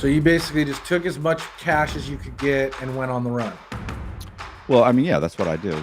So you basically just took as much cash as you could get and went on the run. Well, I mean, yeah, that's what I do.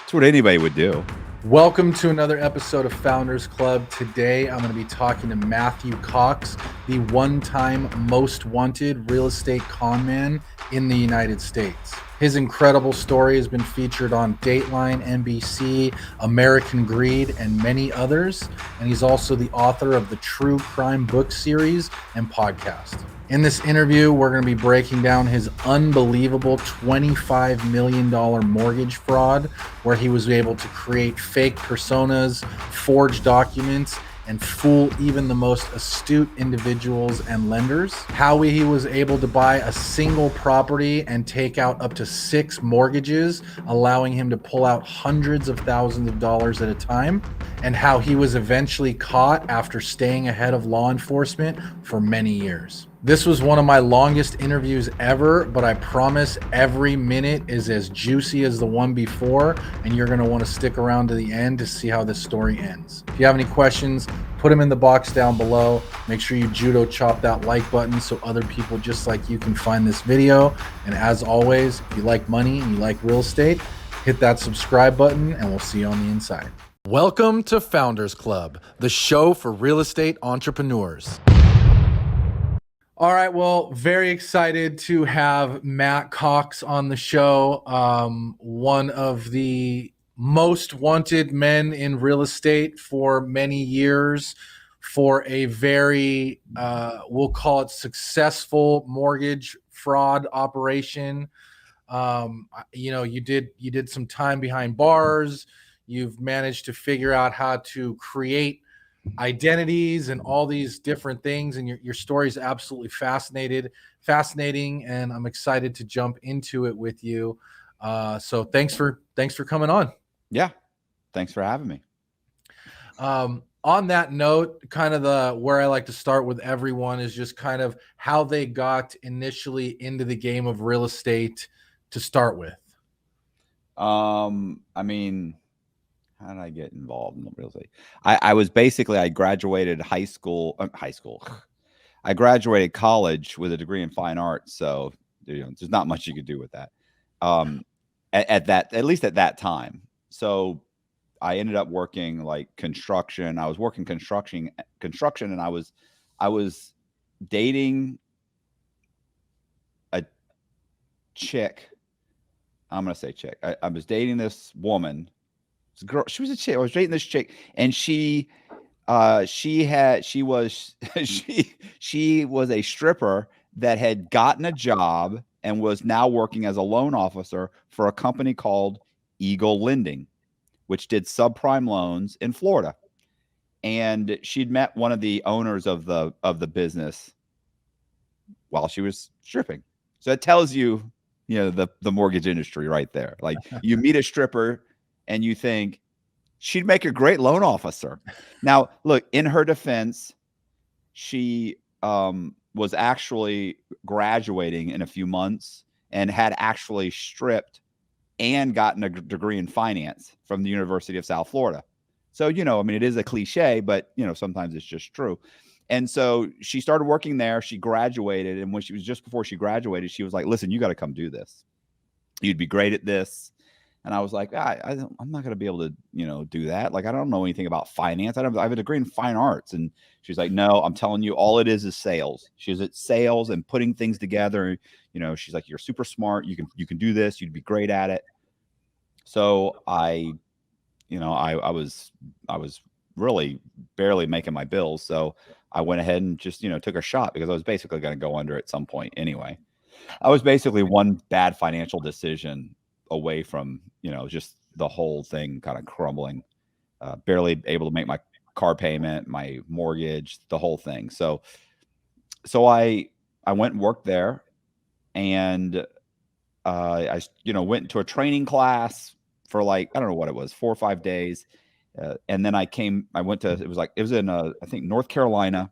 It's what anybody would do. Welcome to another episode of Founders Club. Today, I'm going to be talking to Matthew Cox, the one-time most wanted real estate con man in the United States. His incredible story has been featured on Dateline, NBC, American Greed, and many others. And he's also the author of the True Crime book series and podcast. In this interview, we're going to be breaking down his unbelievable $25 million mortgage fraud, where he was able to create fake personas, forge documents, and fool even the most astute individuals and lenders. How he was able to buy a single property and take out up to 6 mortgages, allowing him to pull out hundreds of thousands of dollars at a time, and how he was eventually caught after staying ahead of law enforcement for many years. This was one of my longest interviews ever, but I promise every minute is as juicy as the one before, and you're going to want to stick around to the end to see how this story ends. If you have any questions, put them in the box down below. Make sure you judo chop that like button so other people just like you can find this video. And as always, if you like money and you like real estate, hit that subscribe button and we'll see you on the inside. Welcome to Founders Club, the show for real estate entrepreneurs. All right, well, very excited to have Matt Cox on the show, one of the most wanted men in real estate for many years for a very, we'll call it successful mortgage fraud operation. You did some time behind bars. You've managed to figure out how to create identities and all these different things, and your story is absolutely fascinating, and I'm excited to jump into it with you. So thanks for coming on. Yeah, thanks for having me. On that note, kind of where I like to start with everyone is just kind of how they got initially into the game of real estate to start with. I mean, how did I get involved in real estate? I graduated high school. I graduated college with a degree in fine arts. So, there's not much you could do with that. At least at that time. So I ended up working like construction. I was working construction, and I was dating a chick. I'm going to say chick. I was dating this woman. Girl, she was a chick. I was dating this chick, and she was a stripper that had gotten a job and was now working as a loan officer for a company called Eagle Lending, which did subprime loans in Florida. And she'd met one of the owners of the business while she was stripping. So it tells you, the mortgage industry right there. Like, you meet a stripper and you think she'd make a great loan officer. Now, look, in her defense, she was actually graduating in a few months and had actually stripped and gotten a degree in finance from the University of South Florida. So, it is a cliche, but, sometimes it's just true. And so she started working there. She graduated. And when just before she graduated, she was like, listen, you got to come do this. You'd be great at this. And I was like, I'm not going to be able to, do that. Like, I don't know anything about finance. I have a degree in fine arts. And she's like, no, I'm telling you, all it is sales. She's at sales and putting things together. She's like, you're super smart. You can do this. You'd be great at it. So I was really barely making my bills. So I went ahead and just, took a shot because I was basically going to go under at some point anyway. I was basically one bad financial decision away from, just the whole thing kind of crumbling, barely able to make my car payment, my mortgage, the whole thing. So I went and worked there, and I went into a training class for like, I don't know what it was, 4 or 5 days. And then it was in, I think, North Carolina,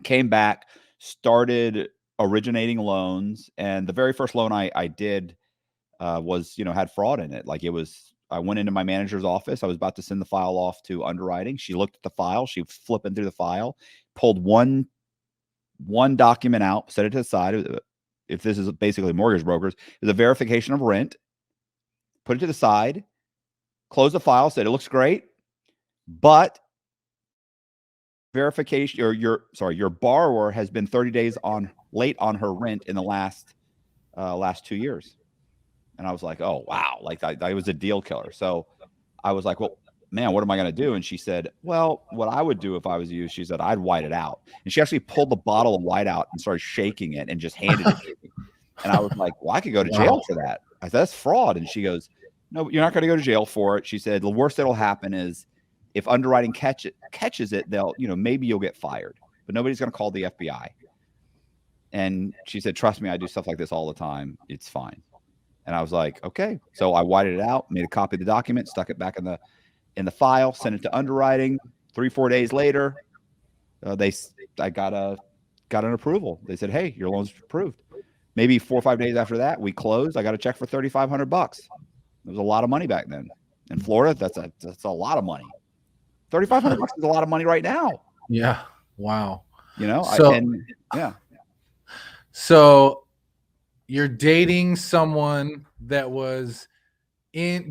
came back, started originating loans. And the very first loan I did was, had fraud in it. Like, I went into my manager's office. I was about to send the file off to underwriting. She looked at the file. She was flipping through the file, pulled one one document out, set it to the side. If this is basically mortgage brokers, is a verification of rent. Put it to the side, close the file, said it looks great, but verification or your borrower has been 30 days late on her rent in the last 2 years. And I was like, oh wow, like that was a deal killer. So I was like, well, man, what am I going to do? And she said, well, what I would do if I was you, she said, I'd white it out. And she actually pulled the bottle of white out and started shaking it and just handed it to me. And I was like, well, I could go to jail for that. I said, that's fraud. And she goes, no, you're not going to go to jail for it. She said, the worst that'll happen is if underwriting catches it, they'll, maybe you'll get fired, but nobody's going to call the FBI. And she said, trust me, I do stuff like this all the time. It's fine. And I was like, okay. So I whited it out, made a copy of the document, stuck it back in the file, sent it to underwriting. 3-4 days later, I got an approval. They said, hey, your loan's approved. Maybe 4 or 5 days after that, we closed. I got a check for $3,500. It was a lot of money back then. In Florida, that's a lot of money. $3,500 is a lot of money right now. Yeah. Wow. So you're dating someone that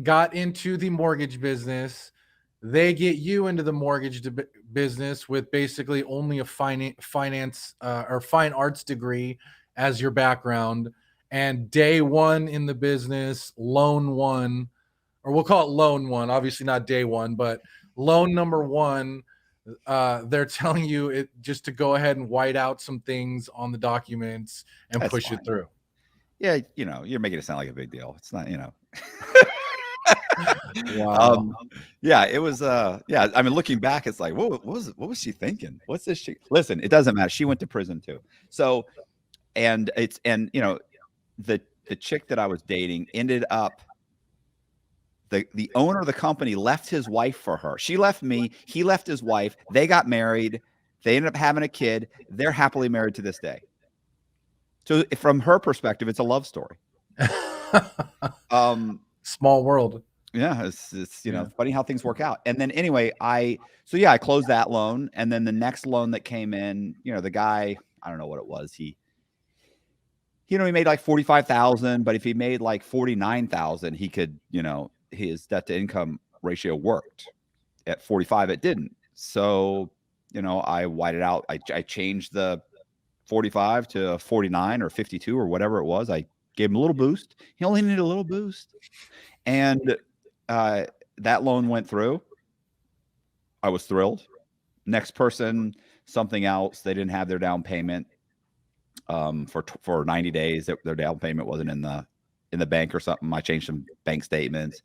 got into the mortgage business. They get you into the mortgage business with basically only a finance or fine arts degree as your background. And day one in the business, loan one, or we'll call it loan one, obviously not day one, but loan number one, they're telling you it just to go ahead and white out some things on the documents and push it through. Yeah, you're making it sound like a big deal. It's not, Wow. Yeah, it was. Yeah, I mean, looking back, it's like, what was she thinking? What's this? Listen, it doesn't matter. She went to prison too. So, and the chick that I was dating ended up. The owner of the company left his wife for her. She left me. He left his wife. They got married. They ended up having a kid. They're happily married to this day. So from her perspective, it's a love story. Small world. Yeah, it's funny how things work out. And then anyway, I closed that loan, and then the next loan that came in, the guy, I don't know what it was. He made like 45,000, but if he made like 49,000, he could, his debt to income ratio worked. At 45, it didn't. So, I whited out. I changed the 45 to 49 or 52 or whatever it was. I gave him a little boost. He only needed a little boost. And that loan went through. I was thrilled. Next person, something else. They didn't have their down payment for 90 days. Their down payment wasn't in the bank or something. I changed some bank statements.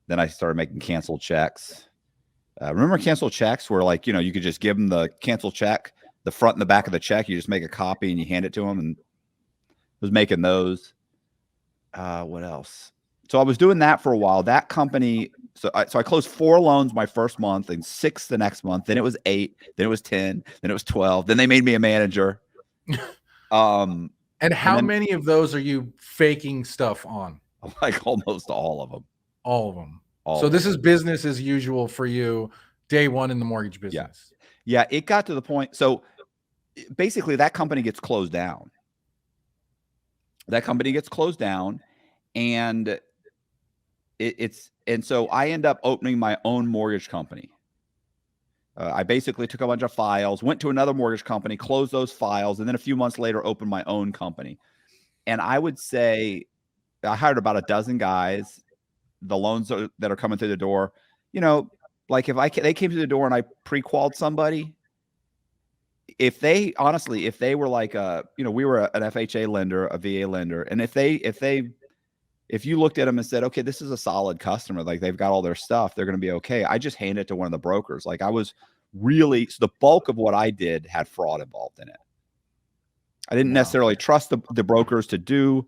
Then I started making canceled checks. Remember canceled checks where you could just give them the canceled check, the front and the back of the check. You just make a copy and you hand it to them. And I was making those. What else? So I was doing that for a while. That company, so I closed 4 loans my first month and 6 the next month. Then it was 8. Then it was 10. Then it was 12. Then they made me a manager. And how many of those are you faking stuff on? Like almost all of them. All of them. So this is business as usual for you, day one in the mortgage business. Yeah, it got to the point. So basically, that company gets closed down. And and so I end up opening my own mortgage company. I basically took a bunch of files, went to another mortgage company, closed those files, and then a few months later opened my own company. And I would say I hired about a dozen guys. The loans that are coming through the door, like they came through the door and I pre-qualified somebody. If they were like we were an FHA lender, a VA lender, and if you looked at them and said, okay, this is a solid customer, like they've got all their stuff, they're going to be okay, I just hand it to one of the brokers. Like I was really, so the bulk of what I did had fraud involved in it. I didn't necessarily trust the brokers to do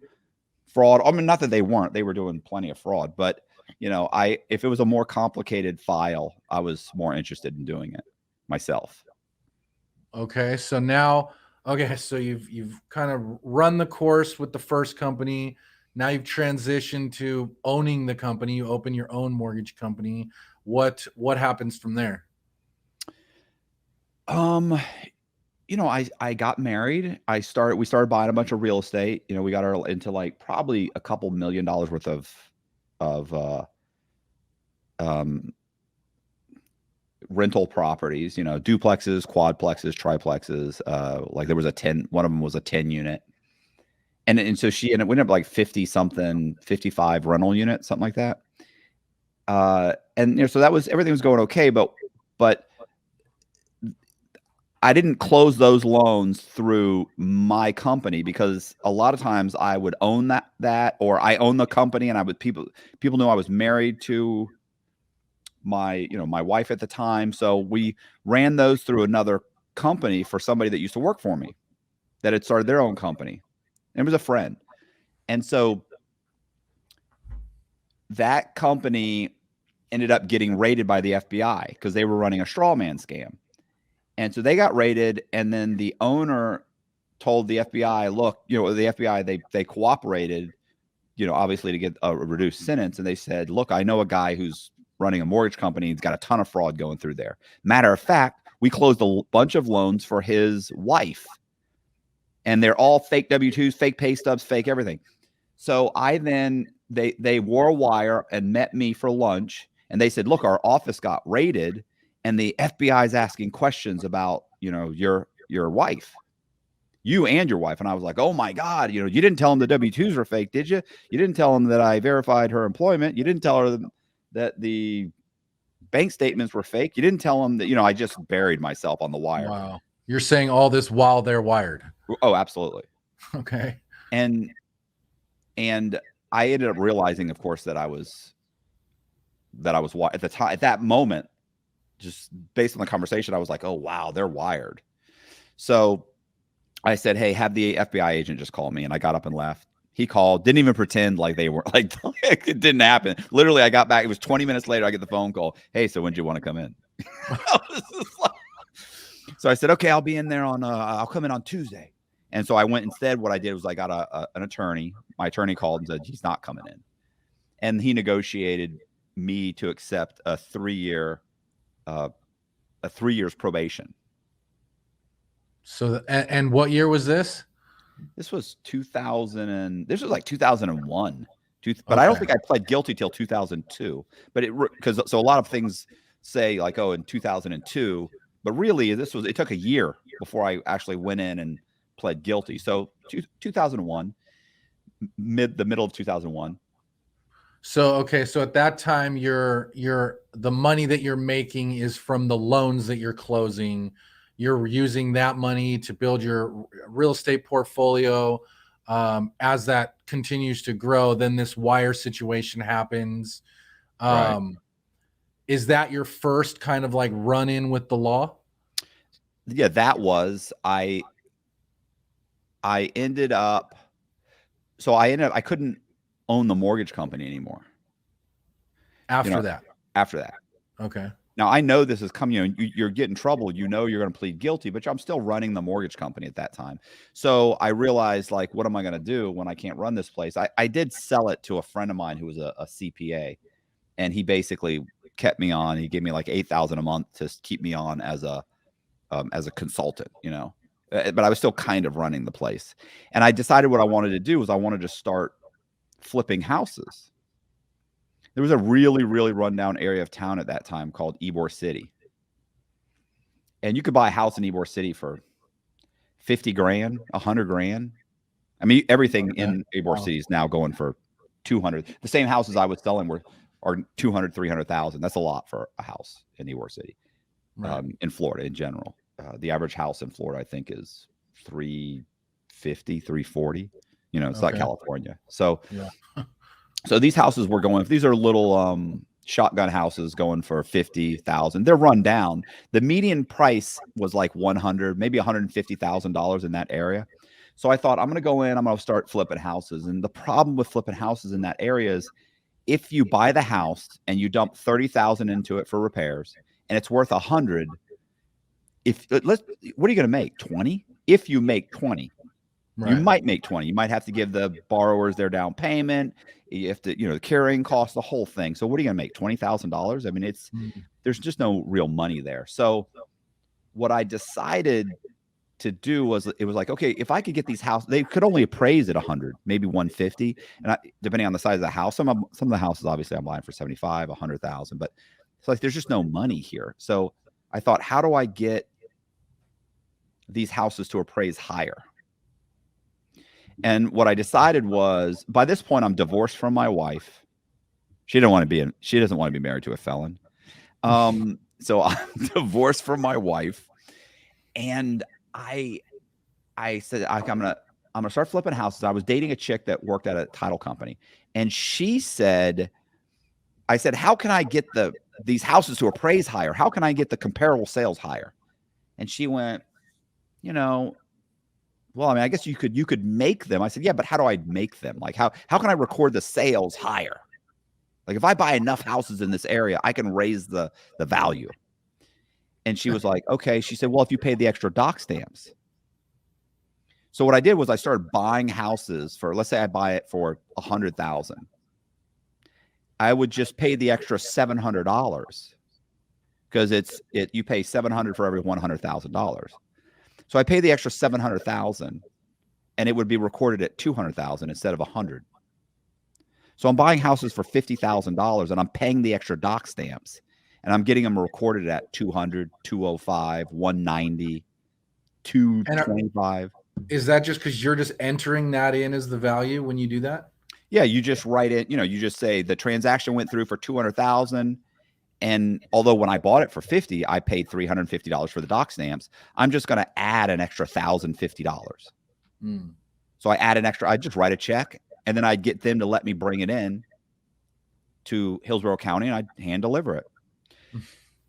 fraud. I mean, not that they were doing plenty of fraud, but if it was a more complicated file, I was more interested in doing it myself. Okay. So so you've kind of run the course with the first company. Now you've transitioned to owning the company. You open your own mortgage company. What happens from there? I got married. We started buying a bunch of real estate. We got into like probably a couple $1 million worth of rental properties, duplexes, quadplexes, triplexes. Like there was one of them was a 10 unit. And so we ended up like 50 something, 55 rental units, something like that. And so everything was going okay, but I didn't close those loans through my company because a lot of times I would own that, or I own the company, and people knew I was married to my wife at the time. So we ran those through another company for somebody that used to work for me that had started their own company. And it was a friend. And so that company ended up getting raided by the FBI because they were running a straw man scam. And so they got raided, and then the owner told the FBI, look, the FBI, they cooperated, obviously to get a reduced sentence. And they said, look, I know a guy who's running a mortgage company. He's got a ton of fraud going through there. Matter of fact, we closed a bunch of loans for his wife, and they're all fake W-2s, fake pay stubs, fake everything. So they wore a wire and met me for lunch, and they said, look, our office got raided, and the FBI is asking questions about, your wife, you and your wife. And I was like, oh my God, you didn't tell them the W-2s were fake, did you? You didn't tell them that I verified her employment. You didn't tell her that the bank statements were fake. You didn't tell them that, I just buried myself on the wire. Wow. You're saying all this while they're wired. Oh, absolutely. Okay. And I ended up realizing, of course, that I was at the time, at that moment, just based on the conversation, I was like, oh, wow, they're wired. So I said, hey, have the FBI agent just call me. And I got up and left. He called, didn't even pretend like they were like, it didn't happen. Literally, I got back. It was 20 minutes later. I get the phone call. Hey, so when do you want to come in? So I said, okay, I'll be in there I'll come in on Tuesday. And so I went instead. What I did was I got an attorney. My attorney called and said, he's not coming in. And he negotiated me to accept a 3 years probation. So, and what year was this? This was 2000 this was like 2001. But I don't think I pled guilty till 2002. But so a lot of things say like, oh, in 2002, but really it took a year before I actually went in and pled guilty. So 2001, the middle of 2001. So, okay. So at that time, the money that you're making is from the loans that you're closing. You're using that money to build your real estate portfolio. As that continues to grow, then this wire situation happens. Right. Is that your first kind of like run in with the law? Yeah, that was, I couldn't own the mortgage company anymore. After that. Okay. Now I know this is coming, you're getting in trouble, you're going to plead guilty, but I'm still running the mortgage company at that time. So I realized, like, what am I going to do when I can't run this place? I did sell it to a friend of mine who was a CPA, and he basically kept me on. He gave me like $8,000 a month to keep me on as a consultant, but I was still kind of running the place. And I decided what I wanted to do was I wanted to start flipping houses. There was a really, really rundown area of town at that time called Ybor City. And you could buy a house in Ybor City for 50 grand, 100 grand. I mean, everything in Ybor City is now going for 200. The same houses I was selling are 200, 300,000. That's a lot for a house in Ybor City, right. In Florida in general. The average house in Florida, I think, is 350, 340. It's not California. So, yeah. So these houses were going, these are little shotgun houses going for 50,000. They're run down. The median price was like 100, maybe $150,000 in that area. So I thought, I'm going to go in, I'm going to start flipping houses. And the problem with flipping houses in that area is, if you buy the house and you dump 30,000 into it for repairs and it's worth 100, what are you going to make? 20? If you make 20, right. You might make 20. You might have to give the borrowers their down payment. You have to, the carrying costs, the whole thing. So what are you going to make? $20,000? I mean, there's just no real money there. So what I decided to do was, it was like, okay, if I could get these houses, they could only appraise at 100, maybe 150, and depending on the size of the house. Some of the houses, obviously, I'm buying for 75, 100,000, but it's like there's just no money here. So I thought, how do I get these houses to appraise higher? And what I decided was, by this point, I'm divorced from my wife. She doesn't want to be married to a felon. So I'm divorced from my wife, and I said, I'm gonna start flipping houses. I was dating a chick that worked at a title company, and she said, I said, how can I get these houses to appraise higher? How can I get the comparable sales higher? And she went, well, I mean, I guess you could make them. I said, yeah, but how do I make them? Like, how can I record the sales higher? Like, if I buy enough houses in this area, I can raise the value. And she was like, okay. She said, well, if you pay the extra doc stamps. So what I did was I started buying houses for, let's say I buy it for $100,000. I would just pay the extra $700 because you pay $700 for every $100,000. So I pay the extra $700,000, and it would be recorded at $200,000 instead of $100,000. So I'm buying houses for $50,000, and I'm paying the extra doc stamps, and I'm getting them recorded at $200,000, $205,000, $190,000, $225,000. Is that just because you're just entering that in as the value when you do that? Yeah, you just write it. You just say the transaction went through for $200,000. And although when I bought it for $50,000, I paid $350 for the doc stamps, I'm just going to add an extra $1,050. So I add an extra, I just write a check, and then I'd get them to let me bring it in to Hillsborough County, and I'd hand deliver it.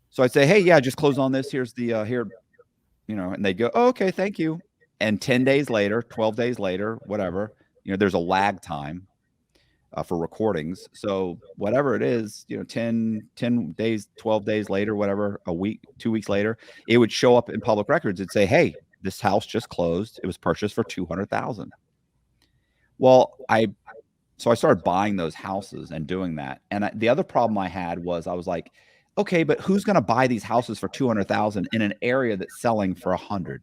So I'd say, hey, yeah, just close on this. Here's the, and they'd go, oh, okay, thank you. And 10 days later, 12 days later, whatever, there's a lag time for recordings. So whatever it is, 10 days, 12 days later, whatever, a week, 2 weeks later, it would show up in public records and say, hey, this house just closed. It was purchased for $200,000. Well, so I started buying those houses and doing that. And the other problem I had was I was like, okay, but who's going to buy these houses for $200,000 in an area that's selling for $100,000?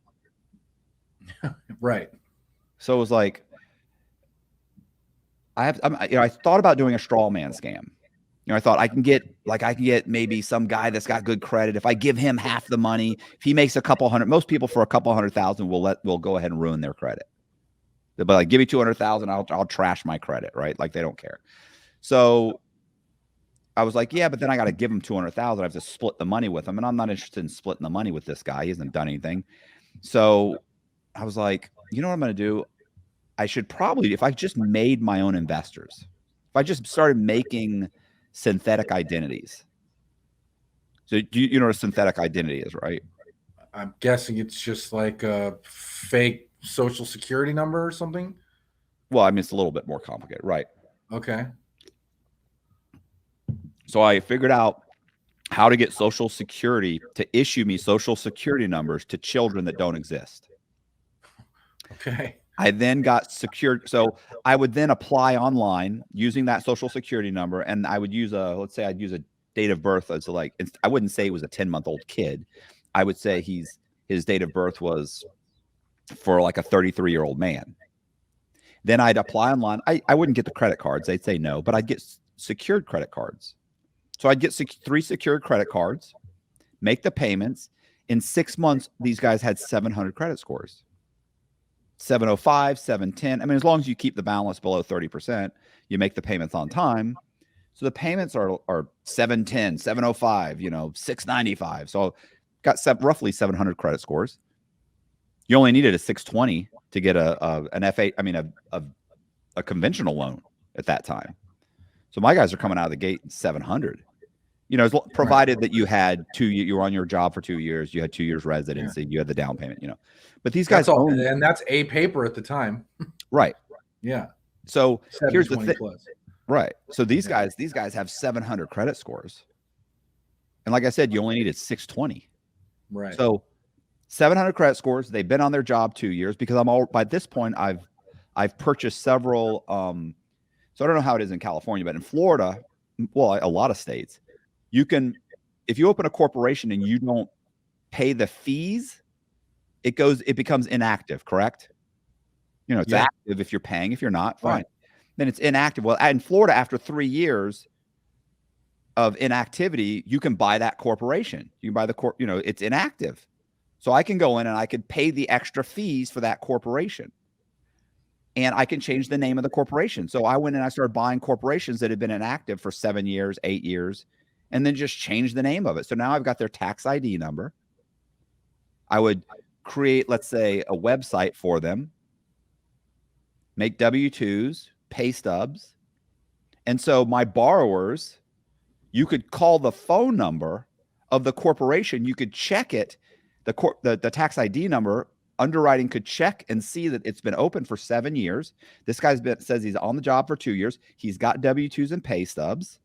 Right. So it was like, I thought about doing a straw man scam. I thought I can get maybe some guy that's got good credit. If I give him half the money, if he makes a couple hundred, most people for a couple $100,000 will go ahead and ruin their credit. But like, give me $200,000, I'll trash my credit, right? Like, they don't care. So I was like, yeah, but then I got to give him $200,000. I have to split the money with him, and I'm not interested in splitting the money with this guy. He hasn't done anything. So I was like, you know what I'm going to do? I should probably, if I just made my own investors, if I just started making synthetic identities. So you know what a synthetic identity is, right? I'm guessing it's just like a fake social security number or something. Well, I mean, it's a little bit more complicated, right? Okay. So I figured out how to get Social Security to issue me Social Security numbers to children that don't exist. Okay. I then got secured. So I would then apply online using that Social Security number, and I would use let's say I'd use a date of birth as like, I wouldn't say he was a 10-month-old kid. I would say his date of birth was for like a 33-year-old man. Then I'd apply online. I wouldn't get the credit cards. They'd say no, but I'd get secured credit cards. So I'd get 3 secured credit cards, make the payments. In 6 months, these guys had 700 credit scores. 705, 710. I mean, as long as you keep the balance below 30%, you make the payments on time. So the payments are 710, 705, 695. So got roughly 700 credit scores. You only needed a 620 to get an F8, I mean, a conventional loan at that time. So my guys are coming out of the gate 700. Provided that you had you were on your job for 2 years, you had 2 years residency, you had the down payment, But these guys and that's a paper at the time. Right. Yeah. So here's the thing. Plus. Right. So these guys have 700 credit scores. And like I said, you only needed 620. Right. So 700 credit scores, they've been on their job 2 years because by this point I've purchased several so I don't know how it is in California, but in Florida, well, a lot of states, you can, if you open a corporation and you don't pay the fees, it becomes inactive, correct? You know, it's Yeah. active if you're paying. If you're not, fine. Right. Then it's inactive. Well, in Florida, after 3 years of inactivity, you can buy that corporation. You can buy the you know, it's inactive. So I can go in and I could pay the extra fees for that corporation. And I can change the name of the corporation. So I went and I started buying corporations that had been inactive for 7 years, 8 years, and then just change the name of it. So now I've got their tax ID number. I would create, let's say, a website for them, make W-2s, pay stubs. And so my borrowers, you could call the phone number of the corporation. You could check it, the tax ID number. Underwriting could check and see that it's been open for 7 years. This guy's says he's on the job for 2 years. He's got W-2s and pay stubs.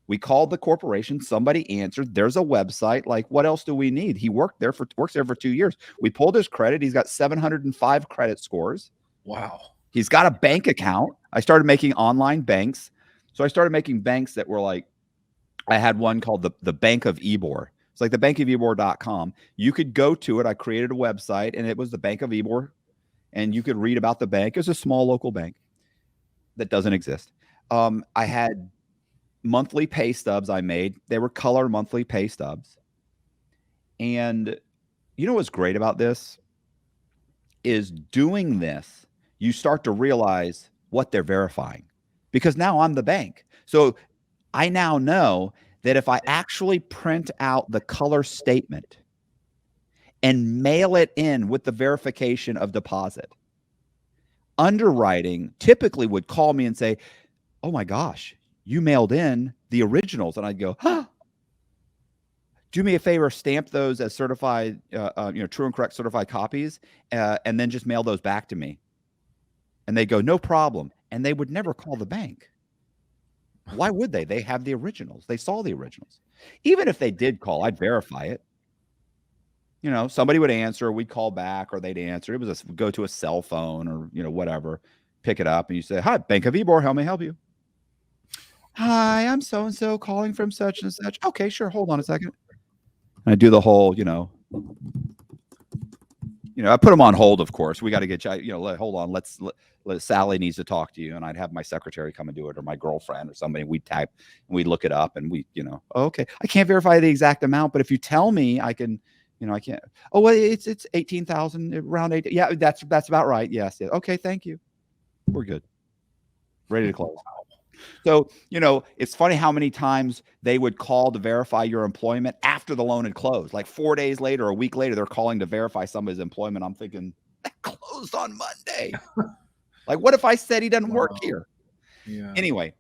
We called the corporation. Somebody answered. There's a website. Like, what else do we need? He works there for 2 years. We pulled his credit. He's got 705 credit scores. Wow. He's got a bank account. I started making online banks. So I started making banks that were like, I had one called the Bank of Ybor. It's like the bankofybor.com. You could go to it. I created a website, and it was the Bank of Ybor, and you could read about the bank. It's a small local bank that doesn't exist. I had monthly pay stubs I made. They were color monthly pay stubs. And you know what's great about this is doing this, you start to realize what they're verifying, because now I'm the bank. So I now know that if I actually print out the color statement and mail it in with the verification of deposit, underwriting typically would call me and say, oh my gosh, you mailed in the originals. And I'd go, huh? Do me a favor, stamp those as certified, true and correct certified copies, and then just mail those back to me. And they go, no problem. And they would never call the bank. Why would they? They have the originals. They saw the originals. Even if they did call, I'd verify it. You know, somebody would answer, we'd call back, or they'd answer. It was go to a cell phone or, whatever, pick it up, and you say, hi, Bank of Ybor, how may I help you? Hi, I'm so-and-so calling from such and such. Okay, sure. Hold on a second. And I do the whole, I put them on hold, of course. We got to get you, hold on. Let Sally needs to talk to you. And I'd have my secretary come and do it, or my girlfriend or somebody. We'd type and we'd look it up, and okay, I can't verify the exact amount, but if you tell me, I can, I can't. Oh, well, it's 18,000, around 8. Yeah, that's about right. Yes. Okay. Thank you. We're good. Ready to close. So, it's funny how many times they would call to verify your employment after the loan had closed. Like 4 days later, a week later, they're calling to verify somebody's employment. I'm thinking, that closed on Monday. Like, what if I said he doesn't work here? Yeah. Anyway,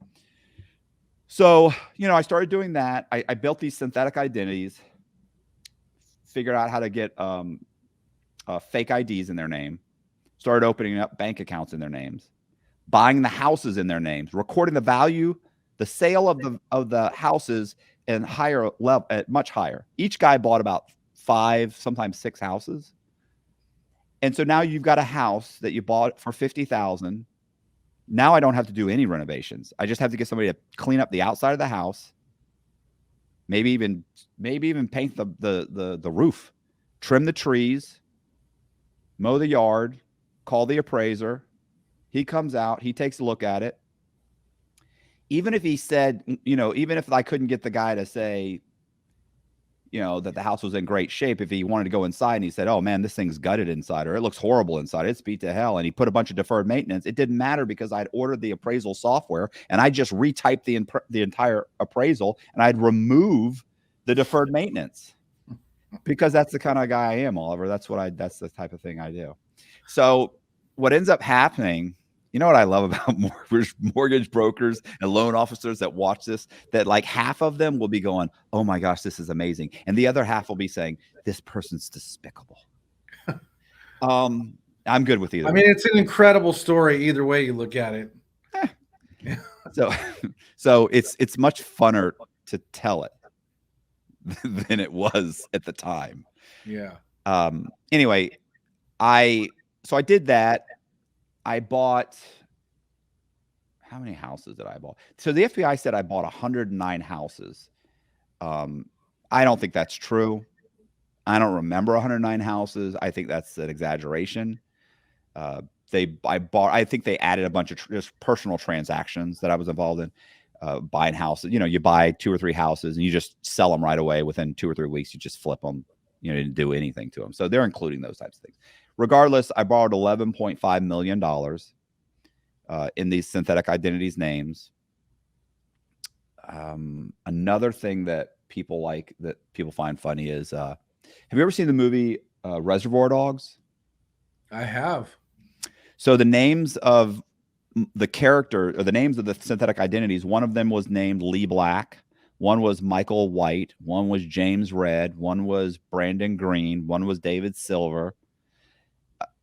so, I started doing that. I built these synthetic identities, figured out how to get fake IDs in their name, started opening up bank accounts in their names, buying the houses in their names, recording the value, the sale of the houses, and higher level, much higher. Each guy bought about 5, sometimes 6 houses. And so now you've got a house that you bought for $50,000. Now I don't have to do any renovations. I just have to get somebody to clean up the outside of the house, maybe even paint the roof, trim the trees, mow the yard, call the appraiser. He comes out, he takes a look at it. Even if he said, even if I couldn't get the guy to say, that the house was in great shape, if he wanted to go inside and he said, oh man, this thing's gutted inside, or it looks horrible inside, it's beat to hell, and he put a bunch of deferred maintenance, it didn't matter, because I'd ordered the appraisal software and I just retyped the entire appraisal, and I'd remove the deferred maintenance, because that's the kind of guy I am, Oliver. That's the type of thing I do. So what ends up happening, you know what I love about mortgage brokers and loan officers that watch this, that like half of them will be going, oh my gosh, this is amazing. And the other half will be saying, this person's despicable. I'm good with either. I mean, it's an incredible story either way you look at it. So it's much funner to tell it than it was at the time. Yeah. Anyway, I did that. I bought, how many houses did I buy? So the FBI said I bought 109 houses. I don't think that's true. I don't remember 109 houses. I think that's an exaggeration. I think they added a bunch of just personal transactions that I was involved in, buying houses. You buy 2 or 3 houses and you just sell them right away within 2 or 3 weeks. You just flip them. You didn't do anything to them. So they're including those types of things. Regardless, I borrowed $11.5 million in these synthetic identities names. Another thing that people find funny is, have you ever seen the movie Reservoir Dogs? I have. So the names of the character, or the names of the synthetic identities, one of them was named Lee Black, one was Michael White, one was James Red, one was Brandon Green, one was David Silver.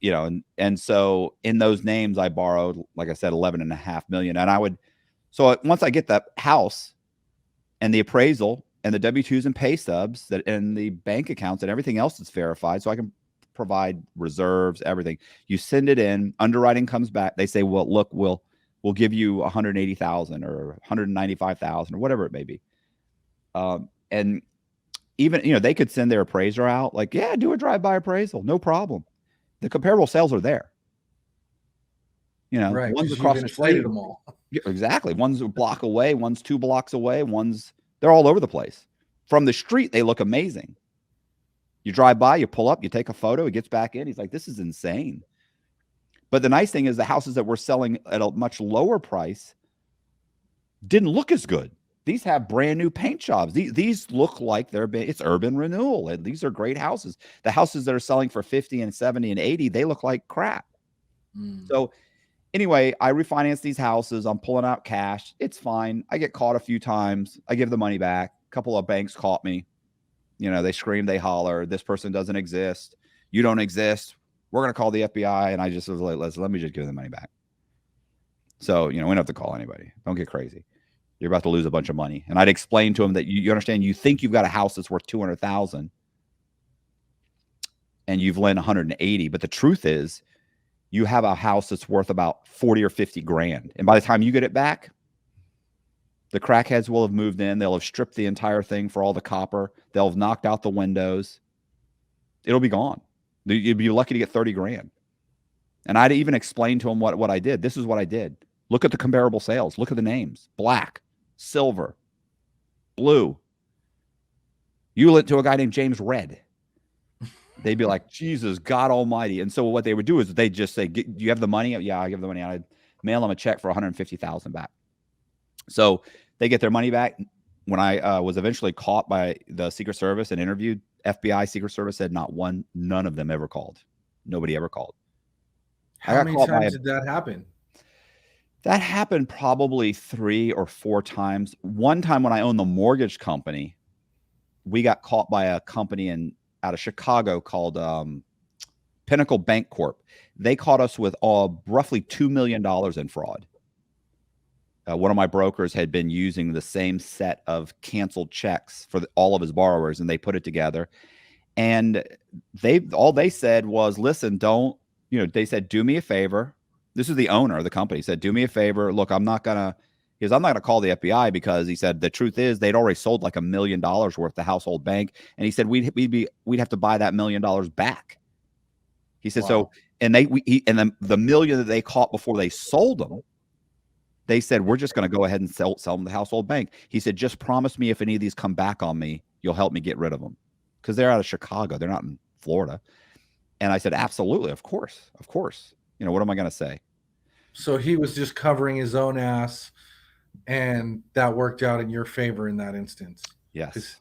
And so in those names I borrowed, like I said, $11.5 million. And once I get that house and the appraisal and the W-2s and pay stubs and the bank accounts and everything else that's verified, so I can provide reserves, everything. You send it in, underwriting comes back. They say, well, look, we'll give you 180,000 or 195,000 or whatever it may be. And even, they could send their appraiser out like, yeah, do a drive-by appraisal. No problem. The comparable sales are there. Right, one's across the street. Them all. Exactly. One's a block away. One's 2 blocks away. They're all over the place. From the street, they look amazing. You drive by, you pull up, you take a photo, he gets back in. He's like, this is insane. But the nice thing is the houses that we're selling at a much lower price didn't look as good. These have brand new paint jobs. These look like it's urban renewal. These are great houses. The houses that are selling for 50 and 70 and 80, they look like crap. So anyway, I refinance these houses. I'm pulling out cash. It's fine. I get caught a few times. I give the money back. A couple of banks caught me. They scream, they holler. This person doesn't exist. You don't exist. We're going to call the FBI. And I just was like, let me just give the money back. So, we don't have to call anybody. Don't get crazy. You're about to lose a bunch of money. And I'd explain to them that you understand, you think you've got a house that's worth 200,000 and you've lent 180. But the truth is you have a house that's worth about 40 or 50 grand. And by the time you get it back, the crackheads will have moved in. They'll have stripped the entire thing for all the copper. They'll have knocked out the windows. It'll be gone. You'd be lucky to get 30 grand. And I'd even explain to them what I did. This is what I did. Look at the comparable sales. Look at the names. Black, silver, blue. You lent to a guy named James Red. They'd be like, Jesus, God almighty. And so what they would do is they'd just say, do you have the money? Yeah, I give the money. I'd mail them a check for 150,000 back. So they get their money back. When I was eventually caught by the Secret Service and interviewed, FBI Secret Service said none of them ever called. Nobody ever called. How many times did that happen? That happened probably 3 or 4 times. One time when I owned the mortgage company, we got caught by a company out of Chicago called Pinnacle Bank Corp. They caught us with roughly $2 million in fraud. One of my brokers had been using the same set of canceled checks for all of his borrowers, and they put it together. And all they said was, listen, they said, do me a favor. This is the owner of the company. He said, do me a favor. Look, I'm not going to call the FBI, because he said, the truth is they'd already sold like $1 million worth to Household Bank. And he said, we'd have to buy that $1 million back. He said, wow. So, and then the $1 million that they caught before they sold them, they said, we're just going to go ahead and sell them to Household Bank. He said, just promise me if any of these come back on me, you'll help me get rid of them. Because they're out of Chicago. They're not in Florida. And I said, absolutely. Of course. Of course. What am I going to say? So he was just covering his own ass, and that worked out in your favor in that instance. Yes.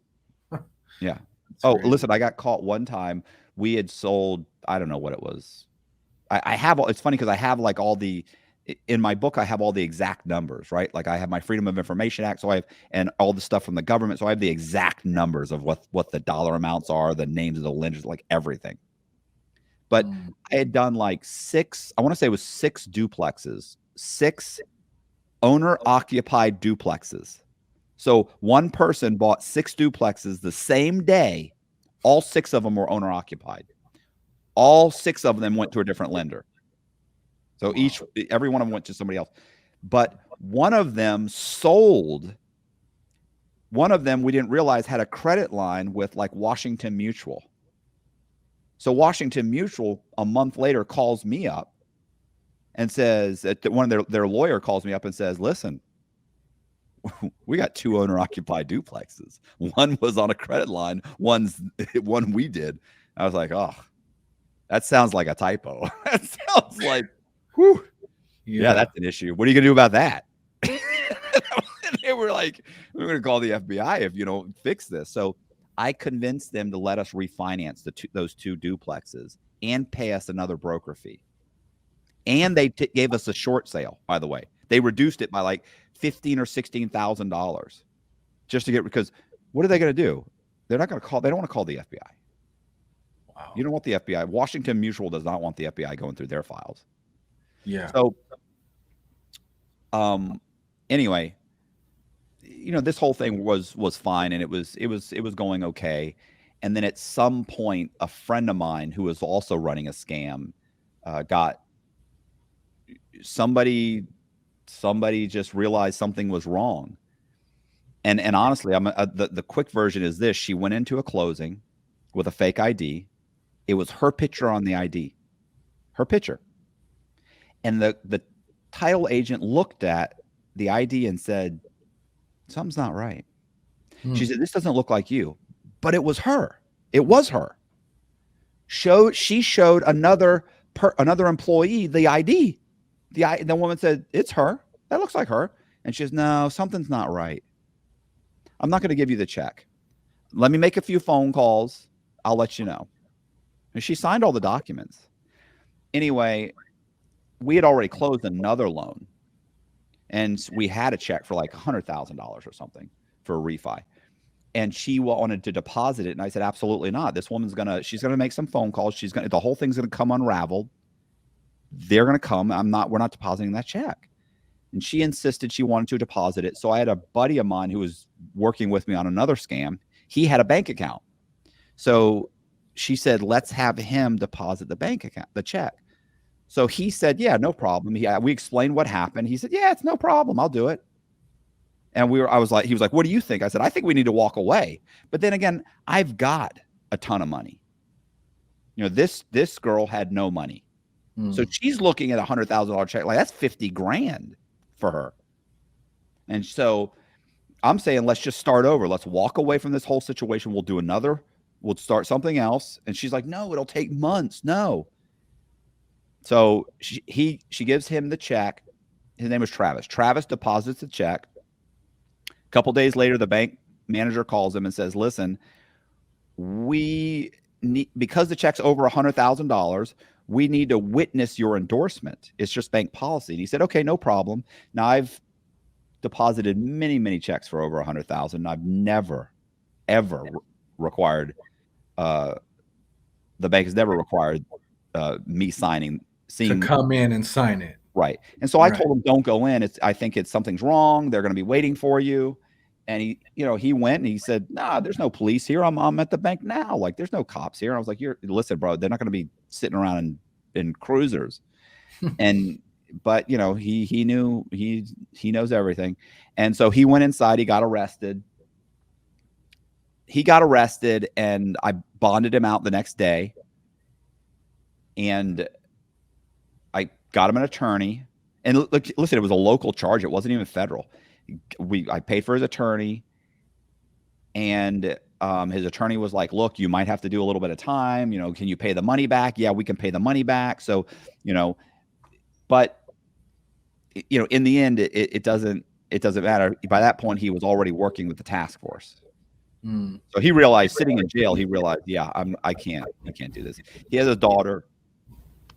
Yeah. Oh, crazy. Listen, I got caught one time. We had sold, I don't know what it was. It's funny because I have like in my book, I have all the exact numbers, right? Like I have my Freedom of Information Act. So and all the stuff from the government. So I have the exact numbers of what the dollar amounts are, the names of the lenders, like everything. But I had done like 6 duplexes, 6 owner-occupied duplexes. So one person bought 6 duplexes the same day. All 6 of them were owner-occupied. All 6 of them went to a different lender. So every one of them went to somebody else. But one of them sold. One of them, we didn't realize, had a credit line with like Washington Mutual. So Washington Mutual a month later calls me up and says that one of their lawyer calls me up and says, listen, we got 2 owner-occupied duplexes. One was on a credit line. One we did. I was like, oh, that sounds like a typo. That sounds like, whew. Yeah, that's an issue. What are you going to do about that? They were like, we're going to call the FBI if you don't fix this. So I convinced them to let us refinance those 2 duplexes and pay us another broker fee. And they gave us a short sale, by the way. They reduced it by like $15,000 or $16,000 just to get, because what are they going to do? They're not going to call. They don't want to call the FBI. Wow. You don't want the FBI. Washington Mutual does not want the FBI going through their files. Yeah. So, anyway, this whole thing was fine, and it was going okay. And then at some point, a friend of mine who was also running a scam got somebody just realized something was wrong. And honestly, the quick version is this: she went into a closing with a fake ID. It was her picture on the ID, her picture. And the title agent looked at the ID and said, something's not right. She said, this doesn't look like you. But it was her. It was her. She showed another employee the ID. The woman said, it's her. That looks like her. And she says, no, something's not right. I'm not going to give you the check. Let me make a few phone calls. I'll let you know. And she signed all the documents. Anyway, we had already closed another loan. And we had a check for like $100,000 or something for a refi. And she wanted to deposit it. And I said, absolutely not. This woman's she's going to make some phone calls. The whole thing's going to come unraveled. They're going to come. We're not depositing that check. And she insisted she wanted to deposit it. So I had a buddy of mine who was working with me on another scam. He had a bank account. So she said, let's have him deposit the bank account, the check. So he said, yeah, no problem. We explained what happened. He said, yeah, it's no problem. I'll do it. And he was like, what do you think? I said, I think we need to walk away. But then again, I've got a ton of money. This girl had no money. So she's looking at $100,000 check. Like, that's 50 grand for her. And so I'm saying, let's just start over. Let's walk away from this whole situation. We'll start something else. And she's like, no, it'll take months. No. So she gives him the check. His name was Travis. Travis deposits the check. A couple days later, the bank manager calls him and says, listen, because the check's over $100,000, we need to witness your endorsement. It's just bank policy. And he said, okay, no problem. Now, I've deposited many, many checks for over $100,000. I've never, ever required, the bank has never required me seeing to come in and sign it. Right. And so I told him, don't go in. I think something's wrong. They're going to be waiting for you. And he went and he said, nah, there's no police here. I'm at the bank now. Like, there's no cops here. I was like, listen, bro, they're not going to be sitting around in cruisers. But he knew, he knows everything. And so he went inside, he got arrested. And I bonded him out the next day. And I got him an attorney. And listen, it was a local charge. It wasn't even federal. I paid for his attorney, and his attorney was like, look, you might have to do a little bit of time. Can you pay the money back? Yeah, we can pay the money back. So, but in the end, it doesn't matter. By that point, he was already working with the task force. So he realized, sitting in jail, yeah, I can't do this. He has a daughter.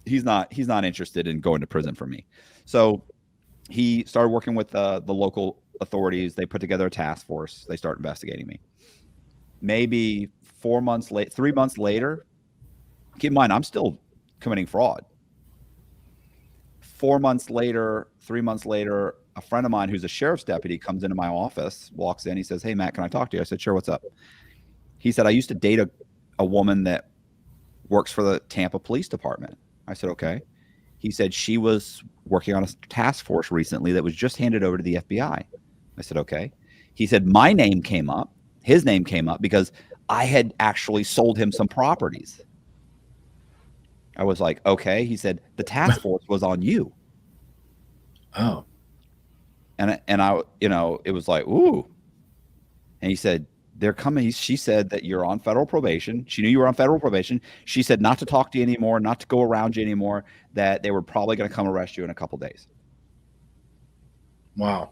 He's not interested in going to prison for me. So he started working with the local authorities. They put together a task force. They start investigating me. Maybe 3 months later, keep in mind, I'm still committing fraud. 3 months later, a friend of mine who's a sheriff's deputy comes into my office, walks in. He says, hey, Matt, can I talk to you? I said, sure, what's up? He said, I used to date a woman that works for the Tampa Police Department. I said, okay. He said she was working on a task force recently that was just handed over to the FBI. I said, okay. He said, my name came up. His name came up because I had actually sold him some properties. I was like, okay. He said, the task force was on you. Oh. And I, it was like, ooh. And he said, they're coming. She said that you're on federal probation. She knew you were on federal probation. She said not to talk to you anymore, not to go around you anymore, that they were probably going to come arrest you in a couple days. Wow.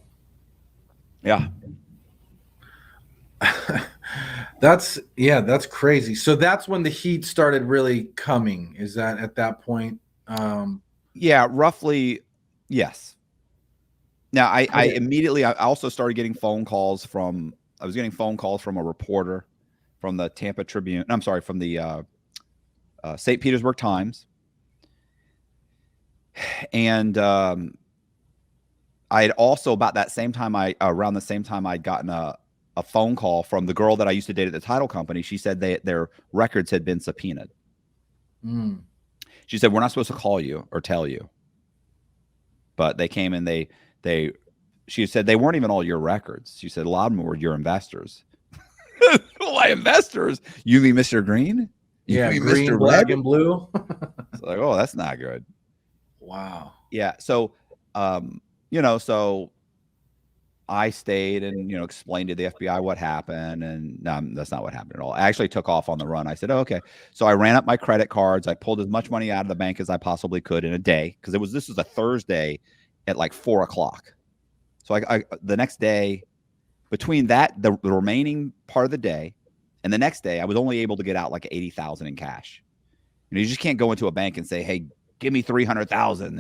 Yeah. That's crazy. So that's when the heat started really coming. Is that at that point? Yeah, roughly. Yes. Now I Okay. immediately, I also started getting phone calls from, I was getting phone calls from a reporter from the Tampa Tribune. I'm sorry, from the St. Petersburg Times. And I had also, about that same time, around the same time, I'd gotten a phone call from the girl that I used to date at the title company. She said their records had been subpoenaed. Mm. She said, we're not supposed to call you or tell you. But they came and she said they weren't even all your records. She said a lot of them were your investors. My investors? You mean Mr. Green? Yeah, you mean green, Mr. black, Red? and blue. It's like, oh, that's not good. Wow. Yeah. So, so I stayed and, explained to the FBI what happened. And no, that's not what happened at all. I actually took off on the run. I said, oh, okay. So I ran up my credit cards. I pulled as much money out of the bank as I possibly could in a day. Cause this was a Thursday at like 4:00. So I the next day, between that, the remaining part of the day and the next day, I was only able to get out like 80,000 in cash. You just can't go into a bank and say, hey, give me 300,000.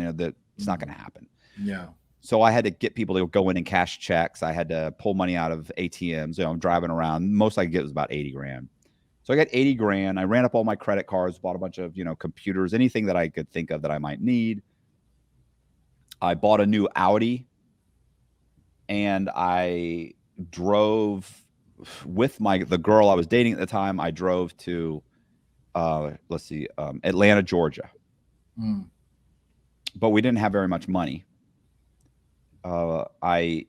It's not going to happen. Yeah. So I had to get people to go in and cash checks. I had to pull money out of ATMs. I'm driving around. Most I could get was about 80 grand. So I got 80 grand. I ran up all my credit cards, bought a bunch of, computers, anything that I could think of that I might need. I bought a new Audi, and I drove with the girl I was dating at the time. I drove to, Atlanta, Georgia. Mm. But we didn't have very much money. I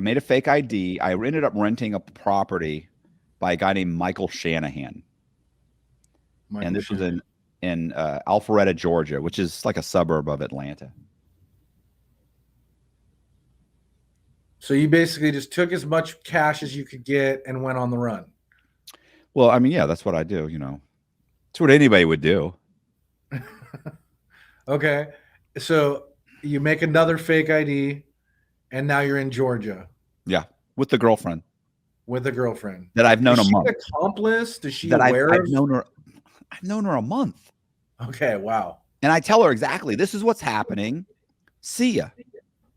made a fake ID. I ended up renting a property by a guy named Michael Shanahan. And this was in Alpharetta, Georgia, which is like a suburb of Atlanta. So you basically just took as much cash as you could get and went on the run. Well, I mean, yeah, that's what I do. It's what anybody would do. Okay. So you make another fake ID, and now you're in Georgia. Yeah, with the girlfriend. With a girlfriend that I've known a month. Is she an accomplice? Does she that aware I've known her? I've known her a month. Okay, wow. And I tell her exactly, this is what's happening. See ya.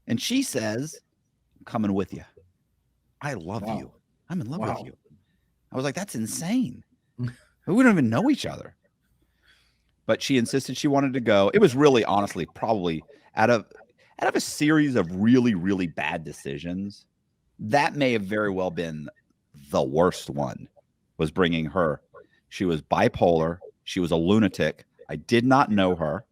And she says, I'm coming with you. I love you. I'm in love with you. I was like, that's insane. We don't even know each other. But she insisted she wanted to go. It was really, honestly, probably out of a series of really, really bad decisions, that may have very well been the worst one, was bringing her. She was bipolar. She was a lunatic. I did not know her.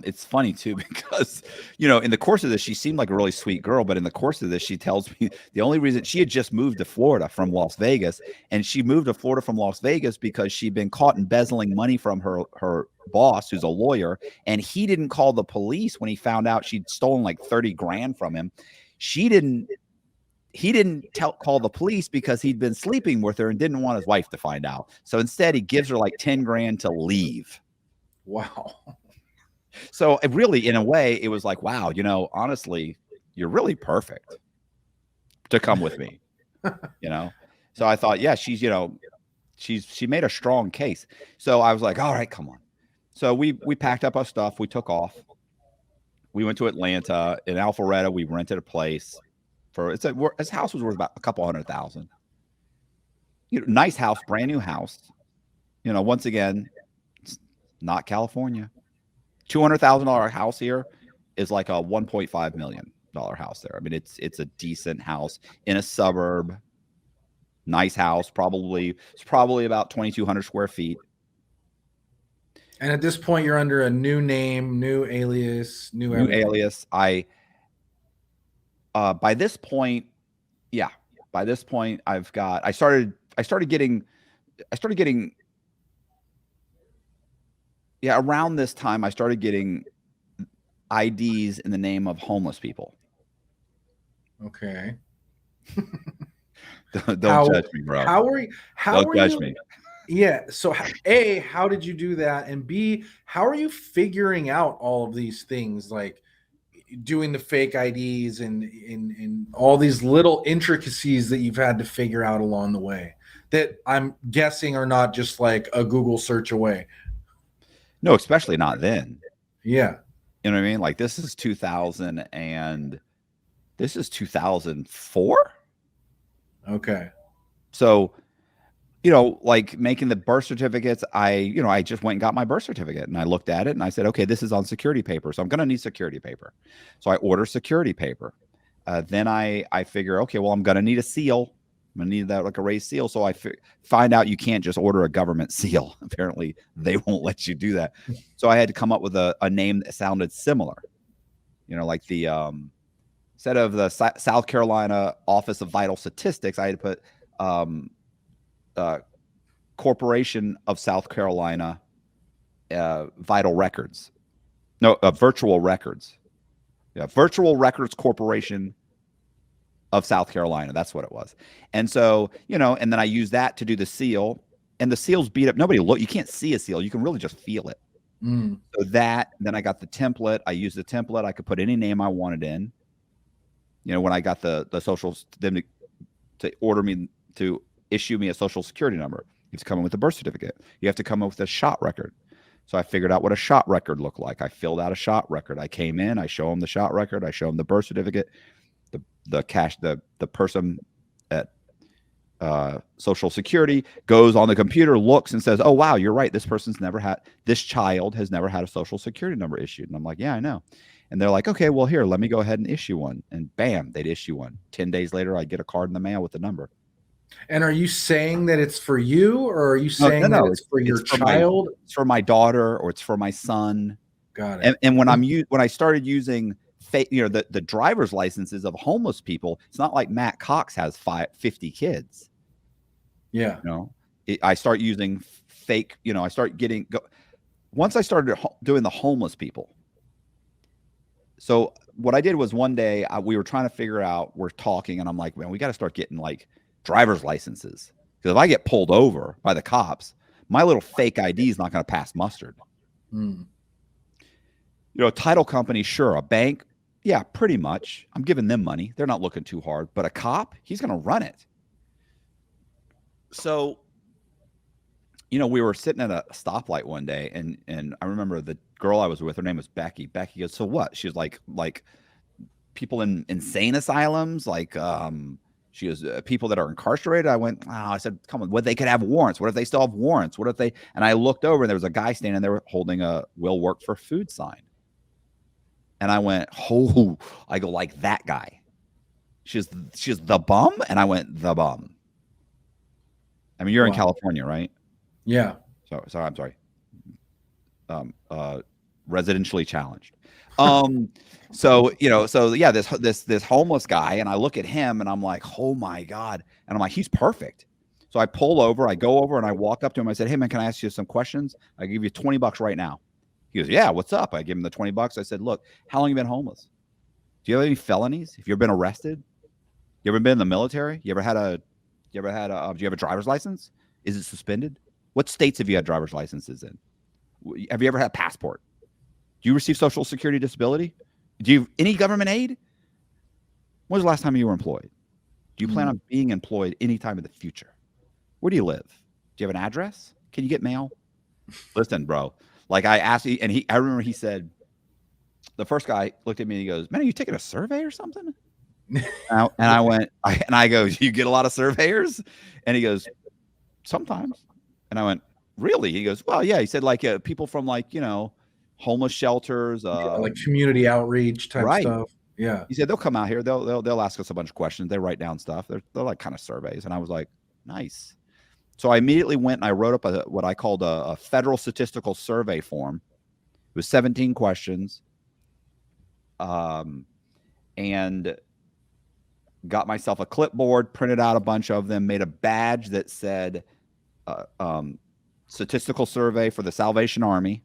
It's funny too, because, in the course of this, she seemed like a really sweet girl, but in the course of this, she tells me the only reason she had just moved to Florida from Las Vegas, and she moved to Florida from Las Vegas because she'd been caught embezzling money from her boss, who's a lawyer, and he didn't call the police when he found out she'd stolen like 30 grand from him. He didn't call the police because he'd been sleeping with her and didn't want his wife to find out. So instead, he gives her like 10 grand to leave. Wow. So it really, in a way, it was like, wow, honestly, you're really perfect to come with me, So I thought, yeah, she made a strong case. So I was like, all right, come on. So we packed up our stuff. We took off. We went to Atlanta. In Alpharetta, we rented a place his house was worth about a couple $100,000. Nice house, brand new house. Once again, it's not California. $200,000 house here is like a $1.5 million house there. I mean, it's a decent house in a suburb. Nice house. It's probably about 2,200 square feet. And at this point, you're under a new name, new alias, new alias. By this point, I started getting started getting, around this time, I started getting IDs in the name of homeless people. Okay. Don't judge me, bro. How are you? Don't judge me. Yeah. So, A, how did you do that? And B, how are you figuring out all of these things, like doing the fake IDs and all these little intricacies that you've had to figure out along the way that I'm guessing are not just like a Google search away? No, especially not then. Yeah. You know what I mean? Like this is 2004. Okay. So, like making the birth certificates, I just went and got my birth certificate and I looked at it and I said, okay, this is on security paper. So I'm going to need security paper. So I order security paper. Then I figure, okay, well, I'm going to need a seal. I'm going to need that like a raised seal. So I find out you can't just order a government seal. Apparently they won't let you do that. So I had to come up with a name that sounded similar, like the, instead of the South Carolina Office of Vital Statistics, I had to put Corporation of South Carolina Vital Records. No, Virtual Records. Yeah, Virtual Records Corporation of South Carolina. That's what it was. And so, and then I use that to do the seal. And the seal's beat up. You can't see a seal. You can really just feel it. Mm. So then I got the template. I used the template. I could put any name I wanted in. When I got the socials, them to order me to issue me a social security number, you have to come in with a birth certificate. You have to come in with a shot record. So I figured out what a shot record looked like. I filled out a shot record. I came in, I show them the shot record. I show them the birth certificate. The person at Social Security goes on the computer, looks and says, oh, wow, you're right. This child has never had a social security number issued. And I'm like, yeah, I know. And they're like, okay, well, here, let me go ahead and issue one. And bam, they'd issue one. 10 days later, I get a card in the mail with the number. And are you saying that it's for you, or are you saying that it's for your child? It's for my daughter, or it's for my son. Got it. And when I started using fake, the driver's licenses of homeless people, it's not like Matt Cox has 50 kids. Yeah. I start using fake. Once I started doing the homeless people. So what I did was one day we were trying to figure out, we're talking, and I'm like, man, we got to start getting like driver's licenses, because if I get pulled over by the cops, my little fake ID is not going to pass mustard. Mm. A title company, sure. A bank, yeah, pretty much. I'm giving them money. They're not looking too hard. But a cop, he's going to run it. So, we were sitting at a stoplight one day, and I remember the girl I was with, her name was Becky. Becky goes, so what? She was like people in insane asylums, like she was people that are incarcerated. I said, come on, what, they could have warrants? What if they still have warrants? What if they? And I looked over and there was a guy standing there holding a will work for food sign. And I went, oh, I go, like that guy. She's the bum. And I went, the bum. I mean, you're in California, right? Yeah. So I'm sorry. Residentially challenged. So yeah, this homeless guy, and I look at him and I'm like, oh my God. And I'm like, he's perfect. So I pull over, I go over and I walk up to him. I said, hey man, can I ask you some questions? I give you $20 right now. He goes, yeah, what's up? I give him the $20. I said, look, how long have you been homeless? Do you have any felonies? Have you ever been arrested? You ever been in the military? Do you have a driver's license? Is it suspended? What states have you had driver's licenses in? Have you ever had a passport? Do you receive Social Security disability? Do you have any government aid? When was the last time you were employed? Do you plan on being employed anytime in the future? Where do you live? Do you have an address? Can you get mail? Listen, bro. Like I asked, and I remember he said, the first guy looked at me and he goes, man, are you taking a survey or something? I go, do you get a lot of surveyors? And he goes, sometimes. And I went, really? He goes, well, yeah. He said, like people from homeless shelters, like community outreach type stuff. Yeah. He said they'll come out here. They'll ask us a bunch of questions. They write down stuff. They're like kind of surveys. And I was like, nice. So I immediately went and I wrote up what I called a federal statistical survey form. It was 17 questions. And got myself a clipboard, printed out a bunch of them, made a badge that said statistical survey for the Salvation Army,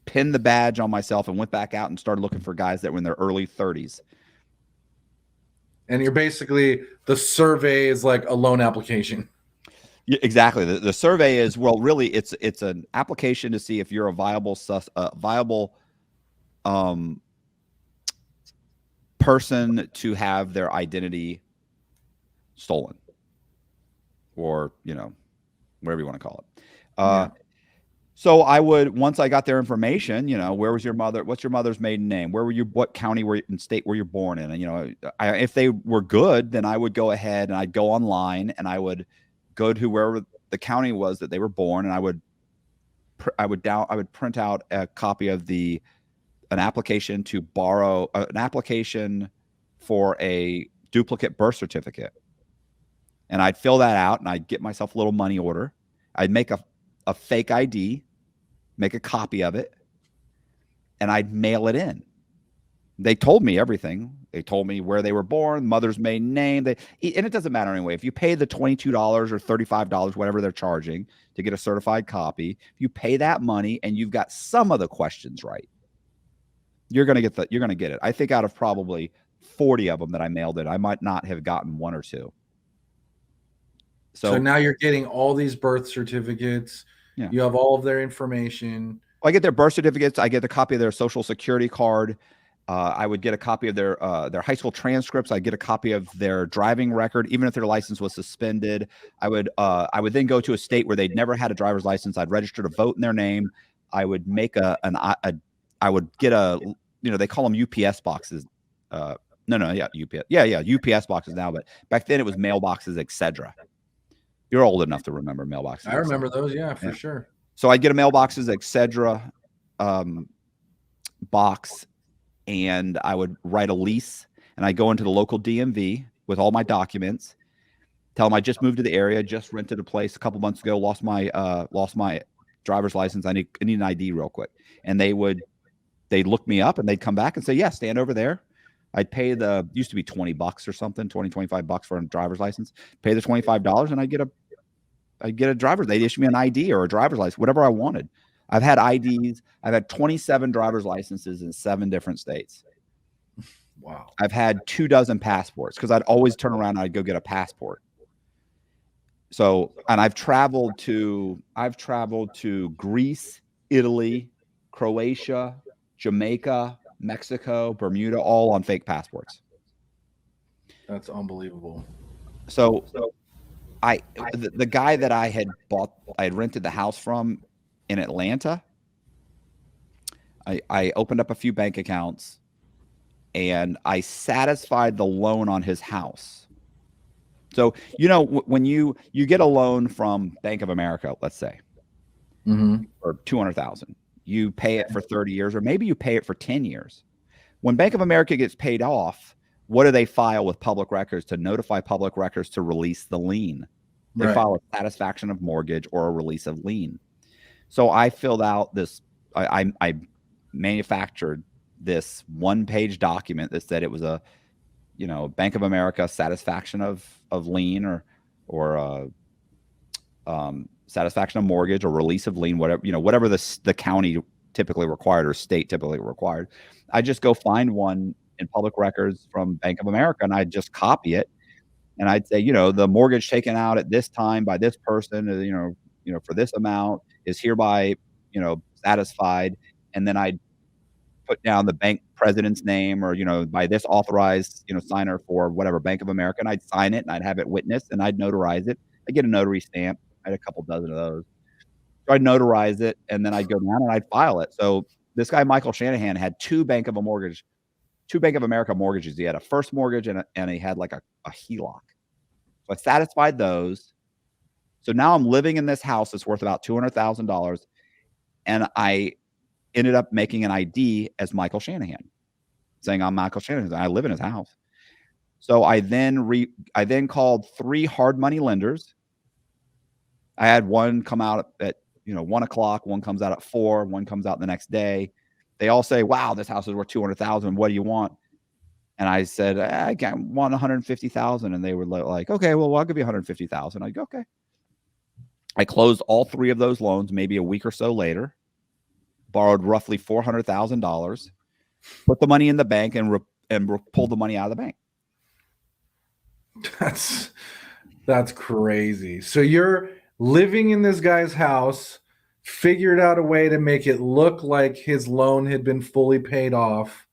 pinned the badge on myself, and went back out and started looking for guys that were in their early 30s. And you're basically, the survey is like a loan application. Yeah, exactly. The survey is, well, really, it's an application to see if you're a viable person to have their identity stolen, or whatever you want to call it. Yeah. So I would, once I got their information, where was your mother? What's your mother's maiden name? Where were you? What county and state were you born in? And if they were good, then I would go ahead and I'd go online and I would go to wherever the county was that they were born, and I would print out a copy of an application to borrow an application for a duplicate birth certificate, and I'd fill that out and I'd get myself a little money order. I'd make a fake ID, make a copy of it, and I'd mail it in. They told me everything. They told me where they were born, mother's maiden name. And it doesn't matter anyway. If you pay the $22 or $35, whatever they're charging to get a certified copy, if you pay that money and you've got some of the questions right, you're going to get it. I think out of probably 40 of them that I mailed in, I might not have gotten one or two. So now you're getting all these birth certificates. Yeah. You have all of their information. I get their birth certificates. I get a copy of their social security card. I would get a copy of their high school transcripts. I get a copy of their driving record, even if their license was suspended. I would then go to a state where they'd never had a driver's license. I'd register to vote in their name. I would make I would get they call them UPS boxes. UPS. UPS boxes now, but back then it was mailboxes, etc. You're old enough to remember mailboxes. I remember those, for sure. So I'd get a mailboxes, etc. box, and I would write a lease, and I'd go into the local DMV with all my documents, tell them I just moved to the area, just rented a place a couple months ago, lost my driver's license. I need an ID real quick. And they'd look me up and they'd come back and say, yeah, stand over there. I'd pay used to be $20 or something, $25 for a driver's license, pay the $25, and I'd get a driver's. They'd issue me an ID or a driver's license, whatever I wanted. I've had IDs. I've had 27 driver's licenses in 7 different states. Wow. I've had 24 passports because I'd always turn around and I'd go get a passport. So, and I've traveled to Greece, Italy, Croatia, Jamaica, Mexico, Bermuda, all on fake passports. That's unbelievable. So the guy that I had rented the house from in Atlanta, I opened up a few bank accounts and I satisfied the loan on his house. So, when you get a loan from Bank of America, let's say, for $200,000, you pay it for 30 years, or maybe you pay it for 10 years. When Bank of America gets paid off, what do they file with public records to notify public records to release the lien? They file a satisfaction of mortgage or a release of lien. So I filled out this, I manufactured this 1-page document that said it was a, Bank of America satisfaction of lien or satisfaction of mortgage or release of lien, whatever the county typically required or state typically required. I just go find one in public records from Bank of America and I'd just copy it. And I'd say, the mortgage taken out at this time by this person, for this amount is hereby, satisfied. And then I'd put down the bank president's name or, by this authorized, signer for whatever Bank of America. And I'd sign it and I'd have it witnessed and I'd notarize it. I'd get a notary stamp. I had a couple dozen of those. So I'd notarize it and then I'd go down and I'd file it. So this guy, Michael Shanahan, had 2 Bank of America mortgages. He had a first mortgage and he had like a HELOC. So I satisfied those. So now I'm living in this house that's worth about $200,000. And I ended up making an ID as Michael Shanahan, saying I'm Michael Shanahan. I live in his house. So I then called 3 hard money lenders. I had one come out at 1 o'clock, one comes out at 4, one comes out the next day. They all say, wow, this house is worth $200,000. What do you want? And I said, I want $150,000. And they were like, okay, well, I'll give you $150,000. I go, okay. I closed all 3 of those loans maybe a week or so later, borrowed roughly $400,000, put the money in the bank, and pulled the money out of the bank. That's crazy. So you're living in this guy's house, figured out a way to make it look like his loan had been fully paid off.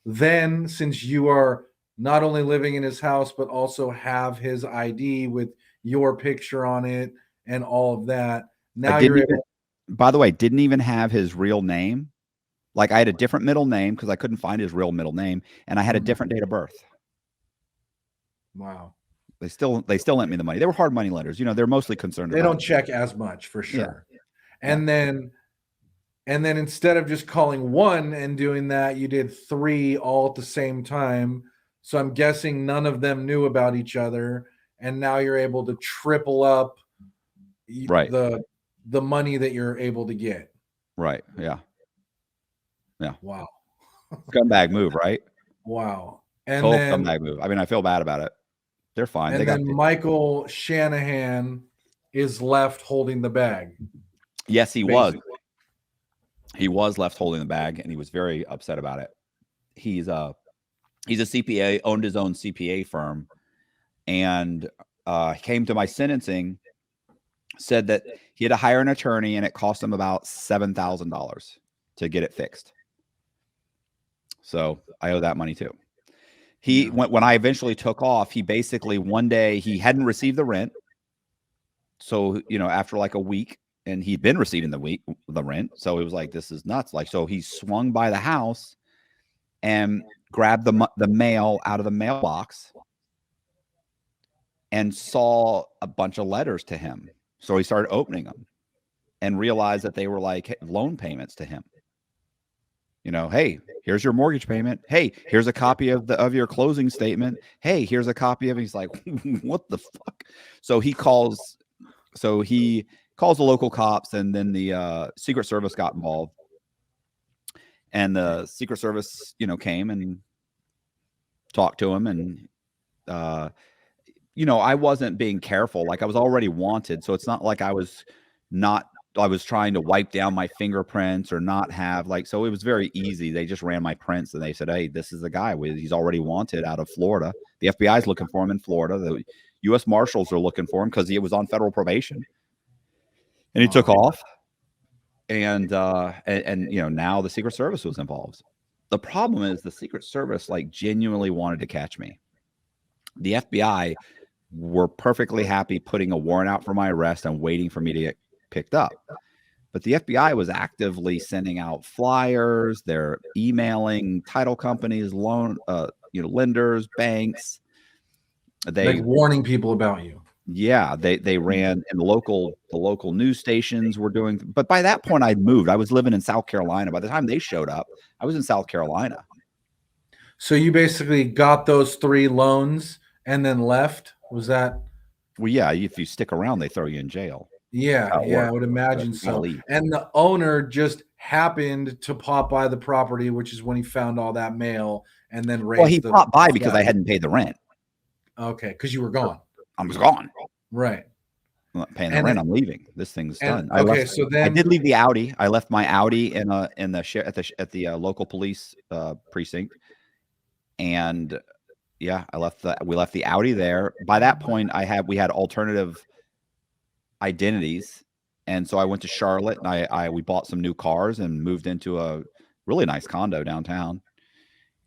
Then, since you are not only living in his house, but also have his ID with your picture on it and all of that, now you're able. By the way, didn't even have his real name. Like, I had a different middle name because I couldn't find his real middle name, and I had a different date of birth. Wow. They still lent me the money. They were hard money lenders. You know, they're mostly concerned. They don't check as much, for sure. Yeah. And then instead of just calling one and doing that, you did 3 all at the same time. So I'm guessing none of them knew about each other, and now you're able to triple up the money that you're able to get. Right. Yeah. Yeah. Wow. Scumbag move, right? Wow. And Total then scumbag move. I mean, I feel bad about it. They're fine. And then Michael Shanahan is left holding the bag. Yes, he was. He was left holding the bag, and he was very upset about it. He's a CPA, owned his own CPA firm, and came to my sentencing, said that he had to hire an attorney, and it cost him about $7,000 to get it fixed. So I owe that money too. When I eventually took off, he basically one day, he hadn't received the rent. So, you know, after like a week, and he'd been receiving the rent. So it was like, this is nuts. Like, so he swung by the house and grabbed the mail out of the mailbox and saw a bunch of letters to him. So he started opening them and realized that they were like loan payments to him. You know, hey, here's your mortgage payment. Hey, here's a copy of your closing statement. Hey, here's a copy of it. He's like, what the fuck? So he calls the local cops, and then the Secret Service got involved. And the Secret Service, you know, came and talked to him. And, you know, I wasn't being careful. Like, I was already wanted. So it's not like I was trying to wipe down my fingerprints or not have, like, so it was very easy. They just ran my prints, and they said, hey, this is the guy. He's already wanted out of Florida. The FBI is looking for him in Florida. The U.S. Marshals are looking for him because he was on federal probation. And he took off. And you know, now the Secret Service was involved. The problem is the Secret Service, like, genuinely wanted to catch me. The FBI were perfectly happy putting a warrant out for my arrest and waiting for me to get picked up. But the FBI was actively sending out flyers. They're emailing title companies, lenders, banks. They like warning people about you. Yeah, they ran, and the local news stations were doing. But by that point, I'd moved. I was living in South Carolina. By the time they showed up, I was in South Carolina. So you basically got those 3 loans and then left? Was that? Well, yeah. If you stick around, they throw you in jail. Yeah, I would imagine so. And the owner just happened to pop by the property, which is when he found all that mail, and then raised. Well, he popped by because I hadn't paid the rent. Okay, because you were gone. I was gone. Right. I'm not paying the rent. I'm leaving. This thing's done. So then I did leave the Audi. I left my Audi at the local police precinct, and yeah, we left the Audi there. By that point, we had alternative identities, and so I went to Charlotte, and we bought some new cars and moved into a really nice condo downtown.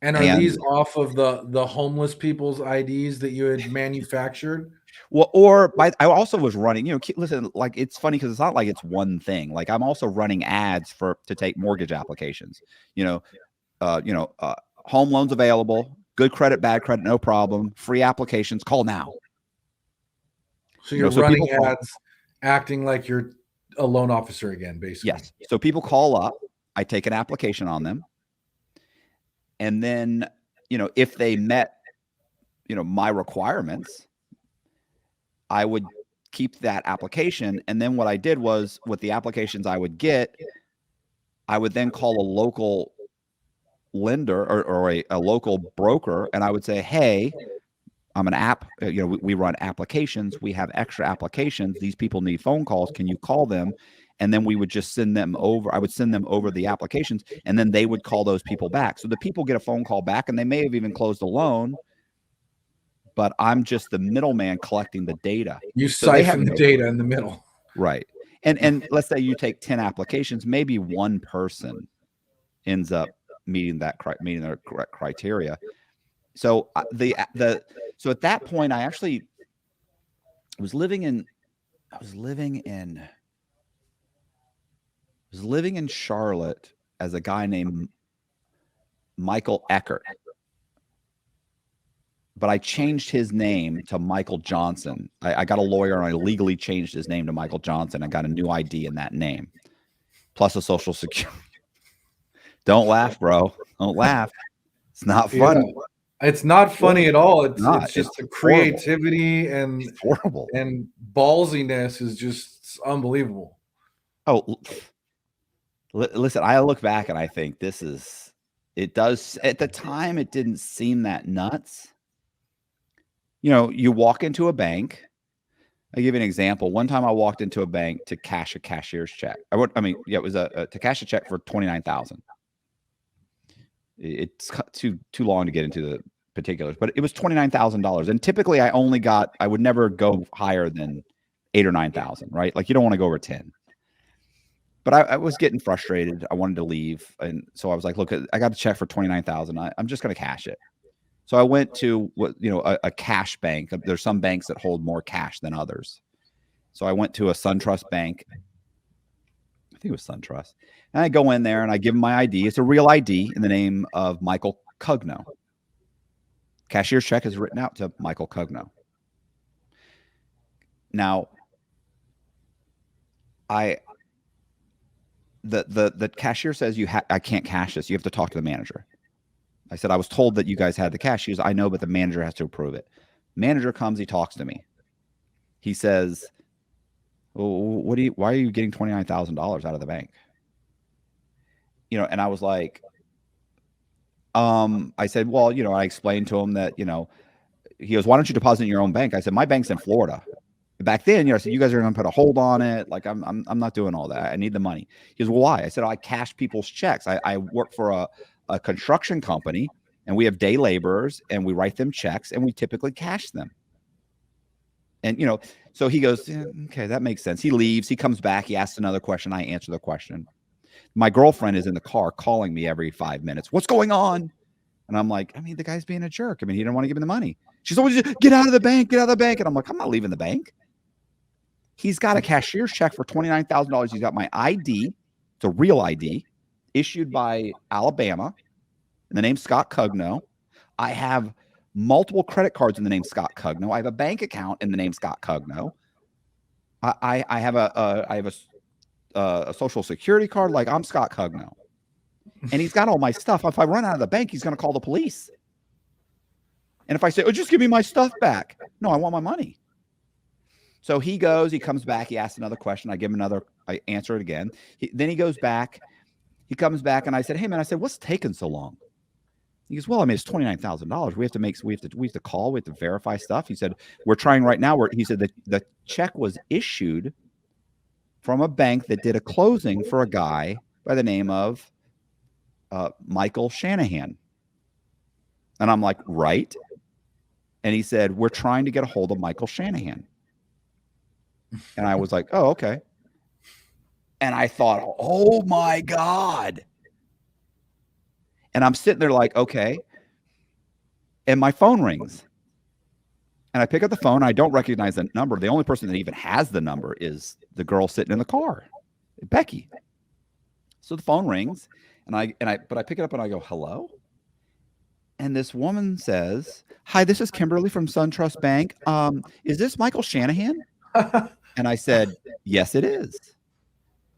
And are these off of the homeless people's IDs that you had manufactured? Well, I also was running, you know, listen, like, it's funny because it's not like it's one thing. Like, I'm also running ads to take mortgage applications, home loans available, good credit, bad credit, no problem, free applications, call now. So you're running ads, acting like you're a loan officer again, basically. Yes. So people call up, I take an application on them. And then, you know, if they met, you know, my requirements, I would keep that application. And then what I did was, with the applications I would get, I would then call a local lender or a local broker, and I would say, hey, I'm an app, we run applications. We have extra applications. These people need phone calls. Can you call them? And then we would just send them over. I would send them over the applications, and then they would call those people back. So the people get a phone call back, and they may have even closed a loan, but I'm just the middleman collecting the data. You siphon the data in the middle. Right. And let's say you take 10 applications, maybe one person ends up meeting the correct criteria. So so at that point, I actually was living in Charlotte as a guy named Michael Eckert. But I changed his name to Michael Johnson. I got a lawyer and I legally changed his name to Michael Johnson. I got a new ID in that name, plus a social security. Don't laugh, bro. Don't laugh. It's not funny. Yeah. It's not funny at all. It's just the creativity and horrible and ballsiness is just unbelievable. Oh, listen, I look back and I think it does. At the time, it didn't seem that nuts. You walk into a bank. I'll give you an example. One time I walked into a bank to cash a cashier's check. It was to cash a check for $29,000. It's too long to get into the particulars, but it was $29,000. And typically I would never go higher than 8,000 or 9,000, right? Like you don't want to go over 10. But I was getting frustrated. I wanted to leave. And so I was like, look, I got a check for $29,000. I'm just going to cash it. So I went to a cash bank. There's some banks that hold more cash than others. So I went to a SunTrust bank. I think it was SunTrust. And I go in there and I give them my ID. It's a real ID in the name of Michael Cugno. Cashier's check is written out to Michael Cugno. Now, the cashier says I can't cash this. You have to talk to the manager. I said, I was told that you guys had the cash. She goes, I know, but the manager has to approve it. Manager comes, he talks to me. He says, well, why are you getting $29,000 out of the bank? And I was like, I said, well, I explained to him that, he goes, why don't you deposit in your own bank? I said, my bank's in Florida. Back then, I said, you guys are going to put a hold on it. Like, I'm not doing all that. I need the money. He goes, well, why? I said, I cash people's checks. I work for a construction company, and we have day laborers, and we write them checks, and we typically cash them. And, so he goes, yeah, okay, that makes sense. He leaves. He comes back. He asks another question. I answer the question. My girlfriend is in the car calling me every 5 minutes. What's going on? And I'm like, the guy's being a jerk. He didn't want to give me the money. She's always, get out of the bank, get out of the bank. And I'm like, I'm not leaving the bank. He's got a cashier's check for $29,000. He's got my ID. It's a real ID issued by Alabama. And the name's Scott Cugno. I have multiple credit cards in the name Scott Cugno. I have a bank account in the name Scott Cugno. I have a social security card. Like, I'm Scott Cugno. And he's got all my stuff. If I run out of the bank, he's going to call the police. And if I say, oh, just give me my stuff back. No, I want my money. So he goes, he comes back, he asks another question. I give him I answer it again. Then he goes back, he comes back, and I said, hey man, what's taking so long? He goes, well, it's $29,000. We have to call, we have to verify stuff. He said, we're trying right now. He said that the check was issued from a bank that did a closing for a guy by the name of Michael Shanahan. And I'm like, right. And he said, we're trying to get a hold of Michael Shanahan. And I was like, oh, okay. And I thought, oh my God. And I'm sitting there like, okay. And my phone rings. And I pick up the phone. I don't recognize the number. The only person that even has the number is the girl sitting in the car, Becky. So the phone rings, but I pick it up and I go, hello? And this woman says, hi, this is Kimberly from SunTrust Bank. Is this Michael Shanahan? And I said, yes, it is.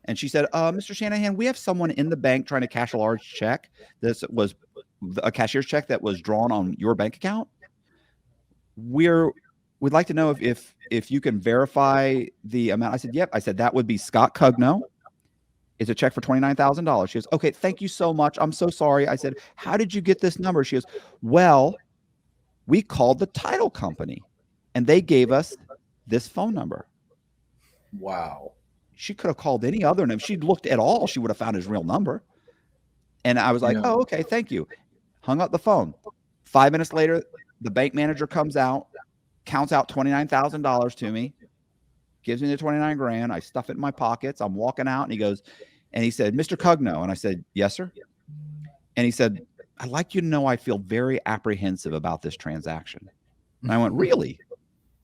And she said, Mr. Shanahan, we have someone in the bank trying to cash a large check. This was a cashier's check that was drawn on your bank account. We'd like to know if you can verify the amount. I said, yep. I said, that would be Scott Cugno. It's a check for $29,000. She goes, okay, thank you so much. I'm so sorry. I said, how did you get this number? She goes, well, We called the title company and they gave us this phone number. Wow. She could have called any other, and if she'd looked at all, she would have found his real number. And I was like, oh, okay, thank you. Hung up the phone. 5 minutes later, the bank manager comes out, counts out $29,000 to me, gives me the 29 grand. I stuff it in my pockets. I'm walking out, and he said, Mr. Cugno. And I said, yes, sir. And he said, I'd like you to know I feel very apprehensive about this transaction. And I went, really?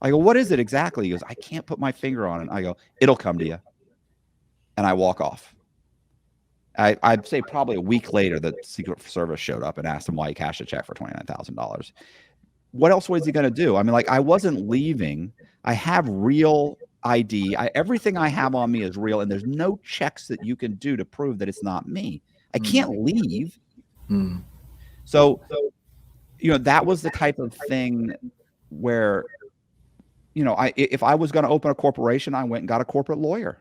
I go, what is it exactly? He goes, I can't put my finger on it. I go, it'll come to you. And I walk off. I'd say probably a week later, the Secret Service showed up and asked him why he cashed a check for $29,000. What else was he going to do? I mean, like, I wasn't leaving. I have real ID. Everything I have on me is real, and there's no checks that you can do to prove that it's not me. I can't leave. So, that was the type of thing where, if I was going to open a corporation, I went and got a corporate lawyer.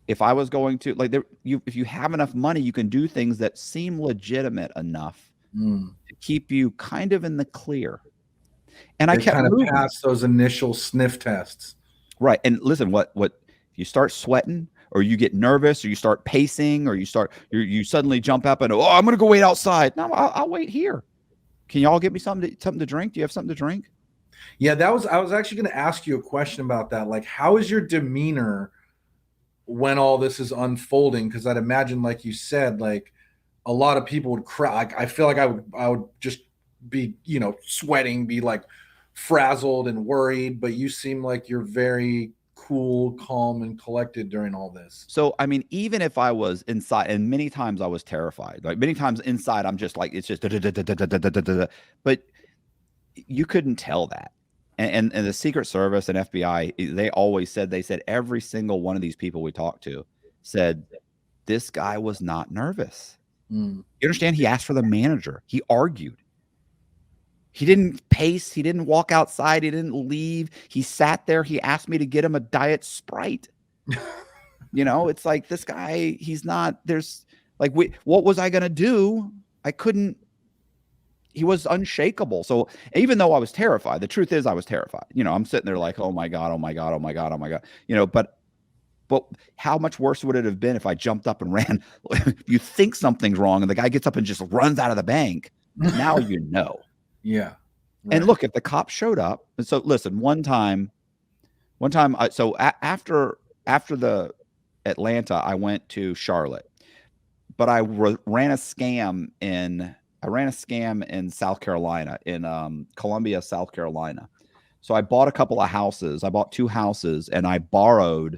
If I was going to, if you have enough money, you can do things that seem legitimate enough to keep you kind of in the clear. And I kept moving past those initial sniff tests. Right. And listen, what you start sweating, or you get nervous, or you start pacing, or you suddenly jump up and, I'm going to go wait outside. No, I'll wait here. Can y'all get me something to drink? Do you have something to drink? Yeah, I was actually going to ask you a question about that. Like, how is your demeanor when all this is unfolding? Because I'd imagine, like you said, like a lot of people would cry. Like, I feel like I would just be, sweating, be like frazzled and worried. But you seem like you're very cool, calm, and collected during all this. So, I mean, even if I was inside, and many times I was terrified, like many times inside, I'm just like, it's just, but you couldn't tell that. And the Secret Service and FBI, they said every single one of these people we talked to said this guy was not nervous. You understand? He asked for the manager. He argued. He didn't pace. He didn't walk outside. He didn't leave. He sat there. He asked me to get him a Diet Sprite. It's like, this guy, he's not, there's like, what was I going to do? I couldn't. He was unshakable. So even though I was terrified, the truth is I was terrified. I'm sitting there like, oh my God, oh my God, oh my God, oh my God. But how much worse would it have been if I jumped up and ran? You think something's wrong, and the guy gets up and just runs out of the bank. Now you know. Yeah. Right. And look, if the cops showed up, and so listen, one time, after the Atlanta, I went to Charlotte, but I ran a scam in South Carolina, in Columbia, South Carolina. So I bought a couple of houses. I bought 2 houses, and I bought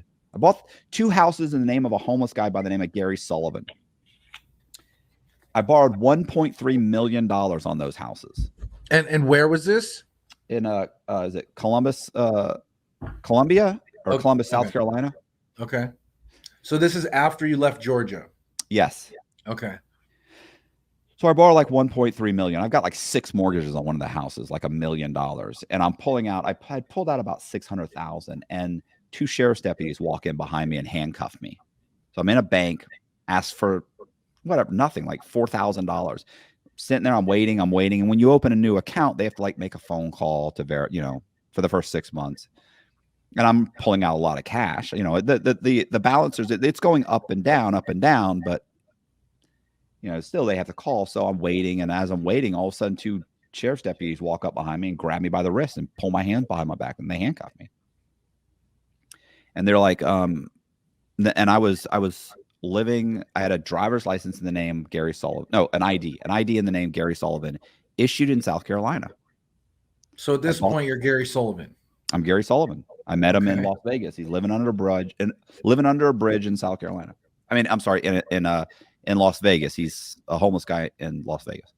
2 houses in the name of a homeless guy by the name of Gary Sullivan. I borrowed $1.3 million on those houses. And where was this? In is it Columbia or Columbus, South Carolina? Okay. So this is after you left Georgia. Yes. Okay. So I borrowed like $1.3 million. I've got like 6 mortgages on one of the houses, like $1 million. And I'm pulling out, I had pulled out about $600,000, and 2 sheriff's deputies walk in behind me and handcuff me. So I'm in a bank, ask for whatever, nothing, like $4,000. Sitting there, I'm waiting. And when you open a new account, they have to like make a phone call to for the first 6 months. And I'm pulling out a lot of cash. The balancers, it's going up and down, but still they have to call. So I'm waiting. And as I'm waiting, all of a sudden 2 sheriff's deputies walk up behind me and grab me by the wrist and pull my hand behind my back, and they handcuff me. And they're like, and I was living, I had a driver's license in the name Gary Sullivan. No, an ID in the name Gary Sullivan, issued in South Carolina. So at this point, you're Gary Sullivan. I'm Gary Sullivan. I met him in Las Vegas. He's living under a bridge in South Carolina. I mean, I'm sorry, in Las Vegas. He's a homeless guy in Las Vegas.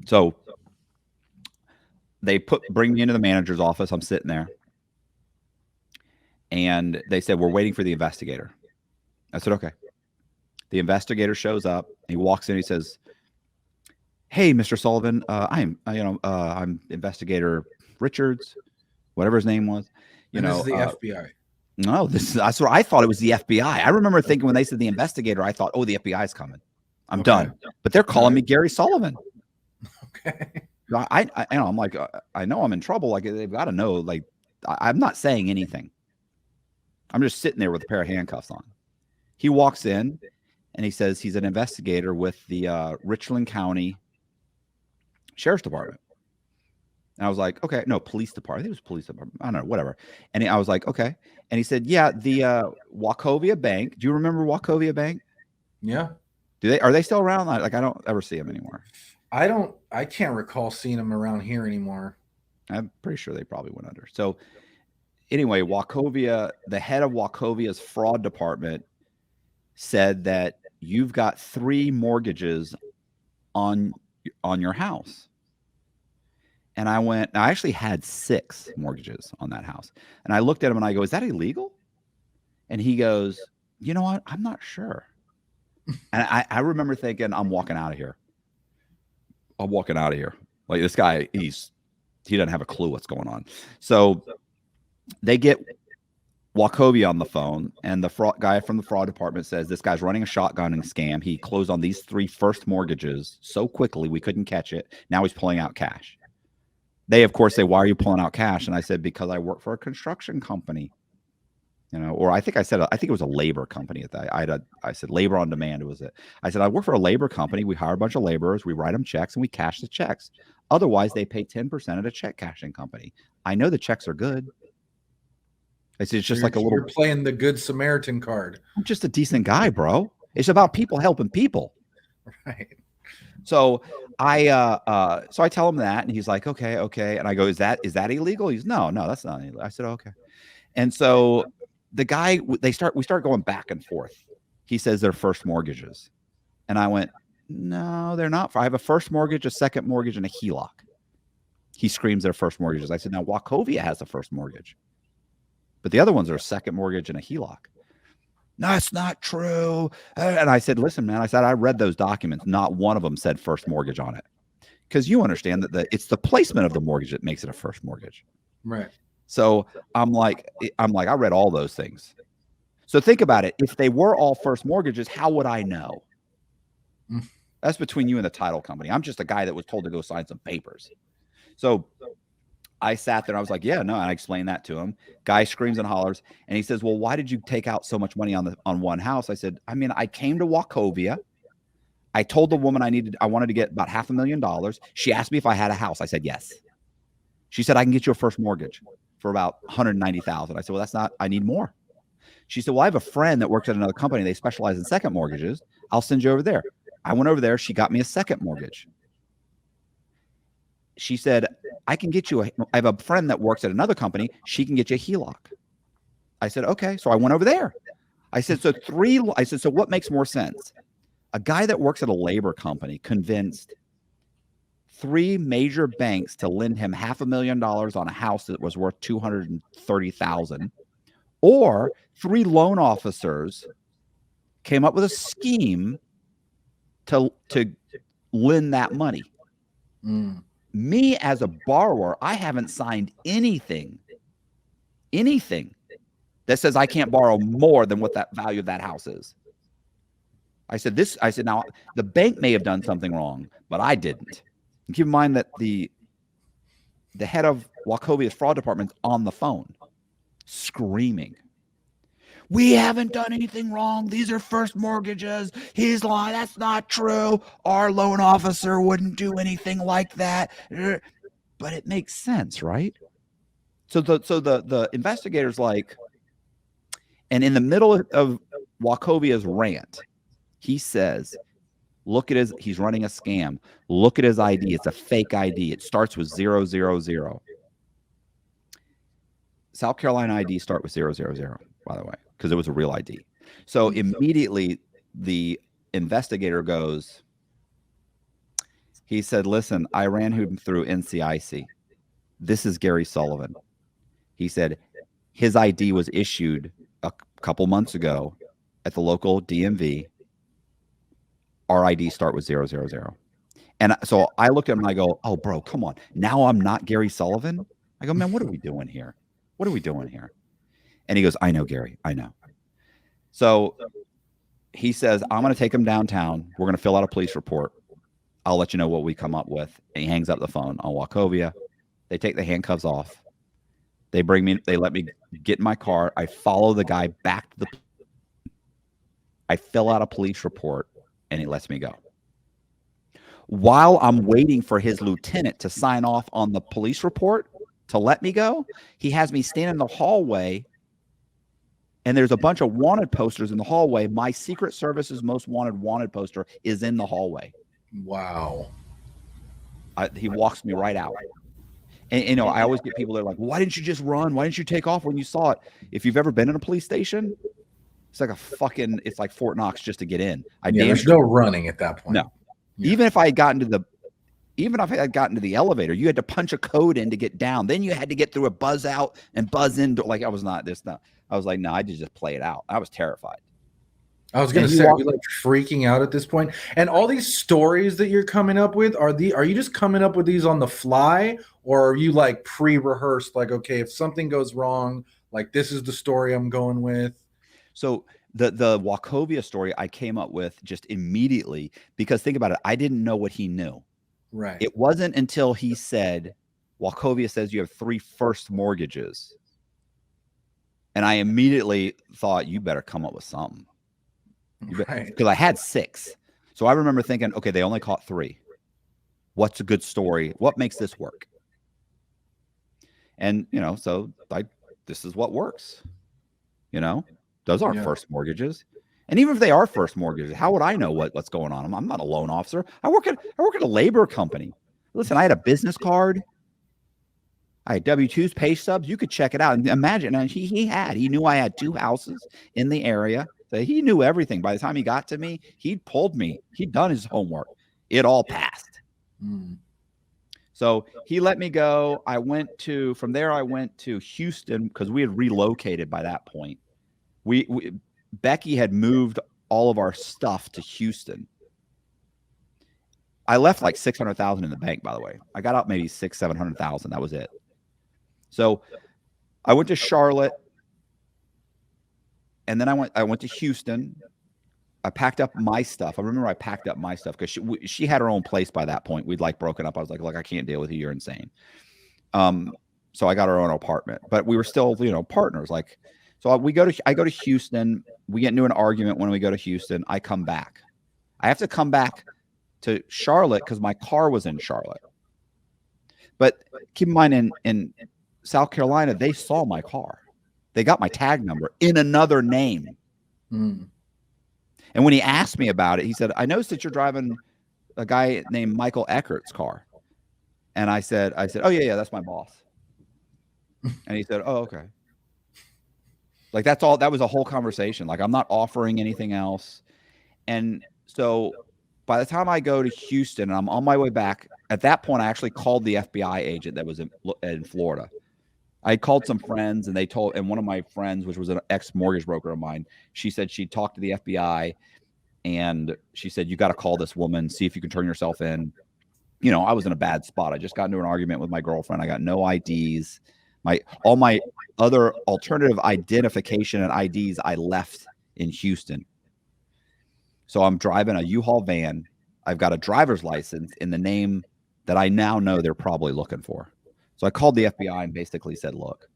So they bring me into the manager's office. I'm sitting there. And they said, we're waiting for the investigator. I said, okay. The investigator shows up. He walks in. He says, hey, Mr. Sullivan, I'm investigator Richards, whatever his name was. This is the FBI. No, that's what I thought. It was the FBI. I remember thinking when they said the investigator, I thought, oh, the FBI is coming. I'm Okay. done. But they're calling me Gary Sullivan. Okay. I you know, I'm like, I know I'm in trouble. Like, they've got to know. Like, I'm not saying anything. I'm just sitting there with a pair of handcuffs on. He walks in and he says he's an investigator with the Richland County Sheriff's Department. And I was like, okay, no, police department. I think it was police department. I don't know, whatever. And I was like, okay. And he said, yeah, the Wachovia Bank. Do you remember Wachovia Bank? Yeah. Are they still around? Like, I don't ever see them anymore. I can't recall seeing them around here anymore. I'm pretty sure they probably went under. So anyway, Wachovia, the head of Wachovia's fraud department said that you've got 3 mortgages on your house. And I actually had 6 mortgages on that house. And I looked at him and I go, is that illegal? And he goes, you know what? I'm not sure. And I remember thinking, I'm walking out of here. I'm walking out of here. Like, this guy, he doesn't have a clue what's going on. So they get Wachovia on the phone, and the guy from the fraud department says this guy's running a shotgunning scam. He closed on these 3 first mortgages so quickly we couldn't catch it. Now he's pulling out cash. They, of course, say, why are you pulling out cash? And I said, because I work for a construction company. You know, or I think it was a labor company at that. I said labor on demand was it. I said, I work for a labor company. We hire a bunch of laborers, we write them checks, and we cash the checks. Otherwise, they pay 10% at a check cashing company. I know the checks are good. It's just like a little. You're playing the Good Samaritan card. I'm just a decent guy, bro. It's about people helping people. Right. So I tell him that, and he's like, okay. And I go, is that illegal? He's no, that's not illegal. I said, okay. And so the guy, we start going back and forth. He says they're first mortgages. And I went, no, they're not. I have a first mortgage, a second mortgage, and a HELOC. He screams they're first mortgages. I said, now Wachovia has a first mortgage, but the other ones are a second mortgage and a HELOC. No, that's not true. And I said, listen, man, I read those documents. Not one of them said first mortgage on it. Because you understand that it's the placement of the mortgage that makes it a first mortgage. Right. So I'm like, I read all those things. So think about it. If they were all first mortgages, how would I know? That's between you and the title company. I'm just a guy that was told to go sign some papers. So I sat there and I was like, yeah, no. And I explained that to him. Guy screams and hollers. And he says, well, why did you take out so much money on one house? I said, I mean, I came to Wachovia. I told the woman I wanted to get about $500,000. She asked me if I had a house. I said, yes. She said, I can get you a first mortgage for about $190,000. I said, well, that's not, I need more. She said, well, I have a friend that works at another company. They specialize in second mortgages. I'll send you over there. I went over there. She got me a second mortgage. She said, I can get you I have a friend that works at another company. She can get you a HELOC. I said, okay. So I went over there. I said, so what makes more sense? A guy that works at a labor company convinced 3 major banks to lend him $500,000 on a house that was worth $230,000, or 3 loan officers came up with a scheme to lend that money. Me as a borrower, I haven't signed anything that says I can't borrow more than what that value of that house is. I said, now the bank may have done something wrong, but I didn't. And keep in mind that the head of Wachovia's fraud department is on the phone screaming, we haven't done anything wrong. These are first mortgages. He's lying. That's not true. Our loan officer wouldn't do anything like that. But it makes sense, right? So the investigator's like, and in the middle of Wachovia's rant, he says, look at he's running a scam. Look at his ID. It's a fake ID. It starts with 000. South Carolina ID start with 000, by the way, because it was a real ID. So immediately the investigator goes, he said, listen, I ran him through NCIC. This is Gary Sullivan. He said his ID was issued a couple months ago at the local DMV. Our ID start with 000. And so I looked at him and I go, oh, bro, come on. Now I'm not Gary Sullivan. I go, man, what are we doing here? What are we doing here? And he goes, I know, Gary. I know. So he says, I'm going to take him downtown. We're going to fill out a police report. I'll let you know what we come up with. And he hangs up the phone on Wachovia. They take the handcuffs off. They let me get in my car. I follow the guy back to I fill out a police report, and he lets me go. While I'm waiting for his lieutenant to sign off on the police report to let me go, he has me stand in the hallway, and there's a bunch of wanted posters in the hallway. My Secret Service's most wanted poster is in the hallway. Wow. He walks me right out. And I always get people that are like, why didn't you just run? Why didn't you take off when you saw it? If you've ever been in a police station, it's like Fort Knox just to get in. There's no running at that point. No. Yeah. Even if I had gotten to the elevator, you had to punch a code in to get down. Then you had to get through a buzz out and buzz in. Like I was like, no, I just play it out. I was terrified. I was going to say, are you like freaking out at this point? And all these stories that you're coming up with, are you just coming up with these on the fly, or are you like pre-rehearsed? Like, okay, if something goes wrong, like this is the story I'm going with. So the Wachovia story I came up with just immediately, because think about it, I didn't know what he knew. Right. It wasn't until he said, Wachovia says you have 3 first mortgages. And I immediately thought, you better come up with something. Because I had 6. So I remember thinking, okay, they only caught 3. What's a good story? What makes this work? And, so this is what works. Those aren't first mortgages. And even if they are first mortgages, how would I know what's going on? I'm not a loan officer. I work at a labor company. Listen, I had a business card. I had W-2s, pay stubs. You could check it out and imagine. And he knew I had 2 houses in the area. So he knew everything. By the time he got to me, he'd pulled me. He'd done his homework. It all passed. So he let me go. From there, I went to Houston because we had relocated by that point. Becky had moved all of our stuff to Houston. I left like $600,000 in the bank, by the way. I got out maybe $700,000. That was it. So I went to Charlotte, and then I went to Houston. I packed up my stuff. I remember I packed up my stuff because she had her own place by that point. We'd like broken up. I was like, look, I can't deal with you. You're insane. So I got our own apartment, but we were still, partners. So I go to Houston. We get into an argument when we go to Houston. I come back. I have to come back to Charlotte because my car was in Charlotte. But keep in mind, in South Carolina, they saw my car. They got my tag number in another name. And when he asked me about it, he said, I noticed that you're driving a guy named Michael Eckert's car. And I said, oh, yeah, that's my boss. And he said, oh, okay. Like, that's all. That was a whole conversation. Like, I'm not offering anything else. And so by the time I go to Houston and I'm on my way back, at that point, I actually called the FBI agent that was in Florida. I called some friends, and one of my friends, which was an ex-mortgage broker of mine, she said she talked to the FBI, and she said, you got to call this woman, see if you can turn yourself in. I was in a bad spot. I just got into an argument with my girlfriend. I got no IDs. All my other alternative identification and IDs I left in Houston. So I'm driving a U-Haul van. I've got a driver's license in the name that I now know they're probably looking for. So I called the FBI and basically said, look,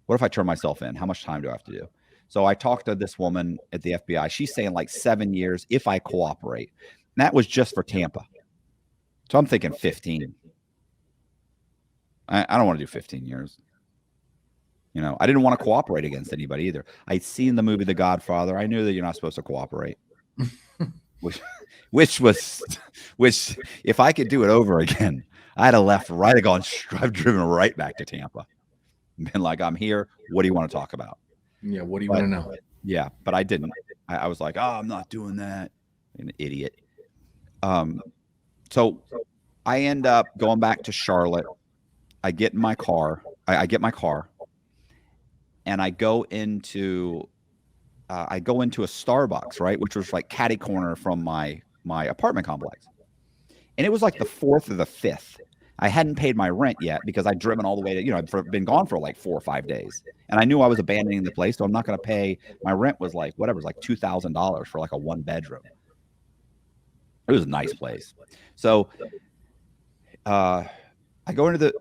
what if I turn myself in? How much time do I have to do? So I talked to this woman at the FBI. She's saying like 7 years if I cooperate. And that was just for Tampa. So I'm thinking 15. I don't want to do 15 years. I didn't want to cooperate against anybody either. I'd seen the movie The Godfather. I knew that you're not supposed to cooperate. which if I could do it over again, I'd have left right and I've driven right back to Tampa. Been like, I'm here. What do you want to talk about? Yeah, what do you want to know? Yeah, but I didn't. I was like, oh, I'm not doing that. An idiot. So I end up going back to Charlotte. I get in my car. I get my car, and I go into a Starbucks, right, which was like catty corner from my apartment complex, and it was like the 4th or the 5th I hadn't paid my rent yet because I'd driven all the way to, I'd been gone for like 4 or 5 days. And I knew I was abandoning the place, so I'm not going to pay. My rent was like, whatever, it was like $2,000 for like a 1-bedroom. It was a nice place. So I go into the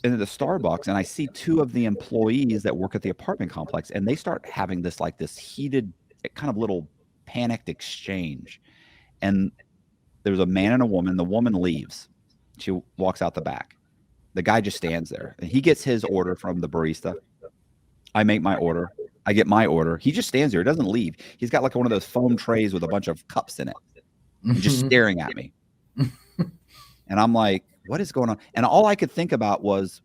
Starbucks and I see 2 of the employees that work at the apartment complex, and they start having this heated kind of little panicked exchange. And there's a man and a woman. The woman leaves. She walks out the back. The guy just stands there, and he gets his order from the barista. I make my order. I get my order. He just stands there. He doesn't leave. He's got like one of those foam trays with a bunch of cups in it. He's just staring at me. And I'm like, what is going on? And all I could think about was,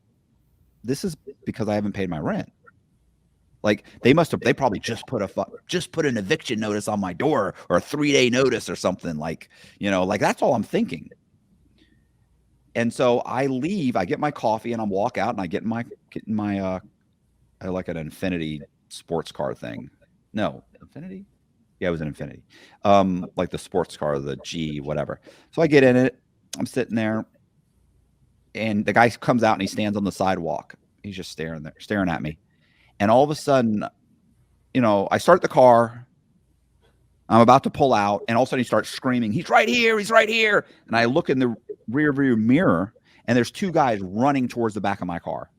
this is because I haven't paid my rent. Like they probably just put an eviction notice on my door, or a 3-day notice or something, like that's all I'm thinking. And so I leave, I get my coffee and I walk out and I get my I like an Infinity sports car thing. No, Infinity? Yeah, it was an Infinity. Like the sports car, the G, whatever. So I get in it, I'm sitting there, and the guy comes out and he stands on the sidewalk. He's just staring at me. And all of a sudden, I start the car. I'm about to pull out, and all of a sudden he starts screaming, "He's right here! He's right here!" And I look in the rear view mirror, and there's 2 guys running towards the back of my car.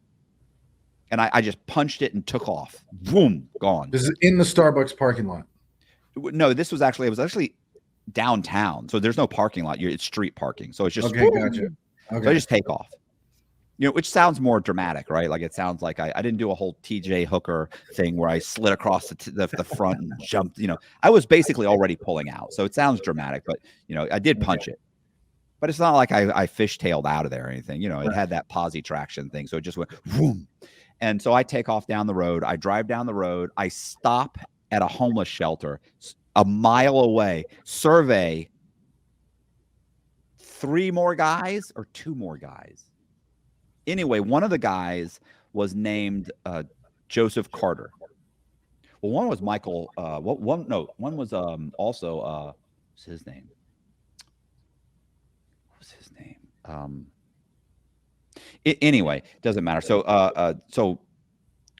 And I just punched it and took off. Boom, gone. This is in the Starbucks parking lot. No, it was actually downtown. So there's no parking lot. It's street parking. So it's just okay. Gotcha. Okay. So I just take off. Which sounds more dramatic, right? Like it sounds like I didn't do a whole TJ Hooker thing where I slid across the front and jumped. I was basically already pulling out. So it sounds dramatic, but I did punch it. But it's not like I fishtailed out of there or anything. It had that posi traction thing. So it just went boom. And so I take off down the road. I drive down the road. I stop at a homeless shelter a mile away, survey 3 more guys or 2 more guys. Anyway, one of the guys was named Joseph Carter. Well, one was Michael. One was also what's his name? What was his name? Anyway, doesn't matter. So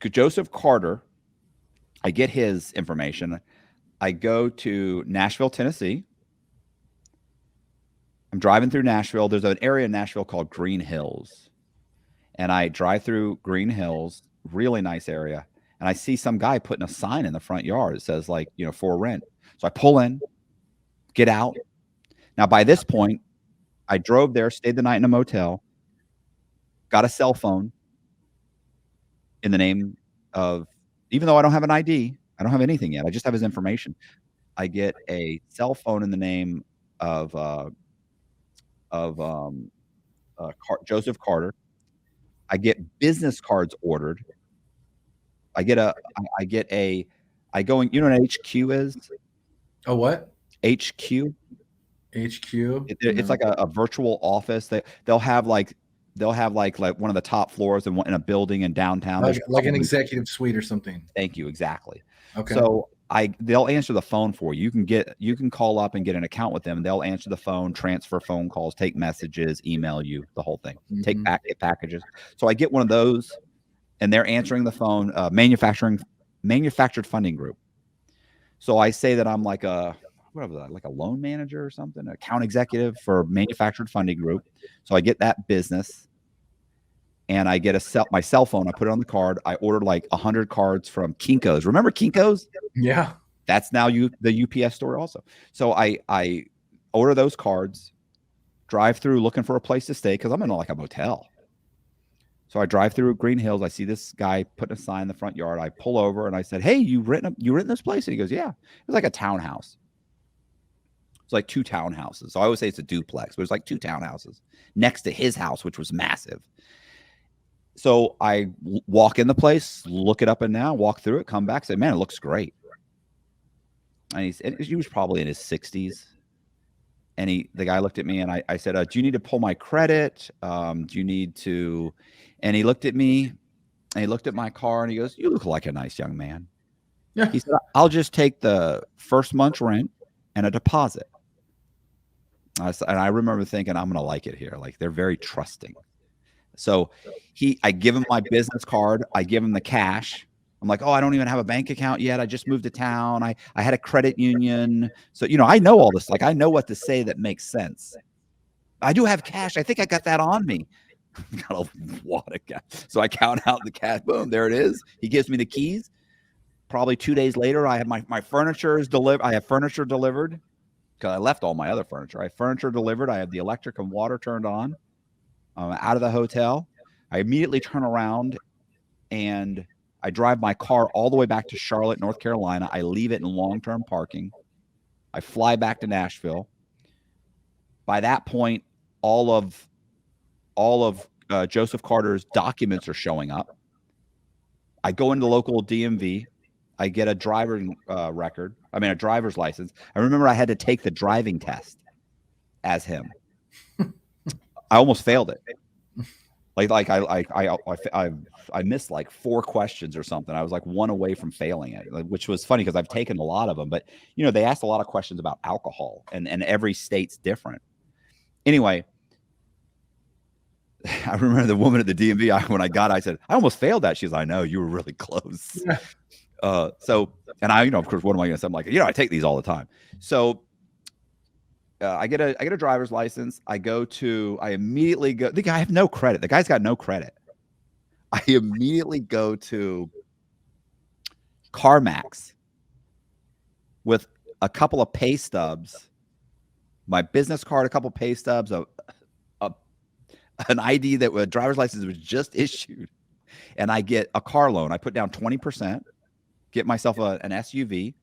Joseph Carter, I get his information. I go to Nashville, Tennessee. I'm driving through Nashville. There's an area in Nashville called Green Hills. And I drive through Green Hills, really nice area. And I see some guy putting a sign in the front yard. It says for rent. So I pull in, get out. Now, by this point, I drove there, stayed the night in a motel, got a cell phone in the name of, even though I don't have an ID, I don't have anything yet. I just have his information. I get a cell phone in the name of Joseph Carter. I get business cards ordered. I go in, you know what HQ is? Oh, what? HQ. It's like a virtual office. They'll have like one of the top floors in a building in downtown. Like an executive suite or something. Thank you. Exactly. Okay. So they'll answer the phone for you. You can call up and get an account with them, and they'll answer the phone, transfer phone calls, take messages, email you, the whole thing. Mm-hmm. Get packages. So I get one of those, and they're answering the phone. Manufactured funding group. So I say that I'm like a loan manager or something, account executive for manufactured funding group. So I get that business. And I get my cell phone. I put it on the card. I ordered like 100 cards from Kinko's. Remember Kinko's? Yeah. That's now the UPS store also. So I order those cards, drive through looking for a place to stay because I'm in like a motel. So I drive through Green Hills. I see this guy putting a sign in the front yard. I pull over and I said, "Hey, you renting this place?" And he goes, "Yeah." It was like a townhouse. It's like 2 townhouses. So I always say it's a duplex, but it's like 2 townhouses next to his house, which was massive. So I walk in the place, look it up and down, walk through it, come back, say, "Man, it looks great." And he was probably in his 60s. And the guy looked at me and I said, "Do you need to pull my credit? Do you need to?" And he looked at me and he looked at my car and he goes, "You look like a nice young man." Yeah. He said, "I'll just take the first month's rent and a deposit." And I remember thinking, I'm going to like it here. Like, they're very trusting. So I give him my business card. I give him the cash. I'm like, oh, I don't even have a bank account yet. I just moved to town. I had a credit union. So, I know all this. Like, I know what to say that makes sense. I do have cash. I think I got that on me. Got a wad of cash. So I count out the cash. Boom, there it is. He gives me the keys. Probably 2 days later, I have my furniture is delivered. I have furniture delivered because I left all my other furniture. I have furniture delivered. I have the electric and water turned on. Out of the hotel. I immediately turn around and I drive my car all the way back to Charlotte, North Carolina. I leave it in long-term parking. I fly back to Nashville. By that point, all of Joseph Carter's documents are showing up. I go into the local DMV. I get a driver's license. I remember I had to take the driving test as him. I almost failed it. I missed like 4 questions or something. I was like 1 away from failing it, which was funny because I've taken a lot of them. But they asked a lot of questions about alcohol, and every state's different. Anyway, I remember the woman at the DMV. When I got, I said, I almost failed that. She's like, I know, you were really close. Yeah. And I, of course, what am I going to say? I'm like, I take these all the time. So. I get a driver's license. I immediately go. The guy, I have no credit. The guy's got no credit. I immediately go to CarMax with a couple of pay stubs, my business card, a couple of pay stubs, an ID that a driver's license was just issued, and I get a car loan. I put down 20%, get myself an SUV.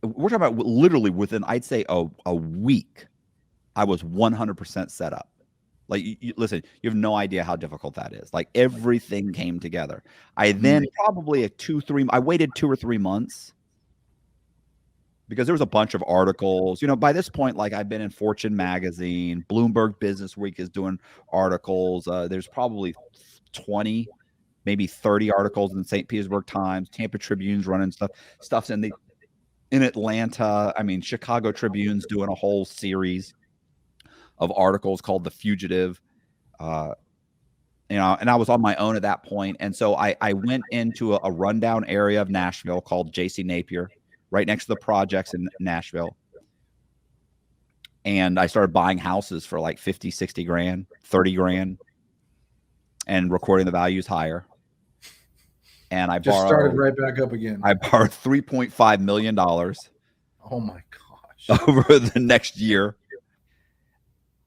We're talking about literally within, I'd say, a week, I was 100% set up. Like, listen, you have no idea how difficult that is. Like, everything came together. I then probably I waited 2 or 3 months because there was a bunch of articles. By this point, like, I've been in Fortune magazine, Bloomberg Business Week is doing articles. There's probably 20, maybe 30 articles in the St. Petersburg Times, Tampa Tribune's running stuff's in Atlanta. I mean, Chicago Tribune's doing a whole series of articles called The Fugitive. And I was on my own at that point. And so I went into a rundown area of Nashville called J.C. Napier, right next to the projects in Nashville. And I started buying houses for like 50, 60 grand, 30 grand, and recording the values higher. And I started right back up again. I borrowed $3.5 million. Oh my gosh. Over the next year.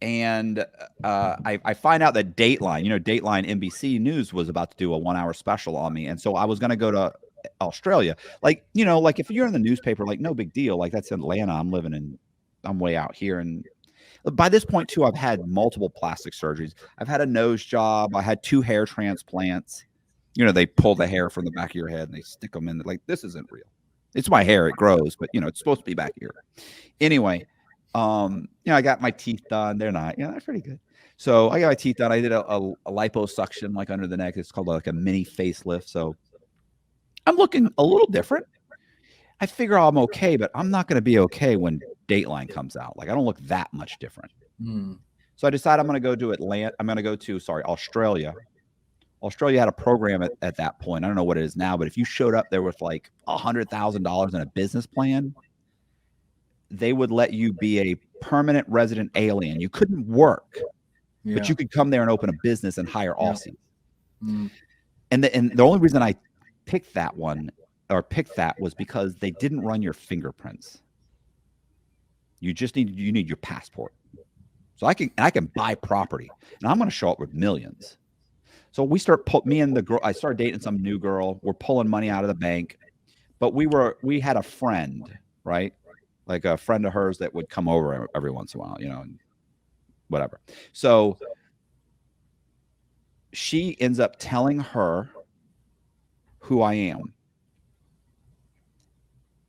And I find out that Dateline, Dateline NBC News was about to do a 1-hour special on me. And so I was going to go to Australia. Like, like if you're in the newspaper, like, no big deal. Like, that's Atlanta. I'm way out here. And by this point too, I've had multiple plastic surgeries. I've had a nose job. I had 2 hair transplants. They pull the hair from the back of your head and they stick them in. Like, this isn't real. It's my hair. It grows, but it's supposed to be back here. Anyway, I got my teeth done. They're not, they're pretty good. So I got my teeth done. I did a liposuction, like, under the neck. It's called like a mini facelift. So I'm looking a little different. I figure I'm okay, but I'm not going to be okay when Dateline comes out. Like, I don't look that much different. So I decided I'm going to go to Australia. Australia had a program at that point. I don't know what it is now, but if you showed up there with like $100,000 in a business plan, they would let you be a permanent resident alien. You couldn't work, but you could come there and open a business and hire Aussies. And the only reason I picked that was because they didn't run your fingerprints. You need your passport. So I can buy property, and I'm going to show up with millions. So we I started dating some new girl. We're pulling money out of the bank, but we had a friend, right? Like a friend of hers that would come over every once in a while, and whatever. So she ends up telling her who I am.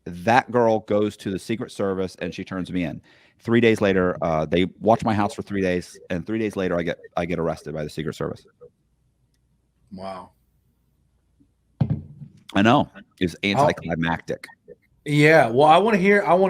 That girl goes to the Secret Service and she turns me in. 3 days later, they watch my house for 3 days, and 3 days later, I get arrested by the Secret Service. Wow. I know. It's anticlimactic. Yeah. Well, I want to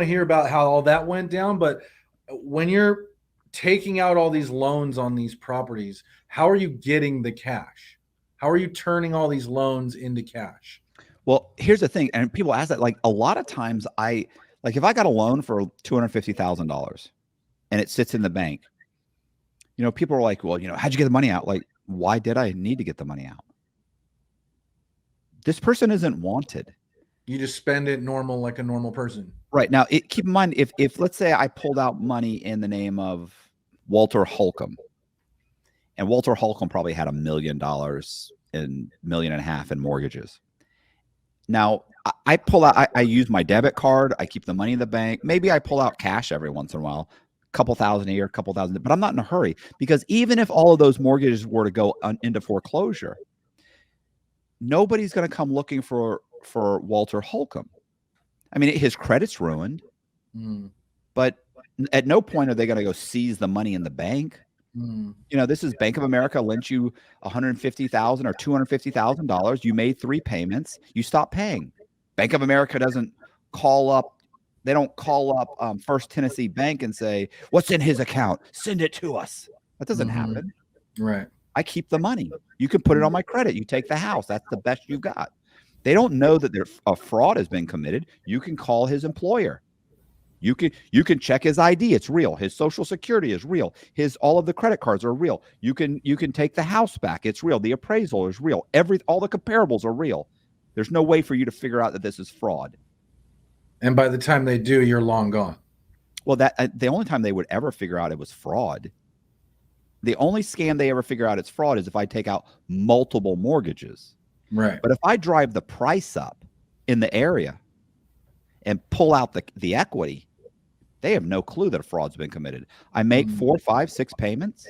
hear about how all that went down, but when you're taking out all these loans on these properties, how are you getting the cash? How are you turning all these loans into cash? Well, here's the thing, and people ask that. Like a lot of times, if I got a loan for $250,000 and it sits in the bank, people are like, "Well, how'd you get the money out?" Like, why did I need to get the money out? This person isn't wanted. You just spend it normal, like a normal person. Right now, keep in mind if let's say I pulled out money in the name of Walter Holcomb, and Walter Holcomb probably had $1 million and $1.5 million in mortgages. Now I pull out, I use my debit card, I keep the money in the bank. Maybe I pull out cash every once in a while, a couple thousand a year, a couple thousand, but I'm not in a hurry, because even if all of those mortgages were to go into foreclosure, nobody's going to come looking for Walter Holcomb. I mean, his credit's ruined, but at no point are they going to go seize the money in the bank. This is Bank of America lent you $150,000 or $250,000. You made 3 payments. You stop paying. Bank of America doesn't call up. They don't call up First Tennessee Bank and say, "What's in his account? Send it to us." That doesn't happen. Right. I keep the money. You can put it on my credit. You take the house. That's the best you've got. They don't know that a fraud has been committed. You can call his employer. You can check his ID. It's real. His social security is real. All of the credit cards are real. You can take the house back. It's real. The appraisal is real. All the comparables are real. There's no way for you to figure out that this is fraud. And by the time they do, you're long gone. Well, the only time they would ever figure out it was fraud, the only scam they ever figure out it's fraud is if I take out multiple mortgages. Right. But if I drive the price up in the area and pull out the equity, they have no clue that a fraud's been committed. I make 4, 5, 6 payments.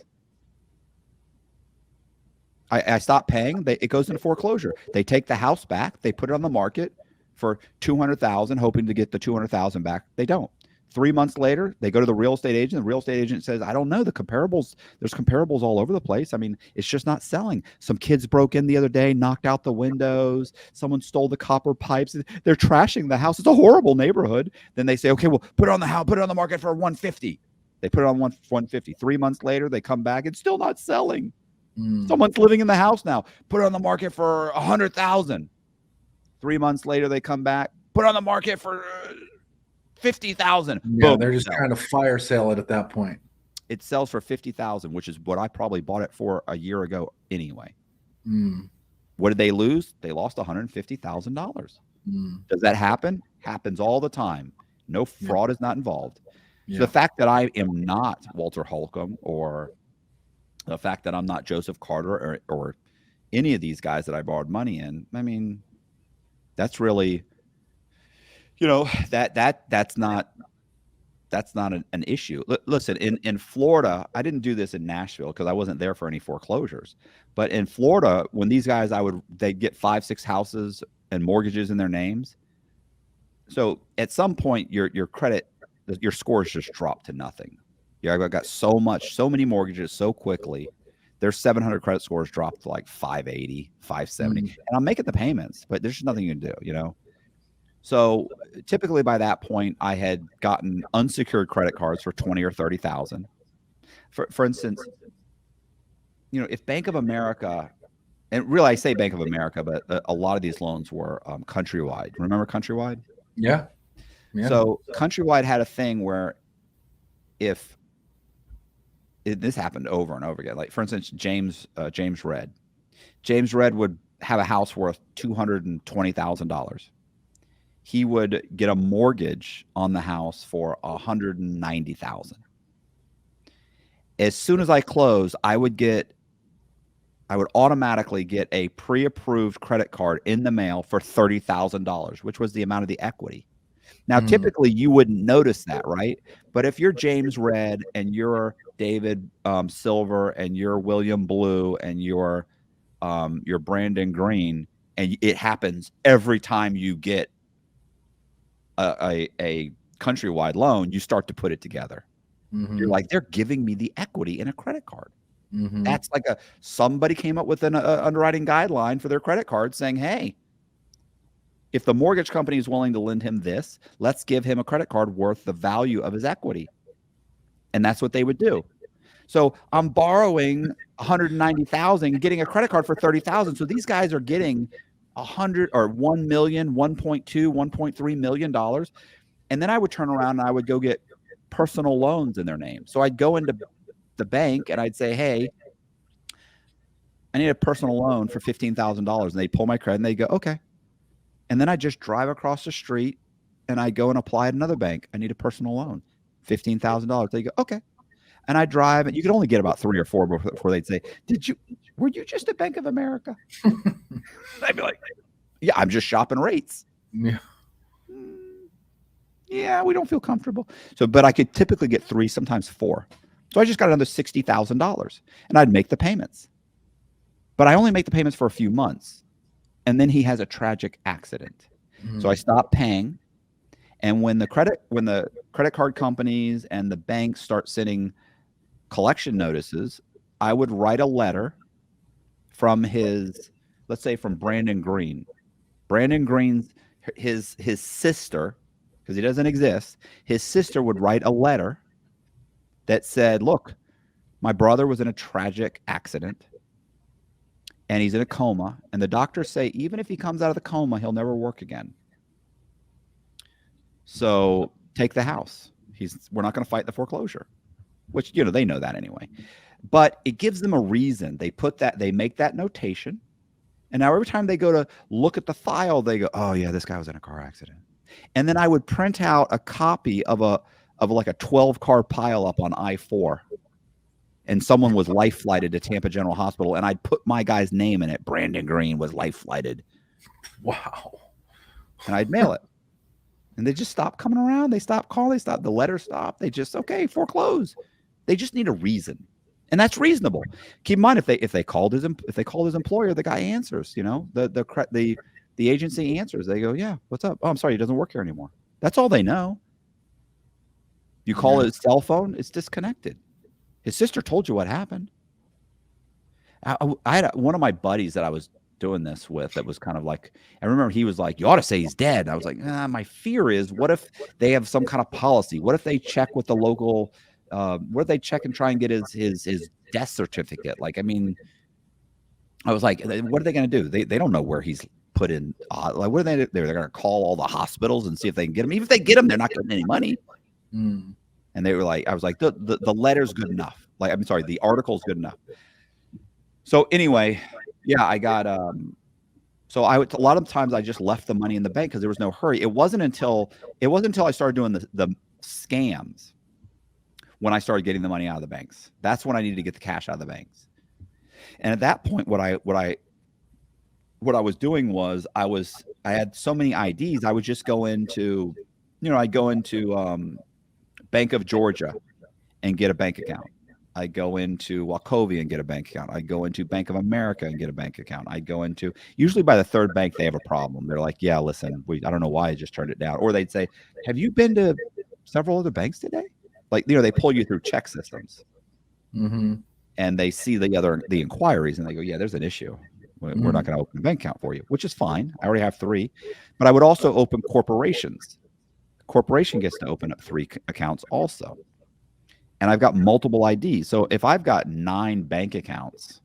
I stop paying. It goes into foreclosure. They take the house back. They put it on the market for $200,000, hoping to get the $200,000 back. They don't. 3 months later, they go to the real estate agent. The real estate agent says, "I don't know. The comparables, there's comparables all over the place. I mean, it's just not selling. Some kids broke in the other day, knocked out the windows. Someone stole the copper pipes. They're trashing the house. It's a horrible neighborhood." Then they say, "Okay, well, put it on the market for $150." They put it on $150. 3 months later, they come back. It's still not selling. Someone's living in the house now. Put it on the market for $100,000. 3 months later, they come back. Put it on the market for $50,000. Yeah, Boom, they're just trying to fire sale it at that point. It sells for $50,000, which is what I probably bought it for a year ago anyway. What did they lose? They lost $150,000. Does that happen? Happens all the time. No fraud is not involved. So the fact that I am not Walter Holcomb, or the fact that I'm not Joseph Carter or any of these guys that I borrowed money in, I mean, that's really, that's not an issue. Listen, in Florida, I didn't do this in Nashville because I wasn't there for any foreclosures. But in Florida, when these guys, they'd get 5, 6 houses and mortgages in their names. So at some point, your credit, your scores just drop to nothing. I got so many mortgages so quickly. Their 700 credit scores dropped to like 580, 570, and I'm making the payments, but there's just nothing you can do, So typically by that point, I had gotten unsecured credit cards for 20 or 30,000. For instance, if Bank of America, and really I say Bank of America, but a lot of these loans were Countrywide. Remember Countrywide? Yeah. So Countrywide had a thing where this happened over and over again. Like, for instance, James Red. James Red would have a house worth $220,000. He would get a mortgage on the house for $190,000. As soon as I closed, I would automatically get a pre-approved credit card in the mail for $30,000, which was the amount of the equity. Now, typically you wouldn't notice that, right? But if you're James Red and you're David Silver and you're William Blue and you're Brandon Green, and it happens every time you get a Countrywide loan, you start to put it together. You're like, they're giving me the equity in a credit card. That's like somebody came up with an underwriting guideline for their credit card saying, hey, if the mortgage company is willing to lend him this, let's give him a credit card worth the value of his equity. And that's what they would do. So I'm borrowing 190,000, getting a credit card for 30,000. So these guys are getting 100 or 1 million, 1.2, 1.3 million dollars. And then I would turn around and I would go get personal loans in their name. So I'd go into the bank and I'd say, hey, I need a personal loan for $15,000. And they'd pull my credit and they'd go, okay. And then I just drive across the street and I go and apply at another bank. I need a personal loan, $15,000. They go, okay. And I drive, and you could only get about 3 or 4 before they'd say, were you just at Bank of America? I'd be like, yeah, I'm just shopping rates. Yeah. Yeah, we don't feel comfortable. So, but I could typically get 3, sometimes 4. So I just got another $60,000 and I'd make the payments. But I only make the payments for a few months. And then he has a tragic accident. So I stopped paying. And when the credit card companies and the banks start sending collection notices, I would write a letter from let's say from Brandon Green. Brandon Green's his sister, because he doesn't exist, his sister would write a letter that said, look, my brother was in a tragic accident and he's in a coma, and the doctors say even if he comes out of the coma, he'll never work again. So take the house. We're not going to fight the foreclosure, which, they know that anyway. But it gives them a reason. They make that notation. And now every time they go to look at the file, they go, oh yeah, this guy was in a car accident. And then I would print out a copy of like a 12-car pileup on I-4. And someone was life flighted to Tampa General Hospital, and I'd put my guy's name in it. Brandon Green was life flighted. Wow. And I'd mail it. And they just stopped coming around. They stopped calling. The letter stopped. They just, okay, foreclose. They just need a reason. And that's reasonable. Keep in mind, if they called his employer, the guy answers, the agency answers. They go, yeah, what's up? Oh, I'm sorry, he doesn't work here anymore. That's all they know. You call his cell phone, it's disconnected. His sister told you what happened. I had one of my buddies that I was doing this with that was kind of like, I remember he was like, you ought to say he's dead. I was like, my fear is, what if they have some kind of policy? What if they check with the local, what if they check and try and get his death certificate? Like, I mean, I was like, what are they going to do? They don't know where he's put in. Like, what are they do? They're going to call all the hospitals and see if they can get him. Even if they get him, they're not getting any money. And they were like, I was like, the letter's good enough. Like, I'm sorry, the article's good enough. So anyway, yeah, I got, a lot of times I just left the money in the bank because there was no hurry. It wasn't until I started doing the scams when I started getting the money out of the banks. That's when I needed to get the cash out of the banks. And at that point, what I was doing was I had so many IDs. I would just go into, I'd go into Bank of Georgia and get a bank account. I go into Wachovia and get a bank account. I go into Bank of America and get a bank account. I go into, usually by the third bank, they have a problem. They're like, yeah, listen, I don't know why I just turned it down. Or they'd say, have you been to several other banks today? Like, they pull you through check systems. And they see the inquiries and they go, yeah, there's an issue. We're not going to open a bank account for you, which is fine. I already have 3. But I would also open corporations. Corporation gets to open up 3 accounts also. And I've got multiple IDs. So if I've got 9 bank accounts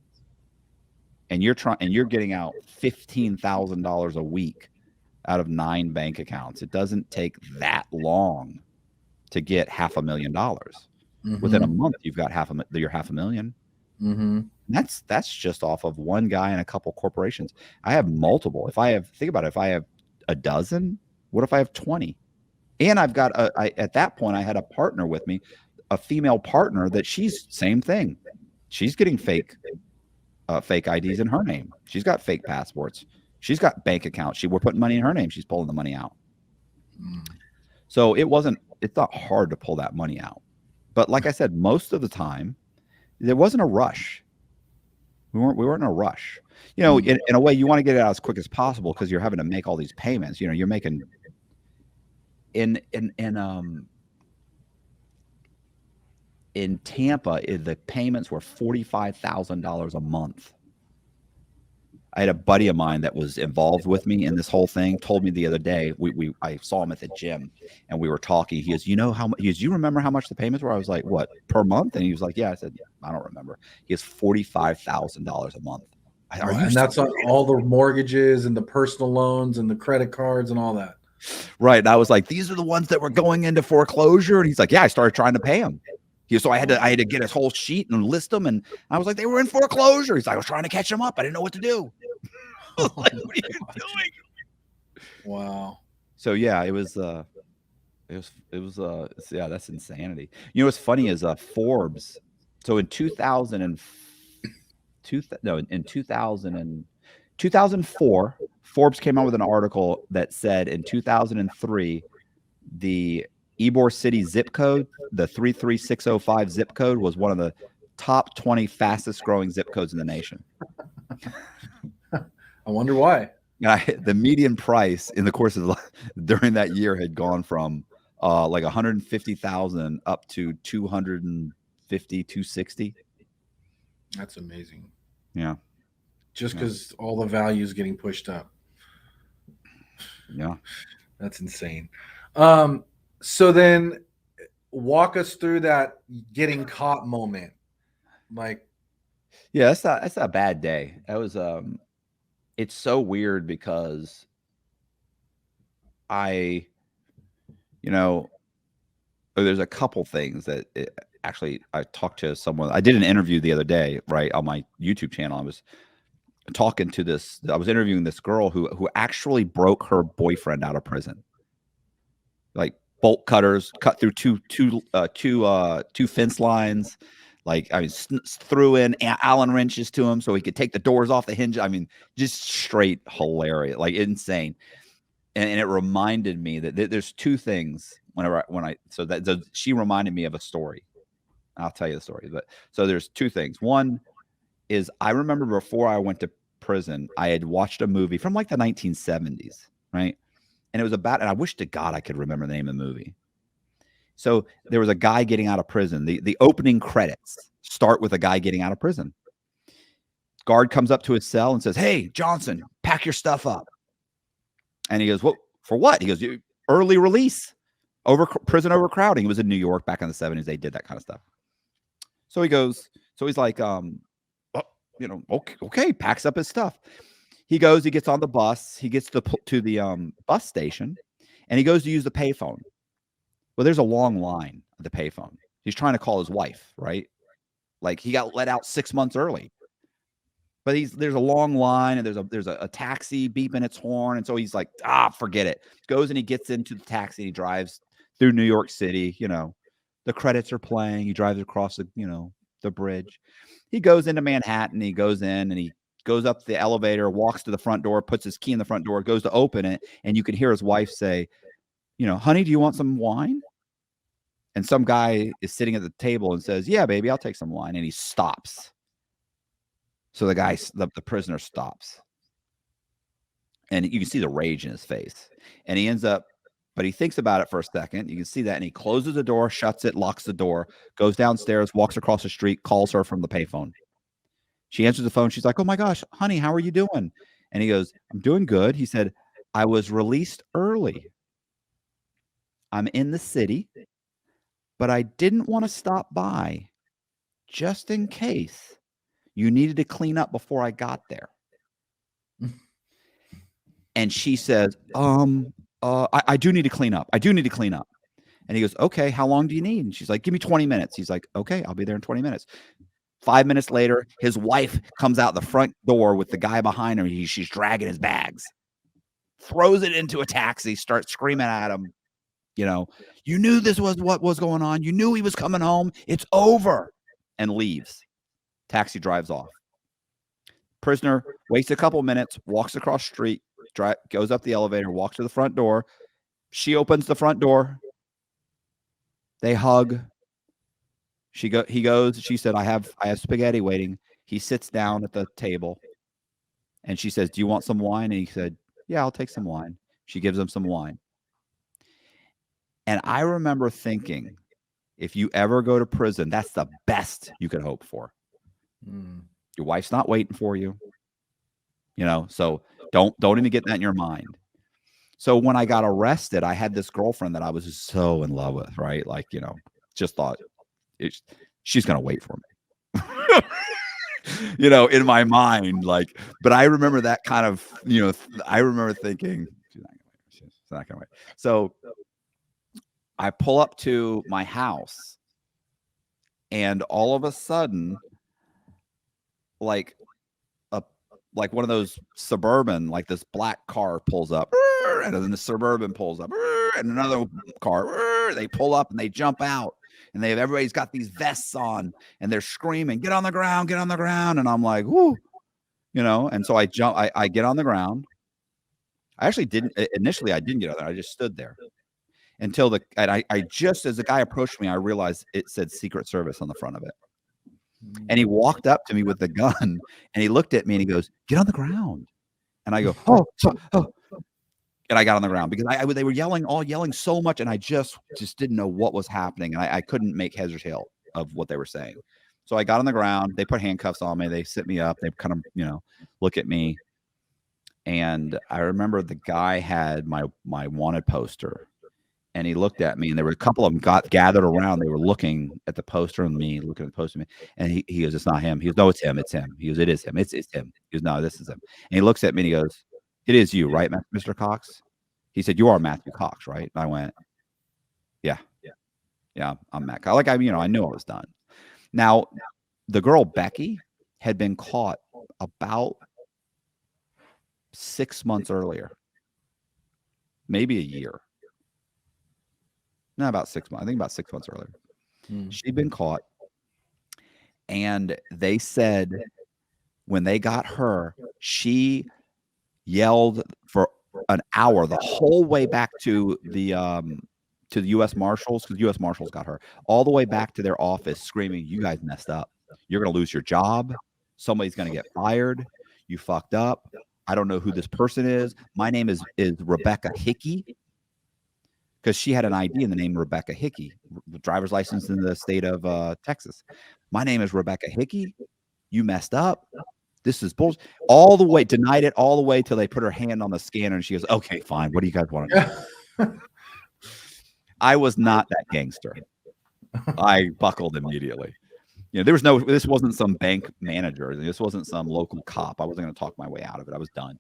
and you're getting out $15,000 a week out of 9 bank accounts, it doesn't take that long to get $500,000. Within a month, you've got your $500,000. That's just off of one guy and a couple corporations. I have multiple. Think about it. If I have a dozen, what if I have 20? And I've got at that point, I had a partner with me, a female partner that she's same thing. She's getting fake IDs in her name. She's got fake passports. She's got bank accounts. We're putting money in her name. She's pulling the money out. So it's not hard to pull that money out. But like I said, most of the time, there wasn't a rush. We weren't in a rush. In a way, you want to get it out as quick as possible because you're having to make all these payments. You're making in Tampa, the payments were $45,000 a month. I had a buddy of mine that was involved with me in this whole thing, told me the other day, I saw him at the gym and we were talking. He goes, you know how much, you remember how much the payments were? I was like, what, per month? And he was like, yeah. I said, I don't remember. He has $45,000 a month. Are you And that's on all the mortgages and the personal loans and the credit cards and all that. Right. And I was like, these are the ones that were going into foreclosure. And he's like, yeah, I started trying to pay him. So I had to get his whole sheet and list them. And I was like, they were in foreclosure. He's like, I was trying to catch them up. I didn't know what to do. Like, what are you doing? Wow. So yeah, it was yeah, that's insanity. You know what's funny is Forbes. So in 2004, Forbes came out with an article that said in 2003, the Ybor City zip code, the 33605 zip code, was one of the top 20 fastest growing zip codes in the nation. I wonder why. The median price in the course of during that year had gone from like 150,000 up to 250, 260. That's amazing. Yeah. Just because all the value is getting pushed up. Yeah. That's insane. So then walk us through that getting caught moment. Like, yeah, that's a bad day. That was it's so weird because there's a couple things that actually I talked to someone. I did an interview the other day, right, on my YouTube channel. I was interviewing this girl who actually broke her boyfriend out of prison. Like bolt cutters, cut through two fence lines. Like, I mean, threw in Allen wrenches to him so he could take the doors off the hinge. I mean, just straight hilarious, like insane. And it reminded me that there's two things she reminded me of a story. I'll tell you the story. But so there's two things. One is I remember before I went to prison, I had watched a movie from like the 1970s, right? And it was about, and I wish to God I could remember the name of the movie. So there was a guy getting out of prison. The opening credits start with a guy getting out of prison. Guard comes up to his cell and says, "Hey, Johnson, pack your stuff up." And he goes, "What for? What?" He goes, "Early release, prison overcrowding." It was in New York back in the 70s. They did that kind of stuff. So he's like, okay, packs up his stuff. He gets on the bus. He gets to the bus station, and he goes to use the payphone. Well, there's a long line at the payphone. He's trying to call his wife, right? Like he got let out 6 months early. But there's a long line, and there's a taxi beeping its horn, and so he's like, forget it. Goes and he gets into the taxi. And he drives through New York City. The credits are playing. He drives across the bridge. He goes into Manhattan. He goes in and he goes up the elevator, walks to the front door, puts his key in the front door, goes to open it, and you can hear his wife say, "Honey, do you want some wine?" And some guy is sitting at the table and says, "Yeah, baby, I'll take some wine." And he stops. So the prisoner stops. And you can see the rage in his face. And but he thinks about it for a second. You can see that. And he closes the door, shuts it, locks the door, goes downstairs, walks across the street, calls her from the payphone. She answers the phone. She's like, "Oh my gosh, honey, how are you doing?" And he goes, "I'm doing good." He said, "I was released early. I'm in the city, but I didn't want to stop by just in case you needed to clean up before I got there." And she says, I do need to clean up. I do need to clean up. And he goes, "Okay, how long do you need?" And she's like, "Give me 20 minutes. He's like, "Okay, I'll be there in 20 minutes. 5 minutes later, his wife comes out the front door with the guy behind her. She's dragging his bags, throws it into a taxi, starts screaming at him. "You knew this was what was going on. You knew he was coming home. It's over," and leaves. Taxi drives off. Prisoner waits a couple minutes, walks across the street, goes up the elevator, walks to the front door. She opens the front door. They hug. He goes. She said, I have spaghetti waiting." He sits down at the table, and she says, "Do you want some wine?" And he said, "Yeah, I'll take some wine." She gives him some wine. And I remember thinking, if you ever go to prison, that's the best you could hope for. Your wife's not waiting for you. So don't even get that in your mind. So when I got arrested, I had this girlfriend that I was just so in love with, right? Like, just thought she's going to wait for me, in my mind, like, but I remember that kind of, I remember thinking, she's not going to wait. So I pull up to my house and all of a sudden, like one of those Suburban, like this black car pulls up, and then the Suburban pulls up, and another car, they pull up and they jump out, and everybody's got these vests on, and they're screaming, "Get on the ground, get on the ground!" And I'm like, "Whoo," And so I jump, I get on the ground. I actually didn't initially. I didn't get on there. I just stood there until I just as the guy approached me, I realized it said Secret Service on the front of it. And he walked up to me with the gun and he looked at me and he goes, "Get on the ground." And I go, oh. And I got on the ground because they were yelling so much. And I just didn't know what was happening. And I couldn't make heads or tail of what they were saying. So I got on the ground. They put handcuffs on me. They sit me up. They kind of, look at me. And I remember the guy had my wanted poster. And he looked at me, and there were a couple of them gathered around. They were looking at the poster and me, looking at the poster and me. And he goes, "It's not him." He goes, "No, it's him. It's him." He goes, "It is him. It's him." He goes, "No, this is him." And he looks at me and he goes, "It is you, right, Mr. Cox?" He said, "You are Matthew Cox, right?" And I went, Yeah, I'm Matt Cox. Like I knew I was done. Now, the girl Becky had been caught about 6 months earlier, maybe a year. No, about 6 months. I think about 6 months earlier. She'd been caught. And they said when they got her, she yelled for an hour the whole way back to the U.S. Marshals, because U.S. Marshals got her, all the way back to their office screaming, "You guys messed up. You're going to lose your job. Somebody's going to get fired. You fucked up. I don't know who this person is. My name is Rebecca Hickey." Because she had an ID in the name Rebecca Hickey, driver's license in the state of Texas. "My name is Rebecca Hickey. You messed up. This is bullshit." All the way, denied it all the way till they put her hand on the scanner and she goes, "Okay, fine. What do you guys want to do?" I was not that gangster. I buckled immediately. This wasn't some bank manager. This wasn't some local cop. I wasn't going to talk my way out of it. I was done.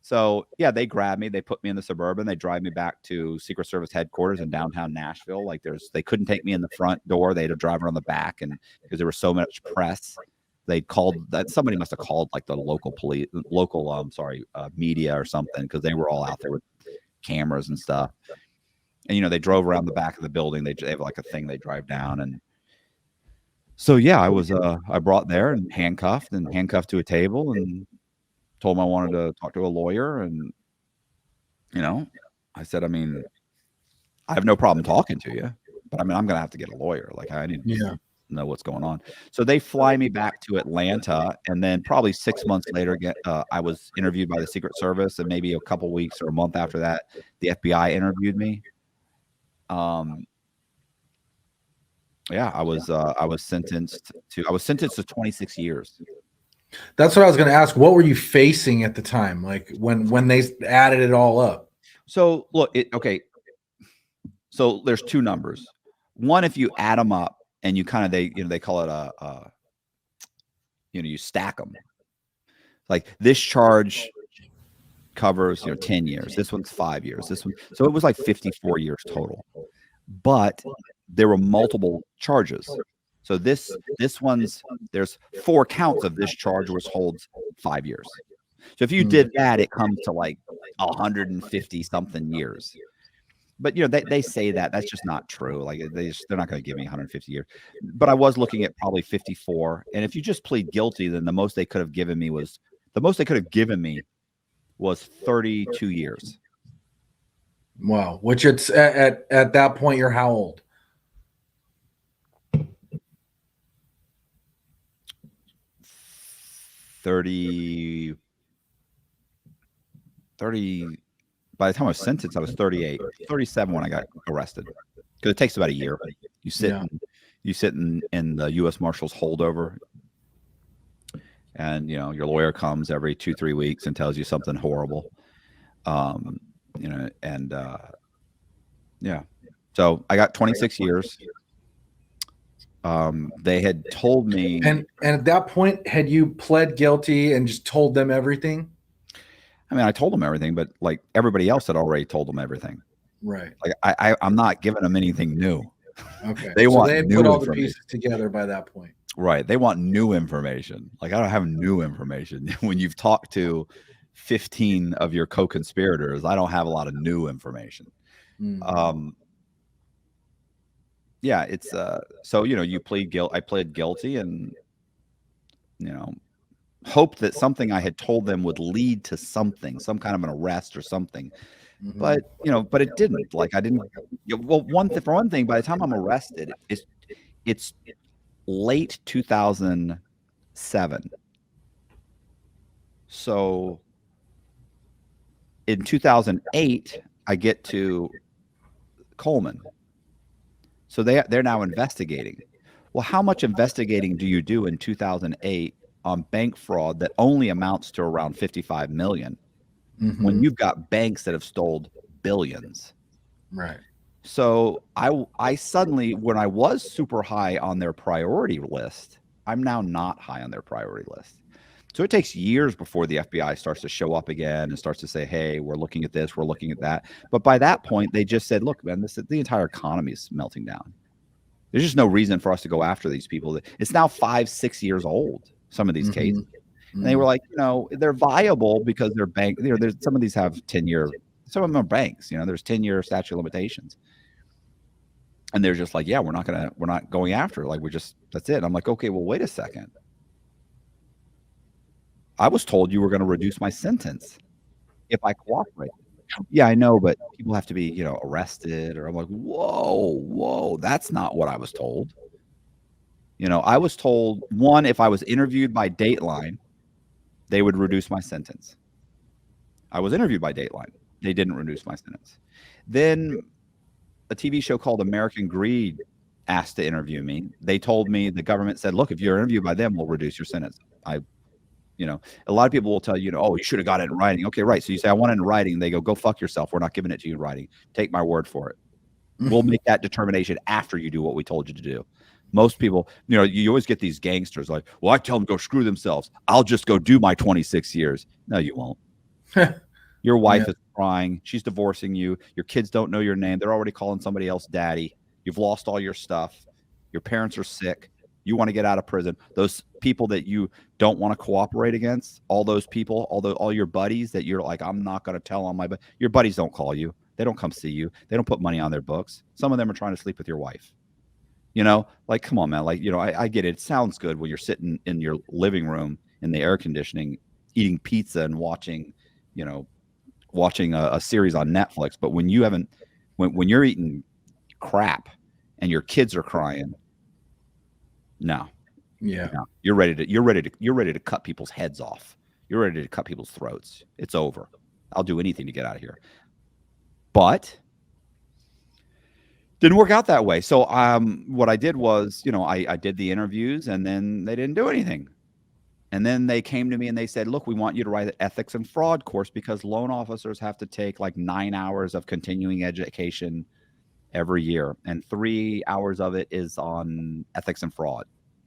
So, yeah, they grabbed me. They put me in the Suburban. They drive me back to Secret Service headquarters in downtown Nashville. Like they couldn't take me in the front door. They had to drive around the back. And because there was so much press, they called that somebody must have called like the local media or something, because they were all out there with cameras and stuff. And, they drove around the back of the building. They have like a thing they drive down. And so, yeah, I brought there and handcuffed to a table and told him I wanted to talk to a lawyer. And, I said, I have no problem talking to you, but I'm going to have to get a lawyer. Like I need to know what's going on. So they fly me back to Atlanta. And then probably 6 months later, I was interviewed by the Secret Service. And maybe a couple weeks or a month after that, the FBI interviewed me. I was sentenced to 26 years. That's what I was going to ask. What were you facing at the time? Like when they added it all up? So look, so there's two numbers. One, if you add them up and you kind of, they call it you stack them. Like this charge covers, 10 years. This one's 5 years. This one. So it was like 54 years total, but there were multiple charges. So this one's, there's 4 counts of this charge, which holds 5 years. So if you did that, it comes to like 150 something years. But they say that's just not true. Like they're not going to give me 150 years. But I was looking at probably 54. And if you just plead guilty, then the most they could have given me was 32 years. Wow. Which it's at that point, you're how old? 30. By the time I was sentenced, I was 38, 37 when I got arrested. Because it takes about a year. You sit in the U.S. Marshals holdover, and your lawyer comes every 2-3 weeks and tells you something horrible. And yeah, so I got 26 years. They had told me, and at that point, had you pled guilty and just told them everything? I mean, I told them everything, but like everybody else had already told them everything. Right. Like I'm not giving them anything new. Okay. They want they had new put all the information. pieces together by that point. Right. They want new information. Like, I don't have new information. When you've talked to 15 of your co-conspirators, I don't have a lot of new information. Yeah, it's so you plead guilt. I pled guilty, and hoped that something I had told them would lead to something, some kind of an arrest or something. But but it didn't. Like, I didn't. Well, for one thing, by the time I'm arrested, it's late 2007. So in 2008, I get to Coleman. So they're now investigating. Well, how much investigating do you do in 2008 on bank fraud that only amounts to around 55 million when you've got banks that have stole billions? Right. So I suddenly, when I was super high on their priority list, I'm now not high on their priority list. So it takes years before the FBI starts to show up again and starts to say, hey, we're looking at this, we're looking at that. But by that point, they just said, look, man, the entire economy is melting down. There's just no reason for us to go after these people. It's now 5-6 years old, some of these cases. And they were like, they're viable because they're bank. There's some of these have 10-year. Some of them are banks. There's 10-year statute of limitations. And they're just like, yeah, we're not going after it. Like, that's it. And I'm like, okay, well, wait a second. I was told you were going to reduce my sentence if I cooperate. Yeah, I know, but people have to be, arrested. Or I'm like, whoa, that's not what I was told. I was told, one, if I was interviewed by Dateline, they would reduce my sentence. I was interviewed by Dateline. They didn't reduce my sentence. Then a TV show called American Greed asked to interview me. They told me, the government said, look, if you're interviewed by them, we'll reduce your sentence. A lot of people will tell you, oh, you should have got it in writing. Okay, right. So you say, I want it in writing. They go fuck yourself. We're not giving it to you in writing. Take my word for it. We'll make that determination after you do what we told you to do. Most people, you always get these gangsters like, well, I tell them to go screw themselves. I'll just go do my 26 years. No, you won't. Your wife is crying. She's divorcing you. Your kids don't know your name. They're already calling somebody else daddy. You've lost all your stuff. Your parents are sick. You want to get out of prison. Those people that you don't want to cooperate against, all those people, all your buddies that you're like, I'm not going to tell on your buddies don't call you. They don't come see you. They don't put money on their books. Some of them are trying to sleep with your wife. Like, come on, man. Like, I get it. It sounds good when you're sitting in your living room in the air conditioning, eating pizza and watching a series on Netflix. But when you haven't, when you're eating crap and your kids are crying, no. Yeah. No. You're ready to cut people's heads off. You're ready to cut people's throats. It's over. I'll do anything to get out of here. But didn't work out that way. So what I did was, I did the interviews, and then they didn't do anything. And then they came to me and they said, look, we want you to write an ethics and fraud course because loan officers have to take like 9 hours of continuing education every year. And 3 hours of it is on ethics and fraud.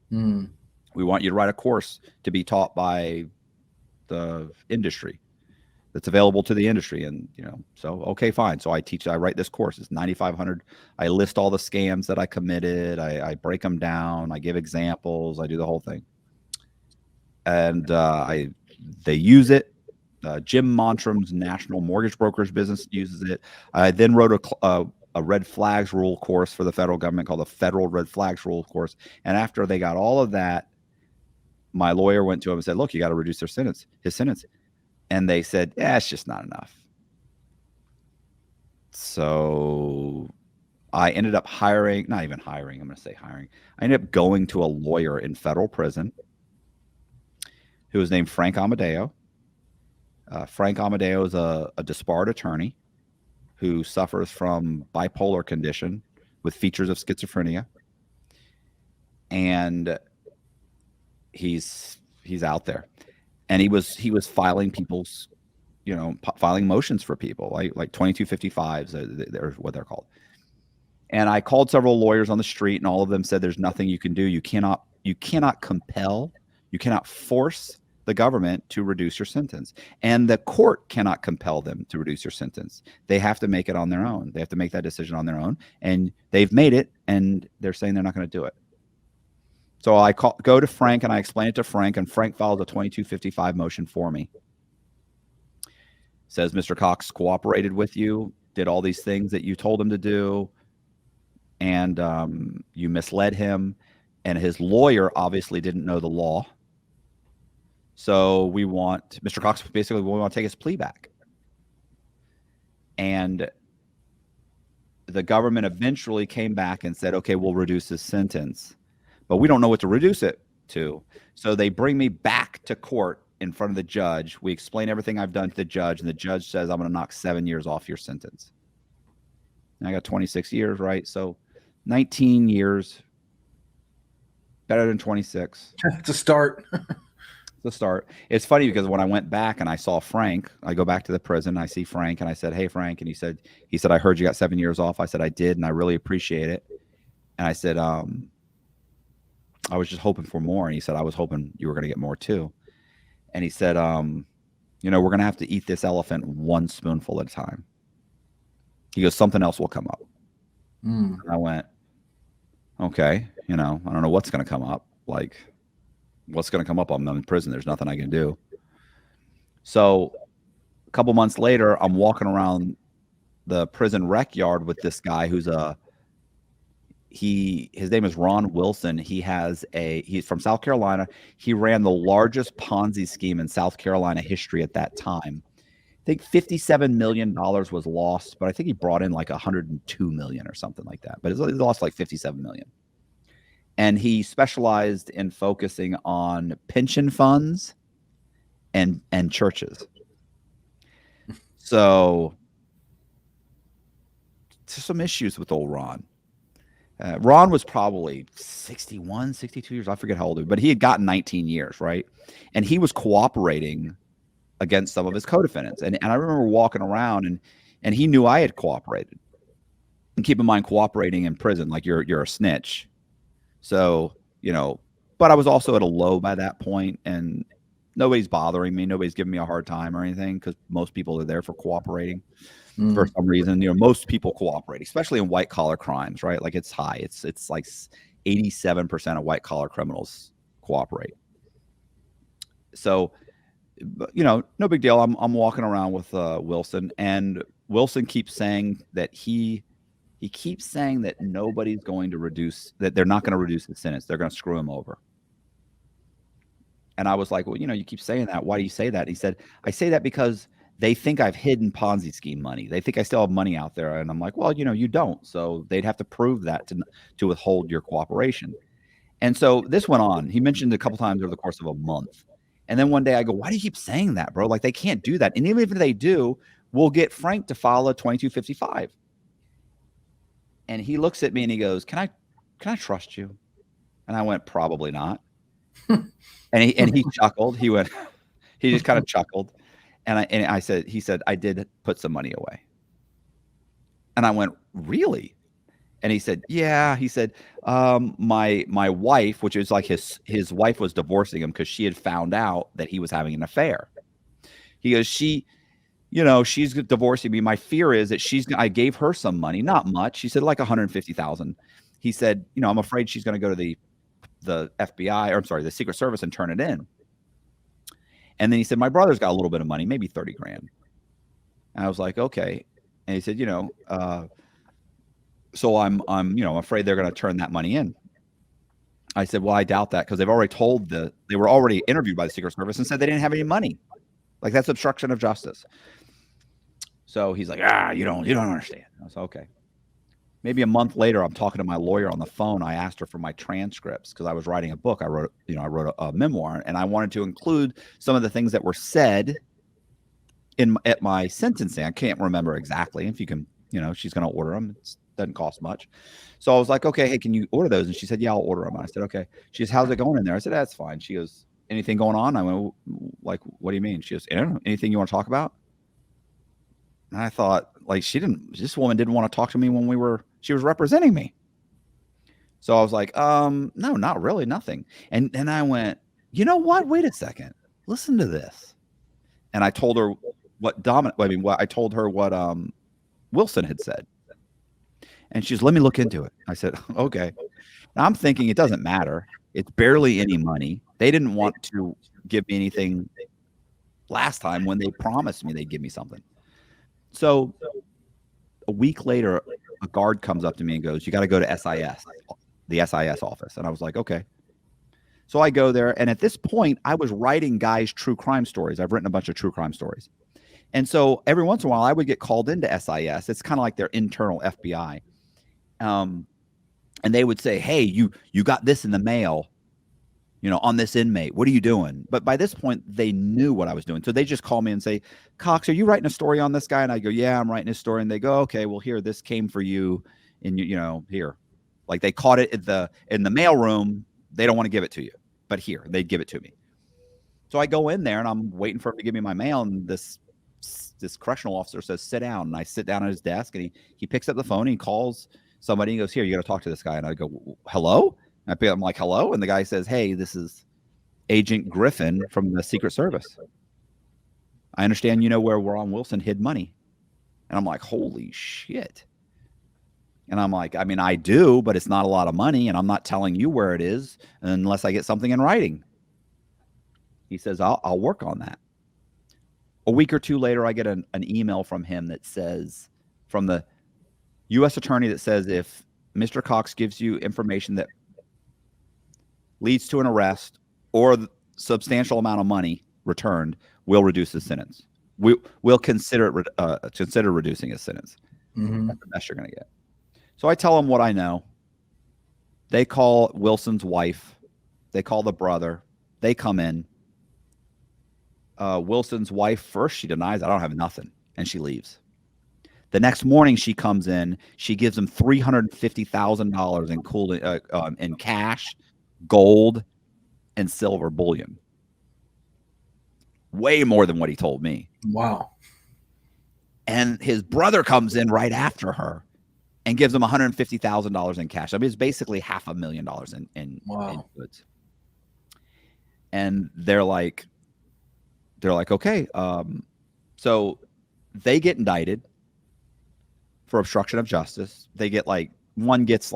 We want you to write a course to be taught by the industry that's available to the industry. And, so, okay, fine. So I write this course. It's 9,500. I list all the scams that I committed. I break them down. I give examples. I do the whole thing. And they use it. Jim Montrum's National Mortgage Brokers business uses it. I then wrote a red flags rule course for the federal government called the Federal Red Flags Rule course. And after they got all of that, my lawyer went to him and said, look, you got to reduce his sentence. And they said, yeah, it's just not enough. So I ended up I ended up going to a lawyer in federal prison who was named Frank Amadeo. Frank Amadeo is a disbarred attorney who suffers from bipolar condition with features of schizophrenia. And he's he's out there, and he was filing people's, filing motions for people like 2255s, they're what they're called. And I called several lawyers on the street, and all of them said there's nothing you can do. You cannot compel, you cannot force the government to reduce your sentence, and the court cannot compel them to reduce your sentence. They have to make it on their own. They have to make that decision on their own, and they've made it, and they're saying they're not going to do it. So I go to Frank, and I explain it to Frank, and Frank files a 2255 motion for me. Says Mr. Cox cooperated with you, did all these things that you told him to do, and you misled him, and his lawyer obviously didn't know the law. So Mr. Cox basically, we want to take his plea back. And the government eventually came back and said, okay, we'll reduce his sentence, but we don't know what to reduce it to. So they bring me back to court in front of the judge. We explain everything I've done to the judge, and the judge says, I'm going to knock 7 years off your sentence. And I got 26 years, right? So 19 years, better than 26. It's a start. The start. It's funny because when I went back and I saw Frank, I go back to the prison, I see Frank, and I said, hey, Frank. And he said, I heard you got 7 years off. I said, I did, and I really appreciate it. And I said, I was just hoping for more. And he said, I was hoping you were going to get more too. And he said, we're going to have to eat this elephant one spoonful at a time. He goes, something else will come up. And I went, okay, I don't know what's going to come up. Like, what's going to come up? I'm in prison. There's nothing I can do. So a couple months later, I'm walking around the prison rec yard with this guy who's his name is Ron Wilson. He's from South Carolina. He ran the largest Ponzi scheme in South Carolina history at that time. I think $57 million was lost, but I think he brought in like $102 million or something like that. But he lost like $57 million. And he specialized in focusing on pension funds and churches. So there's some issues with old Ron. Ron was probably 61, 62 years. I forget how old he was, but he had gotten 19 years, right? And he was cooperating against some of his co-defendants. And I remember walking around and he knew I had cooperated. And keep in mind, cooperating in prison, like you're a snitch. So, but I was also at a low by that point, and nobody's bothering me. Nobody's giving me a hard time or anything, because most people are there for cooperating for some reason. Most people cooperate, especially in white collar crimes, right? Like it's high. It's like 87% of white collar criminals cooperate. So, no big deal. I'm walking around with Wilson, and Wilson keeps saying that he keeps saying that nobody's going to that they're not going to reduce the sentence. They're going to screw him over. And I was like, well, you keep saying that. Why do you say that? And he said, I say that because they think I've hidden Ponzi scheme money. They think I still have money out there. And I'm like, well, you don't. So they'd have to prove that to withhold your cooperation. And so this went on. He mentioned it a couple times over the course of a month. And then one day I go, why do you keep saying that, bro? Like, they can't do that. And even if they do, we'll get Frank to file a 2255. And he looks at me and he goes, can I trust you? And I went, probably not. and he chuckled. He just kind of chuckled. And he said, I did put some money away. And I went, really? And he said, yeah. He said, my wife, which is like his wife was divorcing him because she had found out that he was having an affair. He goes, she's divorcing me. My fear is that I gave her some money, not much. He said like $150,000. He said, I'm afraid she's going to go to the FBI, or I'm sorry, the Secret Service, and turn it in. And then he said, my brother's got a little bit of money, maybe 30 grand. And I was like, okay. And he said, so I'm afraid they're going to turn that money in. I said, well, I doubt that, because they've already they were already interviewed by the Secret Service and said they didn't have any money. Like, that's obstruction of justice. So he's like, you don't understand. I was like, okay. Maybe a month later, I'm talking to my lawyer on the phone. I asked her for my transcripts because I was writing a book. I wrote a memoir, and I wanted to include some of the things that were said at my sentencing. I can't remember exactly. If you can, she's going to order them. It doesn't cost much. So I was like, okay, hey, can you order those? And she said, yeah, I'll order them. And I said, okay. She says, how's it going in there? I said, that's fine. She goes, anything going on? I went, like, what do you mean? She goes, anything you want to talk about? And I thought, like, this woman didn't want to talk to me when she was representing me. So I was like, no, not really, nothing. And I went, you know what? Wait a second. Listen to this. And I told her what Wilson had said. And she's, let me look into it. I said, okay. Now I'm thinking it doesn't matter. It's barely any money. They didn't want to give me anything last time when they promised me they'd give me something. So a week later, a guard comes up to me and goes, you got to go to the SIS office. And I was like, okay. So I go there. And at this point, I was writing guys' true crime stories. I've written a bunch of true crime stories. And so every once in a while, I would get called into SIS. It's kind of like their internal FBI. And they would say, hey, you got this in the mail, on this inmate. What are you doing? But by this point, they knew what I was doing. So they just call me and say, Cox, are you writing a story on this guy? And I go, yeah, I'm writing a story. And they go, okay, well, here, this came for you. And, here. Like they caught it in the mail room. They don't want to give it to you. But here, they'd give it to me. So I go in there and I'm waiting for him to give me my mail. And this correctional officer says, sit down. And I sit down at his desk and he picks up the phone and he calls somebody and goes, here, you got to talk to this guy. And I go, hello? And I'm like, hello? And the guy says, hey, this is Agent Griffin from the Secret Service. I understand you know where Ron Wilson hid money. And I'm like, holy shit. And I'm like, I mean, I do, but it's not a lot of money. And I'm not telling you where it is unless I get something in writing. He says, I'll work on that. A week or two later, I get an email from him that says, from the U.S. attorney, that says, if Mr. Cox gives you information that leads to an arrest or the substantial amount of money returned, we'll reduce his sentence. We'll consider reducing his sentence. Mm-hmm. That's the best you're going to get. So I tell him what I know. They call Wilson's wife. They call the brother. They come in. Wilson's wife, first, she denies, I don't have nothing, and she leaves. The next morning, she comes in. She gives him $350,000 in cash, gold, and silver bullion. Way more than what he told me. Wow. And his brother comes in right after her and gives him $150,000 in cash. I mean, it's basically $500,000 in goods. And they're like, okay. So they get indicted for obstruction of justice. They get one gets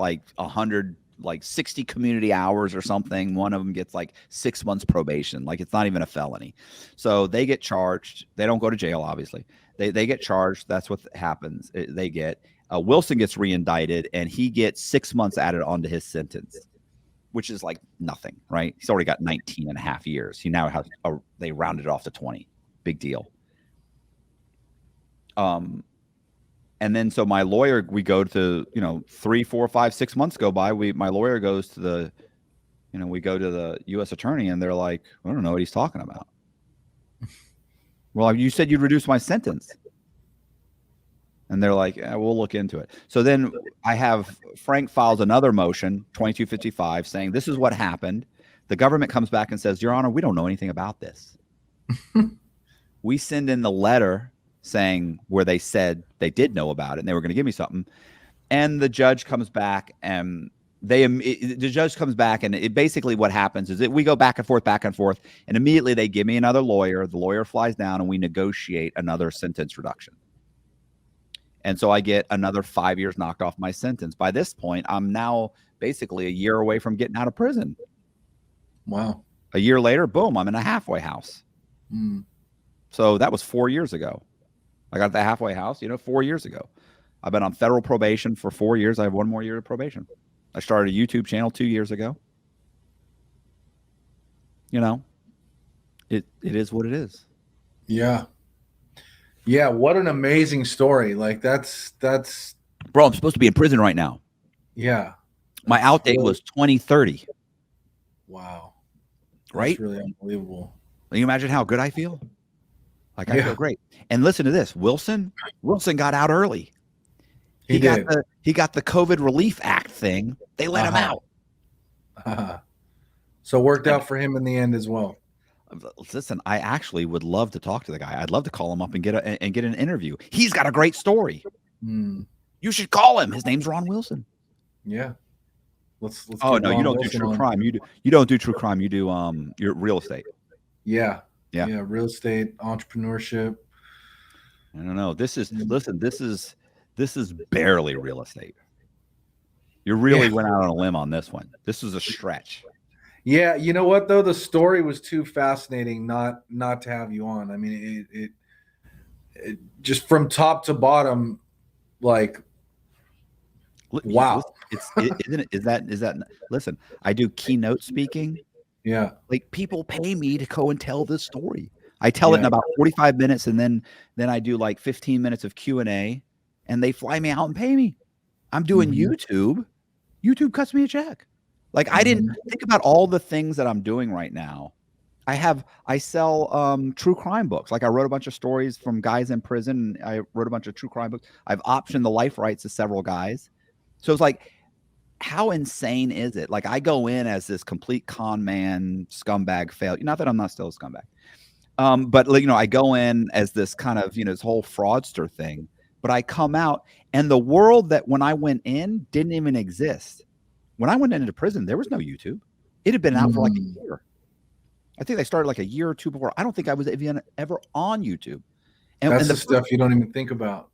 60 community hours or something. One of them gets 6 months probation. It's not even a felony. So they get charged. They don't go to jail, obviously. They get charged. That's what happens. They get Wilson gets reindicted, and he gets 6 months added onto his sentence, which is nothing, right? He's already got 19 and a half years. He now has they rounded it off to 20. Big deal. And then so my lawyer, we go to 3, 4, 5, 6 months go by. My lawyer goes to we go to the U.S. attorney, and they're like, I don't know what he's talking about. Well, you said you'd reduce my sentence. And they're like, we'll look into it. So then Frank files another motion, 2255, saying this is what happened. The government comes back and says, Your Honor, we don't know anything about this. We send in the letter saying where they said they did know about it and they were going to give me something. And the judge comes back and basically what happens is that we go back and forth. And immediately they give me another lawyer. The lawyer flies down and we negotiate another sentence reduction. And so I get another 5 years knocked off my sentence. By this point, I'm now basically a year away from getting out of prison. Wow. A year later, boom, I'm in a halfway house. Mm. So that was 4 years ago. I got the halfway house, 4 years ago. I've been on federal probation for 4 years. I have 1 more year of probation. I started a YouTube channel 2 years ago. It is what it is. Yeah. Yeah, what an amazing story. That's Bro, I'm supposed to be in prison right now. Yeah. My out date was 2030. Wow. Right? That's really unbelievable. Can you imagine how good I feel? I feel great. And listen to this. Wilson got out early. He got the COVID Relief Act thing. They let him out. So it worked out for him in the end as well. Listen, I actually would love to talk to the guy. I'd love to call him up and get an interview. He's got a great story. You should call him. His name's Ron Wilson. Yeah. Let's oh no, Ron you don't Wilson do true crime. You don't do true crime. You do your real estate. Yeah. Real estate, entrepreneurship. I don't know. Listen, this is barely real estate. You really went out on a limb on this one. This was a stretch. Yeah, you know what though? The story was too fascinating not to have you on. I mean, it just from top to bottom, like, wow. Is that listen, I do keynote speaking. Yeah. Like, people pay me to go and tell this story. I tell it in about 45 minutes, and then I do like 15 minutes of Q&A, and they fly me out and pay me. I'm doing YouTube. YouTube cuts me a check. Like, I didn't think about all the things that I'm doing right now. I sell true crime books. Like, I wrote a bunch of stories from guys in prison. I wrote a bunch of true crime books. I've optioned the life rights to several guys. So it's like, how insane is it? Like, I go in as this complete con man, scumbag failure. Not that I'm not still a scumbag. But I go in as this kind of, this whole fraudster thing, but I come out, and the world that when I went in didn't even exist. When I went into prison, there was no YouTube. It had been out for like a year. I think they started like a year or two before. I don't think I was even ever on YouTube. And that's the stuff you don't even think about.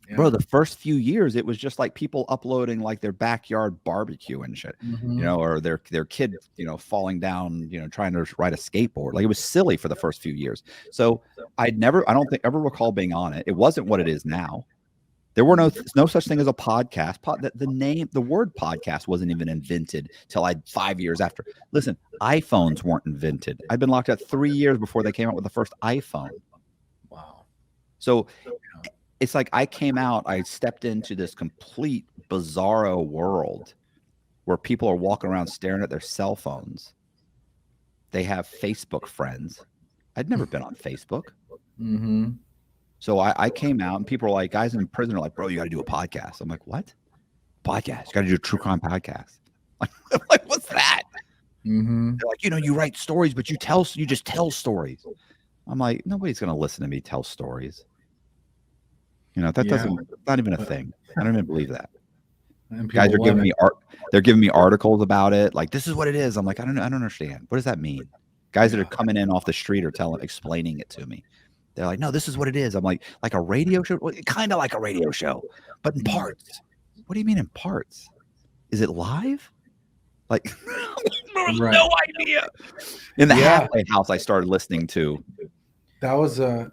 Yeah. Bro, the first few years, it was just like people uploading like their backyard barbecue and shit, or their kid, falling down, trying to ride a skateboard. Like, it was silly for the first few years. So I don't think ever recall being on it. It wasn't what it is now. There were no such thing as a podcast. The word podcast wasn't even invented till 5 years after. Listen, iPhones weren't invented. I've been locked up 3 years before they came out with the first iPhone. Wow. So it's like I came out, I stepped into this complete bizarro world where people are walking around staring at their cell phones. They have Facebook friends. I'd never been on Facebook. So I came out, and people are like, guys in prison are like, bro, you got to do a podcast. I'm like, what? Podcast? You got to do a true crime podcast. Like, what's that? They're like, you write stories, but you just tell stories. I'm like, nobody's going to listen to me tell stories. That not even a thing. I don't even believe that. Guys are giving me they're giving me articles about it. Like, this is what it is. I'm like, I don't understand. What does that mean? Guys that are coming in off the street are explaining it to me. They're like, no, this is what it is. I'm like a radio show? Kind of like a radio show, but in parts. What do you mean in parts? Is it live? Like, no idea. In the halfway house I started listening to. That was a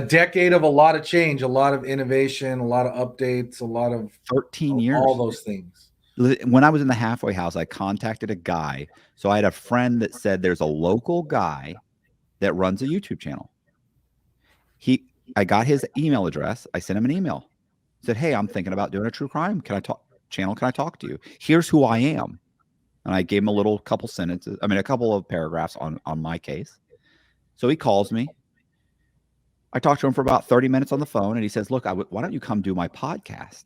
decade of a lot of change, a lot of innovation, a lot of updates, a lot of 13 years. All those things. When I was in the halfway house, I contacted a guy. So I had a friend that said there's a local guy that runs a YouTube channel. I got his email address. I sent him an email. Said, hey, I'm thinking about doing a true crime. Can I talk to you? Here's who I am. And I gave him a couple of paragraphs on my case. So he calls me. I talked to him for about 30 minutes on the phone, and he says, look, why don't you come do my podcast?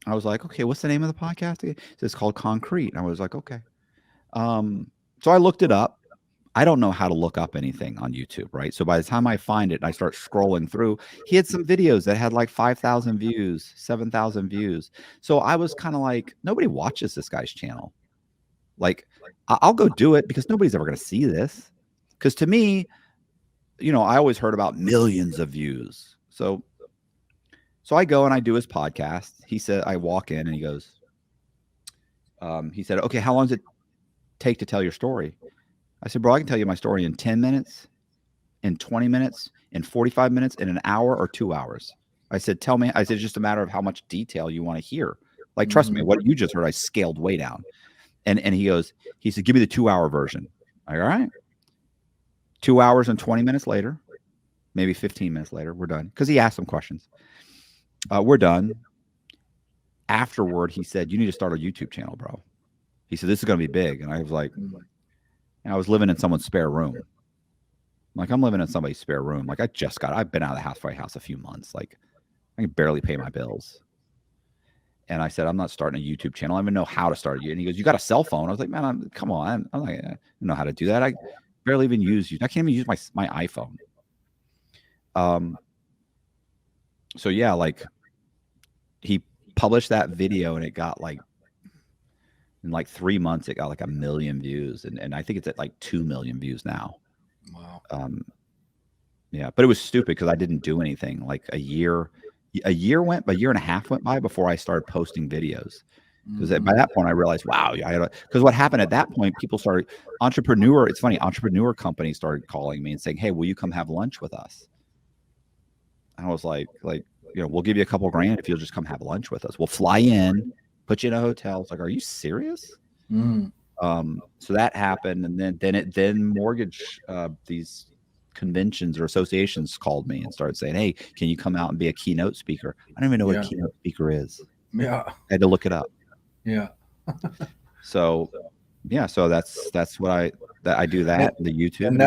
I was like, okay, what's the name of the podcast again? It's called Concrete. And I was like, okay. So I looked it up. I don't know how to look up anything on YouTube, right? So by the time I find it and I start scrolling through, he had some videos that had like 5,000 views, 7,000 views. So I was kind of like, nobody watches this guy's channel. Like, I'll go do it because nobody's ever going to see this. Because to me, I always heard about millions of views. So I go and I do his podcast. He said, I walk in and he goes, he said, okay, how long does it take to tell your story? I said, bro, I can tell you my story in 10 minutes, in 20 minutes, in 45 minutes, in an hour, or 2 hours. I said, tell me. I said, it's just a matter of how much detail you want to hear. Like, trust me, what you just heard, I scaled way down. And he said, give me the 2-hour version. All right. 2 hours and 20 minutes later, maybe 15 minutes later, we're done. Because he asked some questions. We're done. Afterward, he said, you need to start a YouTube channel, bro. He said, this is going to be big. And I was like, and I was living in someone's spare room. Like, I'm living in somebody's spare room. Like, I've been out of the halfway house a few months. Like, I can barely pay my bills. And I said, I'm not starting a YouTube channel. I don't even know how to start it. And he goes, you got a cell phone? I was like, man, come on. I'm like, I don't know how to do that. I barely even use I can't even use my iPhone. So yeah, like he published that video and it got like, in like 3 months, it got like 1 million views. And I think it's at like 2 million views now. Wow. Yeah, but it was stupid because I didn't do anything. Like a year and a half went by before I started posting videos. Because by that point I realized, wow, because what happened at that point, people started it's funny, entrepreneur companies started calling me and saying, hey, will you come have lunch with us? And I was like, we'll give you a couple grand if you'll just come have lunch with us. We'll fly in, put you in a hotel. It's like, are you serious? So that happened, and then mortgage these conventions or associations called me and started saying, hey, can you come out and be a keynote speaker? I don't even know what a keynote speaker is. Yeah. I had to look it up. Yeah. So that's what I do that, the YouTube. And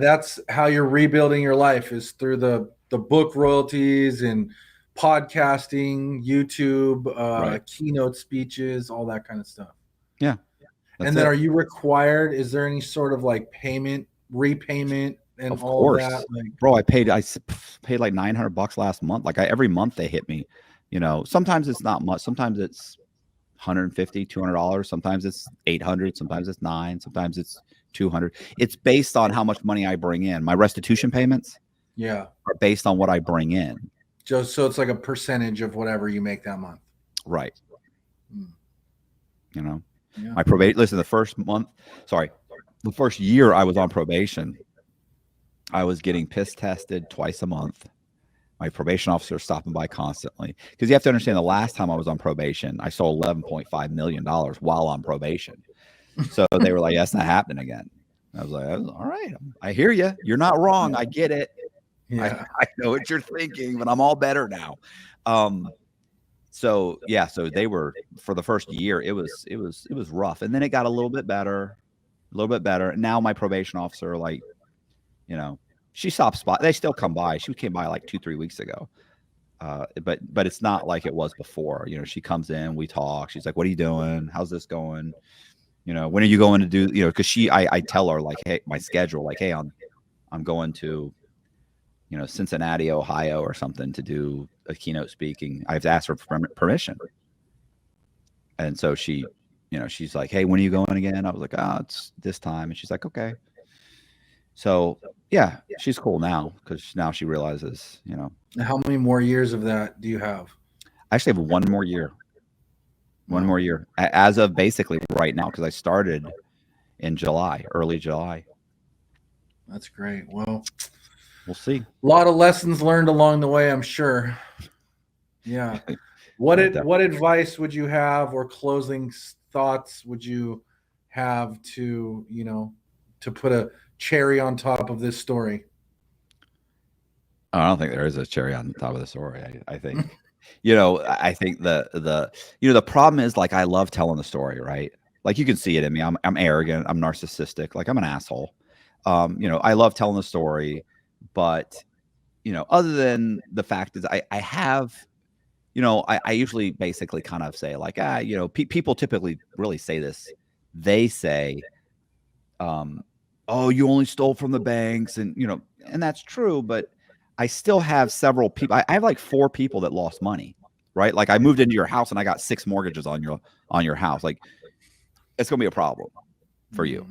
that's how you're rebuilding your life, is through the book royalties and podcasting, YouTube, Right. keynote speeches, all that kind of stuff. Yeah. And then are you required? Is there any sort of like repayment and of all course. that? Like, bro, I paid like $900 last month. Like every month they hit me, sometimes it's not much. Sometimes it's $150, $200. Sometimes it's $800. Sometimes it's $900. Sometimes it's $200. It's based on how much money I bring in. My restitution payments are based on what I bring in. Just so it's like a percentage of whatever you make that month. Right. Yeah. My probation, listen, the first year I was on probation, I was getting piss tested twice a month. My probation officer stopping by constantly, because you have to understand, the last time I was on probation, I sold $11.5 million while on probation. So they were like, that's not happening again. I was like, all right, I hear you. You're not wrong. I get it. Yeah. I know what you're thinking, but I'm all better now. So they were, for the first year, it was rough. And then it got a little bit better. And now my probation officer, she stops by. They still come by. She came by like 2-3 weeks ago. But it's not like it was before. She comes in, we talk. She's like, what are you doing? How's this going? When are you going to do, because I tell her like, hey, my schedule, like, hey, I'm going to, Cincinnati, Ohio or something to do a keynote speaking. I have to ask her for permission. And so she, she's like, hey, when are you going again? I was like, it's this time. And she's like, okay. So yeah, she's cool now, because now she realizes, How many more years of that do you have? I actually have one more year. One more year as of basically right now, because I started in early July. That's great. Well, we'll see. A lot of lessons learned along the way, I'm sure. Yeah. What advice would you have, or closing thoughts would you have to, to put a cherry on top of this story? I don't think there is a cherry on the top of the story. I think, I think the problem is, like, I love telling the story, right? Like, you can see it in me. I'm arrogant. I'm narcissistic. Like, I'm an asshole. I love telling the story, but, other than the fact is I have, I usually basically kind of say like, people typically really say this. They say, oh, you only stole from the banks, and, and that's true, but I still have several people. I have like 4 people that lost money, right? Like, I moved into your house and I got 6 mortgages on your house. Like, it's going to be a problem for you.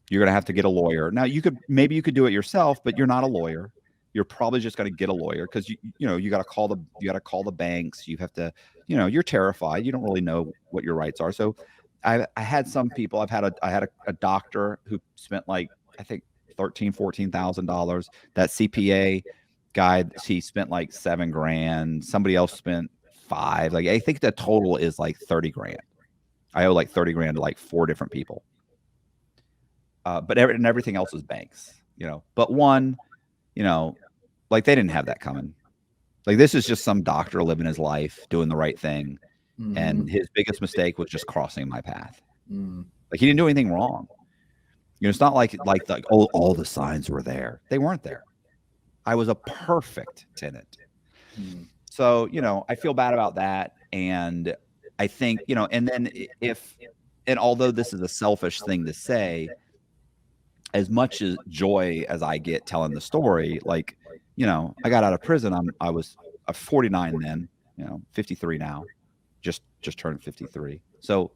You're going to have to get a lawyer. Now, maybe you could do it yourself, but you're not a lawyer. You're probably just going to get a lawyer, because you got to call the banks. You have to, you're terrified. You don't really know what your rights are. So I had some people. I had a doctor who spent like, I think, $14,000. That CPA guy, he spent like $7,000. Somebody else spent $5,000. Like, I think the total is like $30,000. I owe like $30,000 to like 4 different people. But everything else is banks, But one, like, they didn't have that coming. Like, this is just some doctor living his life, doing the right thing. And his biggest mistake was just crossing my path. Like, he didn't do anything wrong. It's not like all the signs were there. They weren't there. I was a perfect tenant. So, I feel bad about that. And I think, you know, and then and although this is a selfish thing to say, as much as joy as I get telling the story, like, you know, I got out of prison. I was 49 then, you know, 53 now, just turned 53. So,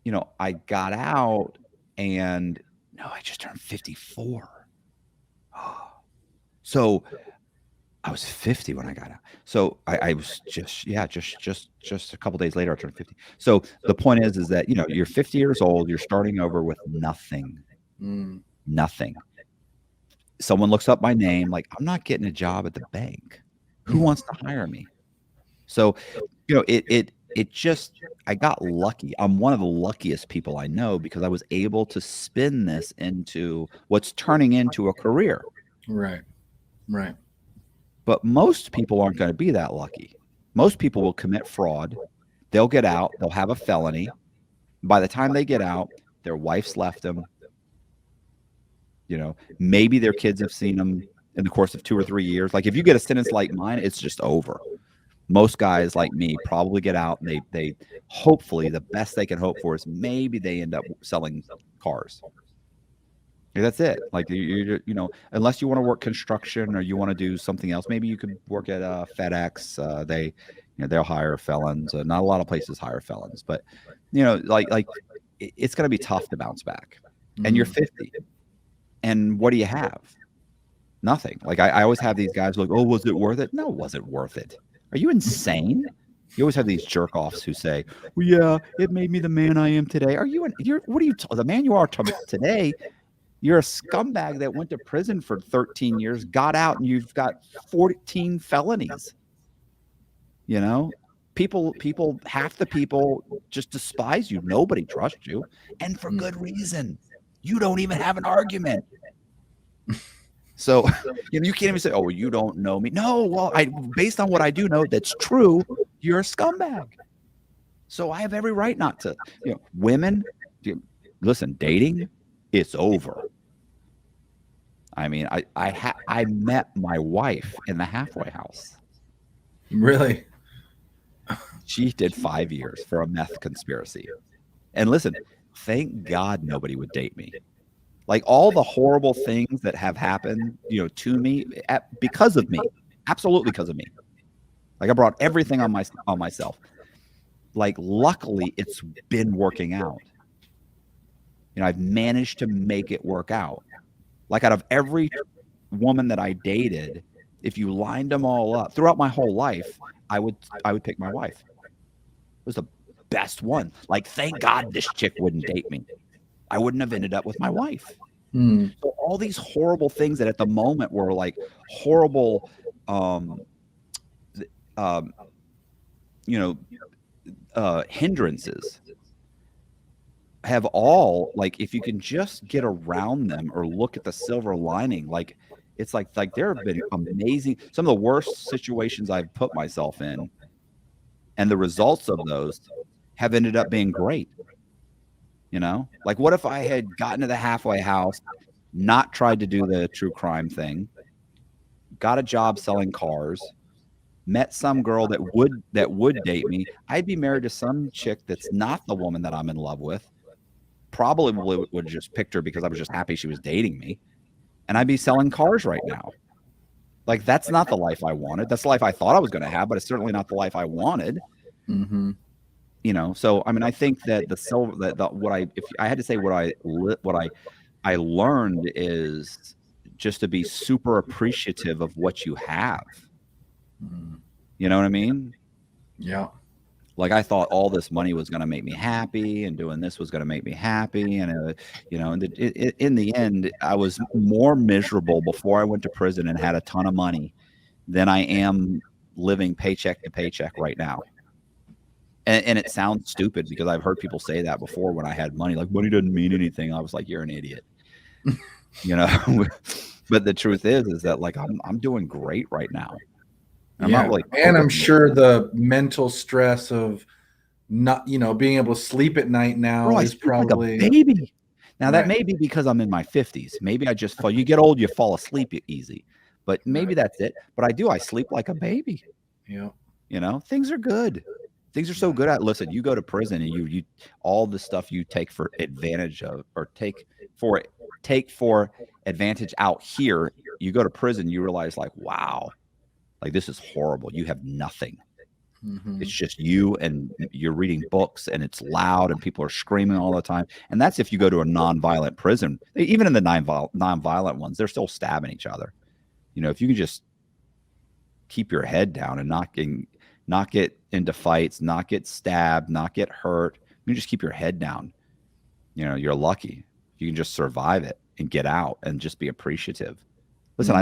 you know, I got out and no, I just turned 54. So I was 50 when I got out. So I was just a couple days later, I turned 50. So the point is that, you know, you're 50 years old, you're starting over with nothing, nothing. Someone looks up my name, like, I'm not getting a job at the bank. Who wants to hire me? So, you know, it just, I got lucky. I'm one of the luckiest people I know because I was able to spin this into what's turning into a career. Right. Right. But most people aren't going to be that lucky. Most people will commit fraud. They'll get out. They'll have a felony. By the time they get out, their wife's left them. You know, maybe their kids have seen them in the course of 2 or 3 years. Like if you get a sentence like mine, it's just over. Most guys like me probably get out and they hopefully the best they can hope for is maybe they end up selling cars. That's it. Like you know, unless you want to work construction or you want to do something else, maybe you could work at FedEx. They, you know, they'll hire felons. Not a lot of places hire felons, but you know, like it's going to be tough to bounce back. And you're 50, and what do you have? Nothing. Like I always have these guys like, oh, was it worth it? No, it wasn't worth it. Are you insane? You always have these jerk offs who say, well, yeah, it made me the man I am today. Are you? What are you? The man you are today? You're a scumbag that went to prison for 13 years, got out, and you've got 14 felonies. You know, people, half the people just despise you. Nobody trusts you, and for good reason. You don't even have an argument. So, you know, you can't even say, oh, well, you don't know me. No, well, based on what I do know, that's true. You're a scumbag. So I have every right not to. You know, women, listen, dating, it's over. I mean, I met my wife in the halfway house. Really? She did 5 years for a meth conspiracy. And listen, thank God nobody would date me. Like all the horrible things that have happened, you know, to me because of me, absolutely because of me. Like I brought everything on myself. Like luckily, it's been working out. You know, I've managed to make it work out. Like out of every woman that I dated, if you lined them all up throughout my whole life, I would pick my wife. It was the best one. Like, thank God this chick wouldn't date me. I wouldn't have ended up with my wife. So all these horrible things that at the moment were like horrible, hindrances have all, like, if you can just get around them or look at the silver lining, like it's like there have been amazing, some of the worst situations I've put myself in, and the results of those have ended up being great. You know, like what if I had gotten to the halfway house, not tried to do the true crime thing, got a job selling cars, met some girl that would date me? I'd be married to some chick that's not the woman that I'm in love with. Probably would have just picked her because I was just happy she was dating me, and I'd be selling cars right now. Like that's not the life I wanted. That's the life I thought I was going to have, but it's certainly not the life I wanted. You know, so I mean, I think that if I had to say what I learned is just to be super appreciative of what you have. You know what I mean? Yeah. Like I thought all this money was going to make me happy, and doing this was going to make me happy, and you know, in the end, I was more miserable before I went to prison and had a ton of money than I am living paycheck to paycheck right now. And it sounds stupid because I've heard people say that before when I had money, like money doesn't mean anything. I was like, you're an idiot, you know. But the truth is that like I'm doing great right now. I'm not really, and I'm sure the mental stress of not, you know, being able to sleep at night now is probably like a baby. Now that may be because I'm in my 50s. Maybe I just you get old, you fall asleep easy. But maybe that's it. But I sleep like a baby. Yeah. You know, things are good. Things are so good at. Listen, you go to prison and you all the stuff you take for advantage of, or take for advantage out here. You go to prison, you realize like, wow, like this is horrible. You have nothing. It's just you, and you're reading books, and it's loud, and people are screaming all the time. And that's if you go to a non-violent prison. Even in the non-violent ones, they're still stabbing each other. You know, if you can just keep your head down and not get into fights, not get stabbed, not get hurt, you just keep your head down. You know, you're lucky. You can just survive it and get out and just be appreciative. Listen,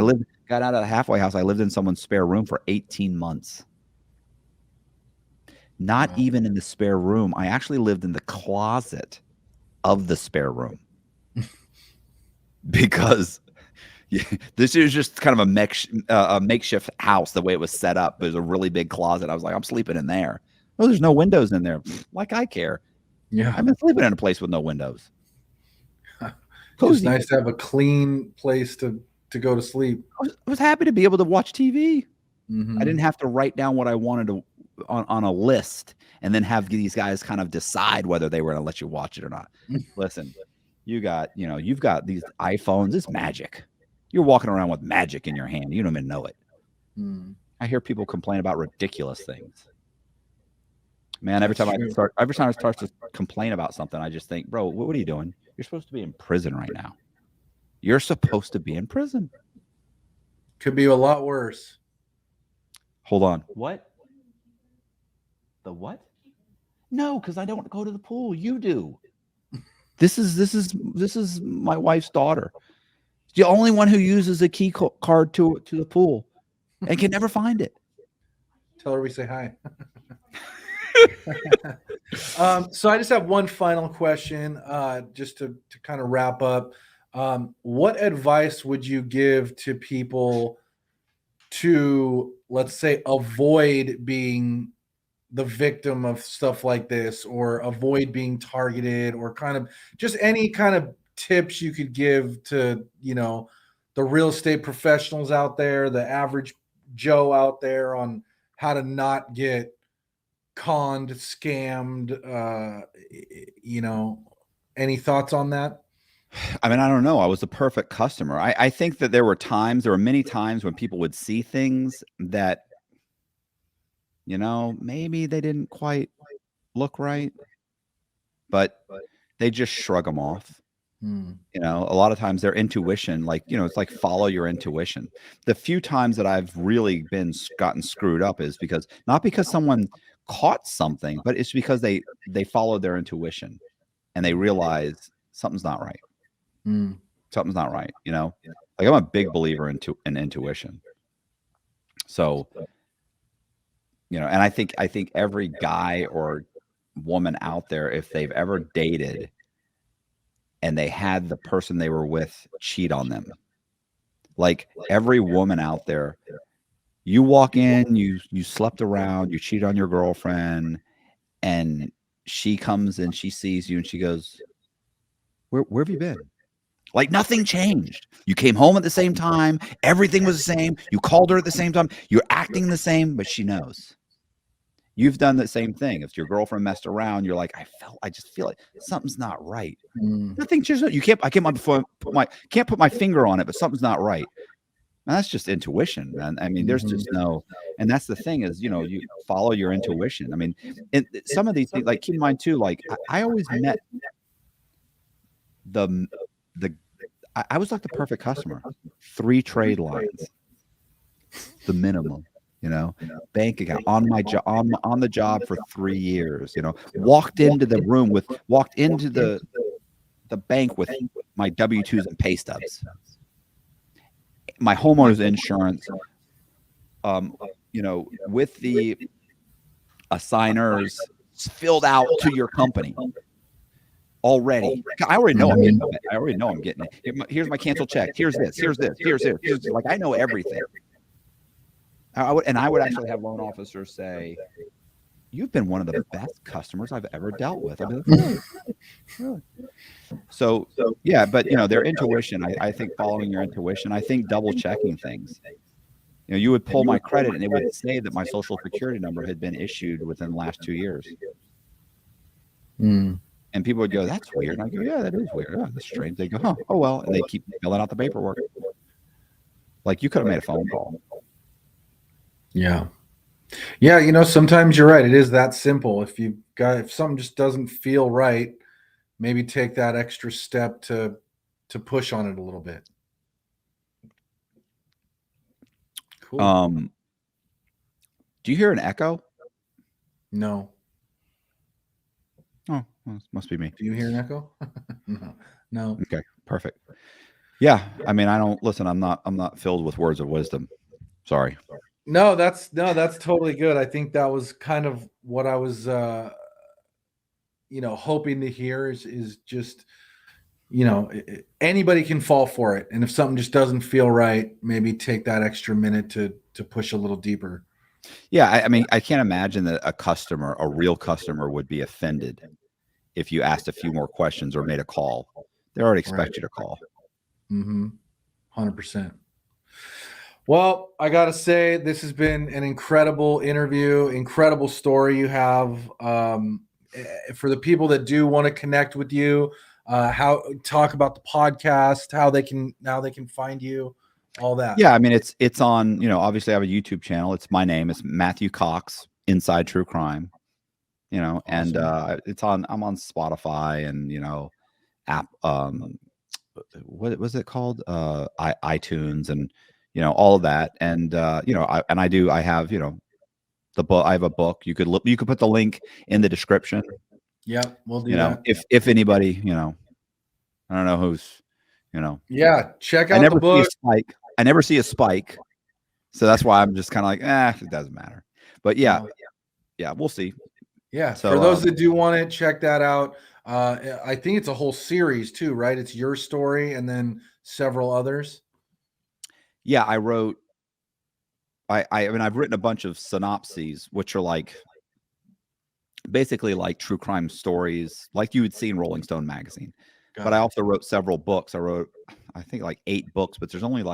got out of the halfway house. I lived in someone's spare room for 18 months. Not even in the spare room. I actually lived in the closet of the spare room because this is just kind of a makeshift house, the way it was set up. There's a really big closet. I was like, I'm sleeping in there. Oh, there's no windows in there. Like I care. Yeah. I've been sleeping in a place with no windows. It's nice to have a clean place to go to sleep. I was happy to be able to watch TV. I didn't have to write down what I wanted to on a list and then have these guys kind of decide whether they were going to let you watch it or not. Listen, you've got these iPhones. It's magic. You're walking around with magic in your hand. You don't even know it. I hear people complain about ridiculous things. Man, every time I start to complain about something, I just think, bro, what are you doing? You're supposed to be in prison right now. You're supposed to be in prison. Could be a lot worse. Hold on. What? The what? No, because I don't go to the pool. You do. This is my wife's daughter. She's the only one who uses a key card to the pool and can never find it. Tell her we say hi. So I just have one final question, just to kind of wrap up. What advice would you give to people to, let's say, avoid being the victim of stuff like this, or avoid being targeted, or kind of just any kind of tips you could give to, you know, the real estate professionals out there, the average Joe out there, on how to not get conned, scammed, you know, any thoughts on that? I mean, I don't know. I was the perfect customer. I think that there were many times when people would see things that, you know, maybe they didn't quite look right, but they just shrug them off. You know, a lot of times their intuition, like, you know, it's like follow your intuition. The few times that I've really gotten screwed up is not because someone caught something, but it's because they followed their intuition and they realize something's not right. Something's not right. You know, like I'm a big believer in intuition. So, you know, and I think every guy or woman out there, if they've ever dated and they had the person they were with cheat on them, like every woman out there, you walk in, you slept around, you cheat on your girlfriend, and she comes and she sees you and she goes, where have you been? Like nothing changed. You came home at the same time. Everything was the same. You called her at the same time. You're acting the same, but she knows. You've done the same thing. If your girlfriend messed around, you're like, I just feel like something's not right. Nothing just, I can't put my finger on it, but something's not right. And that's just intuition, man. I mean, there's just and that's the thing is, you know, you follow your intuition. I mean, some of these things, like keep in mind too, like I always met I was like the perfect customer. 3 trade lines, the minimum, you know, bank account, on my job, on the job for 3 years, you know, walked into the bank with my W-2s and pay stubs, my homeowner's insurance, you know, with the assigners filled out to your company. Already, I already know I'm getting it. I already know I'm getting it. Here's my canceled check. Here's this. Here's this. Here's this. Like I know everything. I would actually have loan officers say, "You've been one of the best customers I've ever dealt with." I'd be like, really? So yeah, but you know, their intuition. I think following your intuition. I think double checking things. You know, you would pull my credit and it would say that my social security number had been issued within the last 2 years. Mm. And people would go, "That's weird." And I go, "Yeah, that is weird. Oh, that's strange." They go, "Huh, oh well," and they keep filling out the paperwork. Like, you could have made a phone call. Yeah. Yeah, you know, sometimes you're right. It is that simple. If something just doesn't feel right, maybe take that extra step to push on it a little bit. Cool. Do you hear an echo? No. Oh, well, it must be me. Do you hear an echo? No. Okay, perfect. Yeah, I mean, I don't listen. I'm not filled with words of wisdom. Sorry. No, that's totally good. I think that was kind of what I was, hoping to hear is just, anybody can fall for it. And if something just doesn't feel right, maybe take that extra minute to push a little deeper. Yeah, I mean, I can't imagine that a real customer would be offended if you asked a few more questions or made a call. They already expect you to call. 100%. Well, I got to say, this has been an incredible interview, incredible story you have. For the people that do want to connect with you, talk about the podcast, how they can find you, all that. Yeah, I mean, it's on, obviously I have a YouTube channel. It's my name. It's Matthew Cox, Inside True Crime, Awesome. and I'm on Spotify and, app, what was it called? iTunes and, all of that. And, I have, the book. I have a book. You could put the link in the description. Yeah, we'll do that. If anybody, I don't know who's, yeah, check out the book. I never see a spike. So that's why I'm just kind of like, it doesn't matter. But yeah, we'll see. Yeah. So, for those that do want it, check that out. I think it's a whole series too, right? It's your story and then several others. Yeah, I wrote. I mean, I've written a bunch of synopses, which are basically like true crime stories, like you would see in Rolling Stone magazine. But I also wrote several books. I wrote, I think, 8 books, but there's only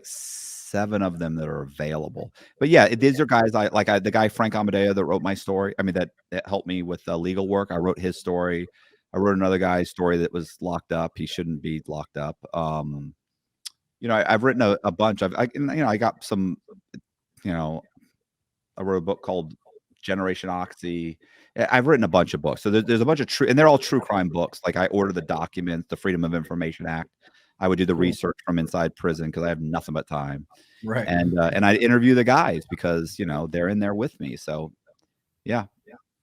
7 of them that are available. But yeah, these are guys the guy Frank Amadeo that wrote my story. I mean, that helped me with legal work. I wrote his story. I wrote another guy's story that was locked up. He shouldn't be locked up. I've written a bunch. I got some. I wrote a book called Generation Oxy. I've written a bunch of books. So there's a bunch of and they're all true crime books. Like, I order the documents, the Freedom of Information Act. I would do the research from inside prison because I have nothing but time. Right. And I interview the guys because, they're in there with me. So yeah,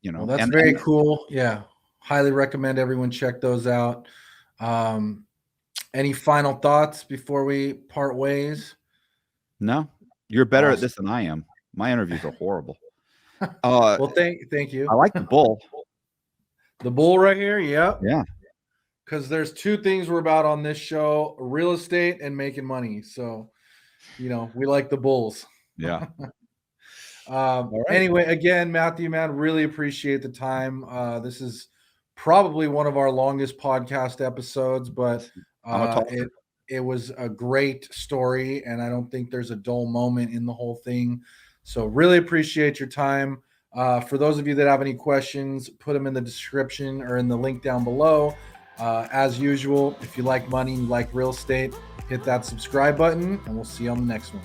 well, that's very cool. Yeah. Highly recommend everyone check those out. Any final thoughts before we part ways? No, you're better at this than I am. My interviews are horrible. Well, thank you. I like the bull. The bull right here. Yep. Yeah. Because there's 2 things we're about on this show: real estate and making money. So, we like the bulls. Yeah. Right. Anyway, again, Matthew, man, really appreciate the time. This is probably one of our longest podcast episodes, but it was a great story, and I don't think there's a dull moment in the whole thing. So really appreciate your time. For those of you that have any questions, put them in the description or in the link down below. As usual, if you like money and you like real estate, hit that subscribe button, and we'll see you on the next one.